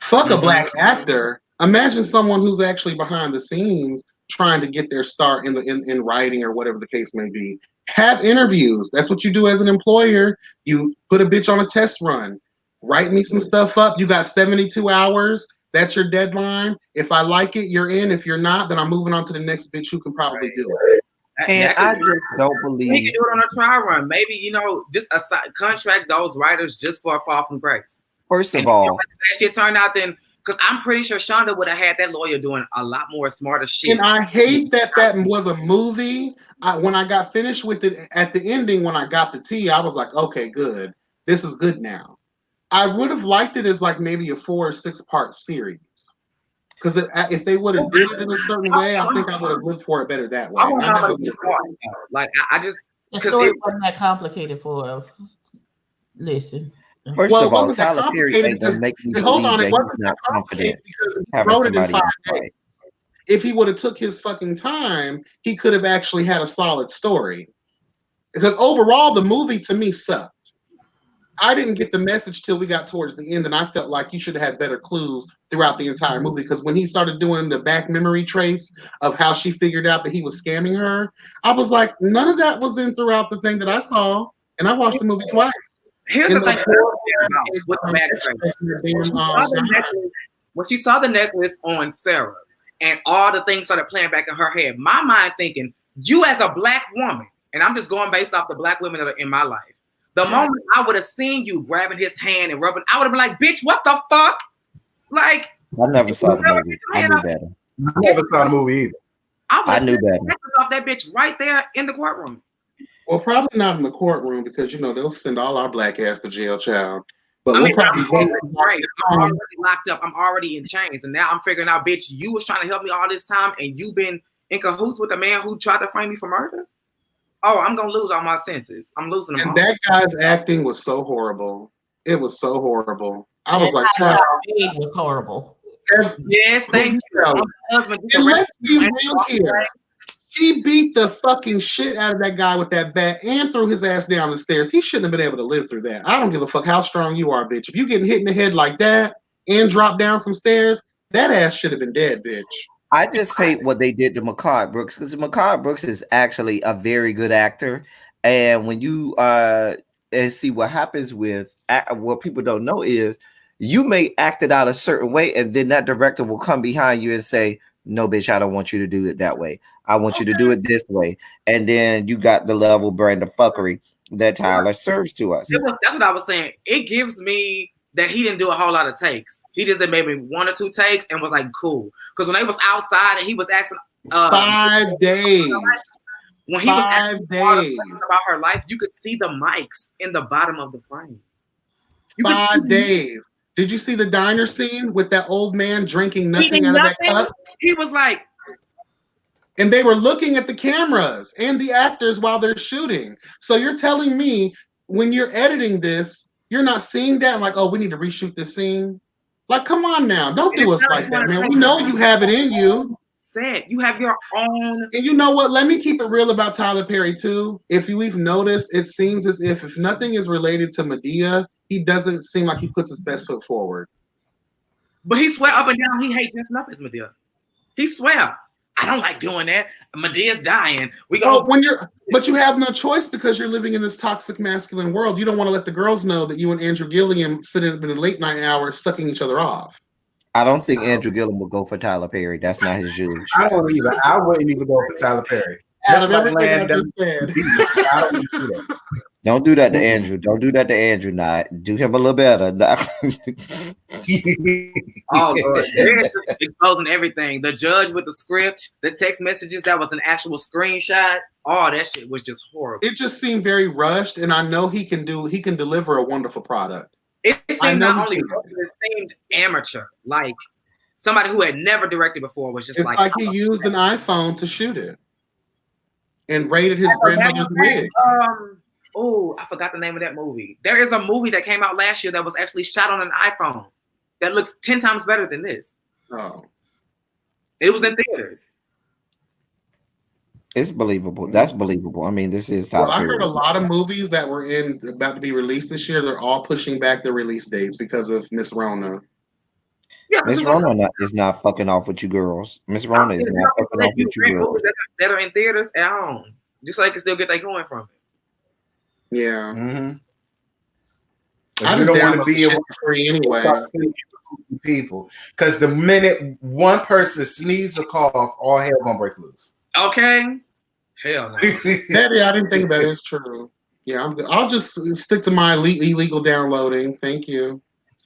Fuck a Black actor. Imagine someone who's actually behind the scenes trying to get their start in writing or whatever the case may be. Have interviews. That's what you do as an employer. You put a bitch on a test run. Write me some stuff up. You got 72 hours. That's your deadline. If I like it, you're in. If you're not, then I'm moving on to the next bitch who can probably do it. And I just don't believe we can do it on a trial run. Maybe, just contract those writers just for a fall from grace. First of all, that shit turned out then. Because I'm pretty sure Shonda would have had that lawyer doing a lot more smarter shit. And I hate that was a movie. When I got finished with it at the ending, when I got the tea, I was like, okay, good. This is good now. I would have liked it as like maybe a 4 or 6 part series. Because if they would have did it in a certain way, I think I would have looked for it better that way. The story wasn't that complicated for listen. First of all, Tyler Perry ain't gonna make me believe that he's not confident having somebody else. If he would have took his fucking time, he could have actually had a solid story. Because overall, the movie to me sucked. I didn't get the message till we got towards the end, and I felt like you should have had better clues throughout the entire movie, because when he started doing the back memory trace of how she figured out that he was scamming her, I was like, none of that was in throughout the thing that I saw, and I watched the movie twice. Here's the thing with the back trace. When she saw the necklace on Sarah, and all the things started playing back in her head, my mind thinking, you as a black woman, and I'm just going based off the black women that are in my life. The moment I would have seen you grabbing his hand and rubbing, I would have been like, bitch, what the fuck? Like, I never saw the movie. I knew better. I never saw the movie either. I knew better. Off that bitch right there in the courtroom. Well, probably not in the courtroom, because they'll send all our black ass to jail, child. But I'm probably already locked up. I'm already in chains, and now I'm figuring out, bitch, you was trying to help me all this time, and you've been in cahoots with a man who tried to frame me for murder. Oh, I'm gonna lose all my senses. I'm losing them. And that guy's acting was so horrible. It was so horrible. I was like, child, it was horrible. Yes, thank you. And let's be real here. She beat the fucking shit out of that guy with that bat and threw his ass down the stairs. He shouldn't have been able to live through that. I don't give a fuck how strong you are, bitch. If you getting hit in the head like that and drop down some stairs, that ass should have been dead, bitch. I just hate what they did to Mehcad Brooks, because Mehcad Brooks is actually a very good actor. And when you and see what happens with what people don't know is you may act it out a certain way, and then that director will come behind you and say, no, bitch, I don't want you to do it that way. I want you to do it this way. And then you got the level brand of fuckery that Tyler serves to us. That's what I was saying. It gives me that he didn't do a whole lot of takes. He just did maybe 1 or 2 takes and was like, cool. Because when they was outside and he was asking 5 days. When he was asking about her life, you could see the mics in the bottom of the frame. 5 days. Did you see the diner scene with that old man drinking nothing out of that cup? He was like, and they were looking at the cameras and the actors while they're shooting. So you're telling me when you're editing this, you're not seeing that? Like, oh, we need to reshoot this scene? Like, come on now. Don't do us like that, man. We know you have it in you. You have your own. And you know what? Let me keep it real about Tyler Perry, too. If we've noticed, it seems as if nothing is related to Madea, he doesn't seem like he puts his best foot forward. But he swear up and down he hates dressing up as Madea. He swear. I don't like doing that. Medea's dying. But you have no choice, because you're living in this toxic masculine world. You don't want to let the girls know that you and Andrew Gillum sitting in the late night hours sucking each other off. I don't think Andrew Gillum would go for Tyler Perry. That's not his judge. I don't either. I wouldn't even go for Tyler Perry. Out of everything I just said. I don't do that. Don't do that to Andrew. Don't do that to Andrew. Not do him a little better. Oh Lord, they're exposing everything. The judge with the script, the text messages that was an actual screenshot. All that shit was just horrible. It just seemed very rushed, and I know he can deliver a wonderful product. It seemed not only rushed, it seemed amateur, like somebody who had never directed before was just it's like he used an iPhone to shoot it and rated his grandmother's wig. Oh, I forgot the name of that movie. There is a movie that came out last year that was actually shot on an iPhone that looks 10 times better than this. Oh. It was in theaters. It's believable. That's believable. I mean, this is Tyler Perry. I heard a lot of movies that were about to be released this year. They're all pushing back their release dates because of Miss Rona. Yeah, Miss Rona is not fucking off with you girls. Miss Rona is not fucking off with you girls. That are in theaters at home. Just so they can still get their coin from it. Yeah. Mm-hmm. I just don't want to be free anyway. People, because the minute one person sneezes or cough, all hell gonna break loose. Okay. Hell no. Daddy, I didn't think about it. It's true. Yeah, I'll just stick to my illegal downloading. Thank you.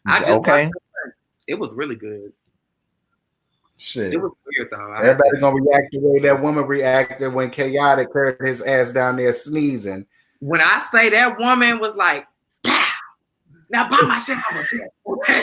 It was really good. Shit. It was weird though. Everybody's gonna react the way that woman reacted when Chaotic heard his ass down there sneezing. When I say that woman was like, pow, now buy my shit.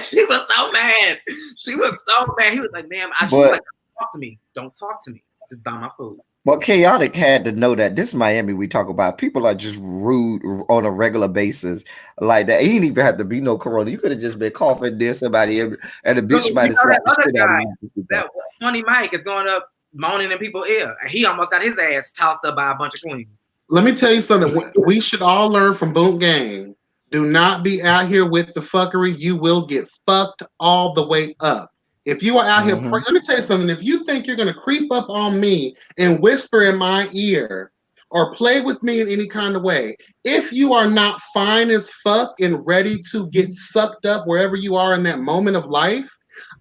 She was so mad. She was so mad. He was like, ma'am, she was like, don't talk to me. Don't talk to me. Just buy my food. But Chaotic had to know that this Miami we talk about, people are just rude on a regular basis like that. He didn't even have to be no corona. You could have just been coughing near somebody and the bitch might have slapped the shit out of you. That funny Mike is going up moaning in people's ear. He almost got his ass tossed up by a bunch of queens. Let me tell you something. We should all learn from Boom Gang. Do not be out here with the fuckery. You will get fucked all the way up. If you are out here, let me tell you something. If you think you're going to creep up on me and whisper in my ear or play with me in any kind of way, if you are not fine as fuck and ready to get sucked up wherever you are in that moment of life,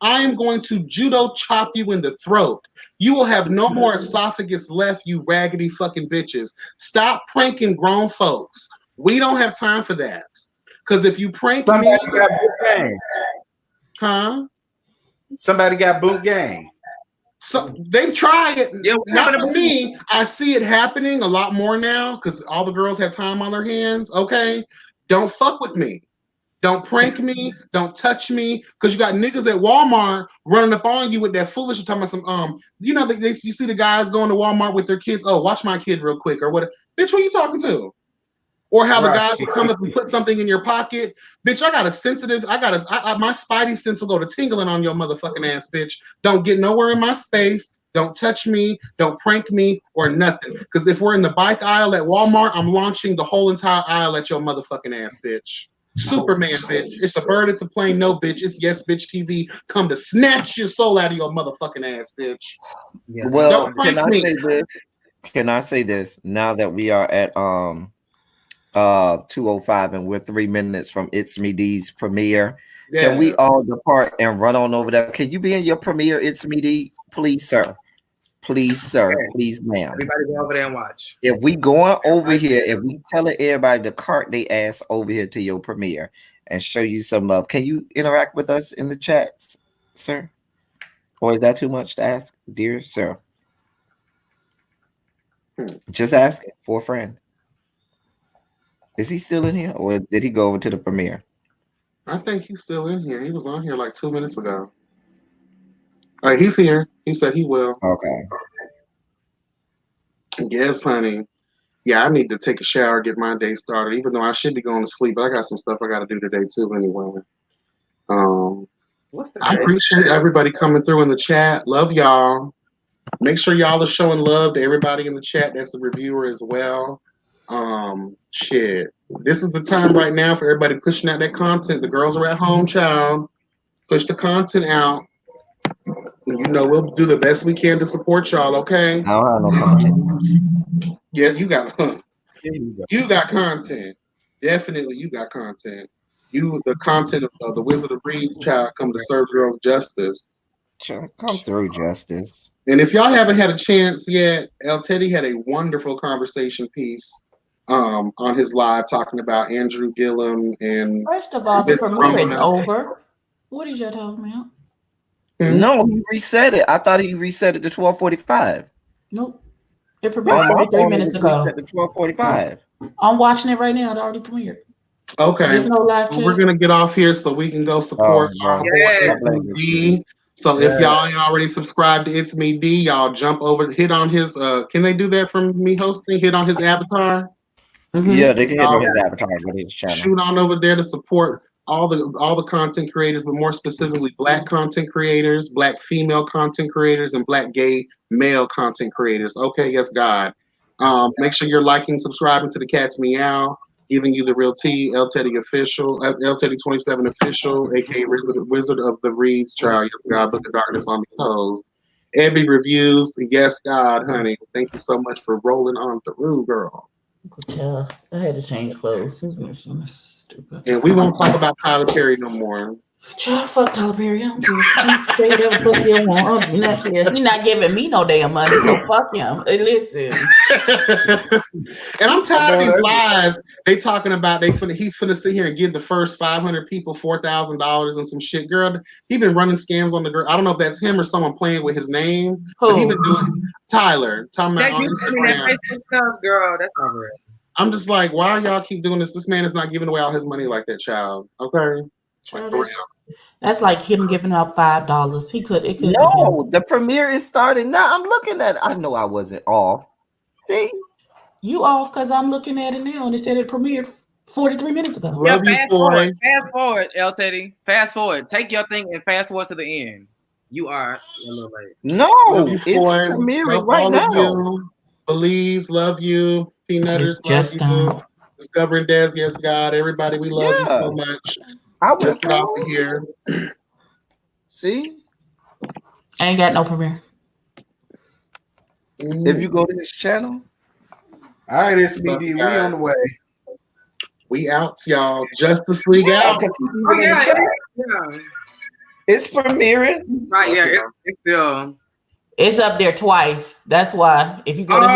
I am going to judo chop you in the throat. You will have no more esophagus left, you raggedy fucking bitches. Stop pranking grown folks. We don't have time for that. Because if you prank Somebody me, got boot gang. huh? Somebody got boot gang. So they try it. Yeah, not for me. I see it happening a lot more now because all the girls have time on their hands. Okay, don't fuck with me. Don't prank me. Don't touch me. Because you got niggas at Walmart running up on you with that foolish talking about some you know you see the guys going to Walmart with their kids. Oh, watch my kid real quick or what? Bitch, who you talking to? Or how the guys will come up and put something in your pocket. Bitch, I got a sensitive, my spidey sense will go to tingling on your motherfucking ass, bitch. Don't get nowhere in my space. Don't touch me. Don't prank me or nothing. Because if we're in the bike aisle at Walmart, I'm launching the whole entire aisle at your motherfucking ass, bitch. Superman, bitch. It's a bird, it's a plane, no, bitch. It's Yes Bitch TV. Come to snatch your soul out of your motherfucking ass, bitch. Yeah. Well, can I say this? Now that we are at 2:05 and we're 3 minutes from It's Me D's premiere. Yeah. Can we all depart and run on over there? Can you be in your premiere, It's Me D? Please, sir. Please, sir. Please, ma'am. Everybody go over there and watch. If we going over here, if we telling everybody to cart they ass over here to your premiere and show you some love, can you interact with us in the chats, sir? Or is that too much to ask, dear sir? Just ask it for a friend. Is he still in here, or did he go over to the premiere? I think he's still in here. He was on here like 2 minutes ago. All right, he's here. He said he will. Okay. Yes, honey. Yeah, I need to take a shower, get my day started, even though I should be going to sleep, but I got some stuff I got to do today too anyway. I appreciate everybody coming through in the chat. Love y'all. Make sure y'all are showing love to everybody in the chat that's the reviewer as well. Shit. This is the time right now for everybody pushing out that content. The girls are at home, child. Push the content out. You know, we'll do the best we can to support y'all, okay? I don't have no content. Yeah, you got you got content. Definitely you got content. You the content of the Wizard of Reed, child, come to serve girls justice. Come through, justice. And if y'all haven't had a chance yet, El Teddy had a wonderful conversation piece on his live talking about Andrew Gillum and first of all, the premiere is over. What is you talking about? No, he reset it. I thought he reset it to 12:45. Nope. It premiered 43 minutes ago. At 12:45. I'm watching it right now. It already premiered. Okay. There's no live chat. We're gonna get off here so we can go support our boy It's Me D. So if y'all ain't already subscribed to It's Me D, y'all jump over, hit on his can they do that from me hosting? Hit on his avatar. Yeah, they can hit on his avatar with his channel. Shoot on over there to support all the content creators, but more specifically Black content creators, Black female content creators, and Black gay male content creators. Okay, yes, God. Make sure you're liking, subscribing to the Cat's Meow, giving you the real tea, El Teddy official, El Teddy 27 official, aka Wizard of the Reeds trial. Yes, God, look at darkness on these hoes. Every reviews, yes, God, honey. Thank you so much for rolling on through, girl. Yeah, I had to change clothes. Stupid. And we won't talk about Tyler Perry no more. Child, fuck Tyler Perry. I don't care. Stay whatever fuck you want. He not giving me no damn money, so fuck him. Hey, listen. And I'm tired of these lies. They talking about he's finna sit here and give the first 500 people $4,000 and some shit. Girl, he been running scams on the girl. I don't know if that's him or someone playing with his name. Who? He been doing Tyler. Talking about on Instagram. Stuff, girl, that's not real. I'm just like, why y'all keep doing this? This man is not giving away all his money like that, child. Okay. Child, that's like him giving out $5. It could. No, the premiere is starting now. I'm looking at it. I know I wasn't off. See? You off because I'm looking at it now and it said it premiered 43 minutes ago. Yeah, fast forward, El Teddy. Fast forward. Take your thing and fast forward to the end. You are a little late. No, it's premiering right now. Belize, love you. Peanutters, just love you. Discovering Des, yes, God. Everybody, we love you so much. I would just get off of here. See? I ain't got no premiere. If you go to his channel. All right, it's me, D. We on the way. We out, y'all. Justice League out. It's premiering. Right, yeah, it's still. It's up there twice. That's why. If you go to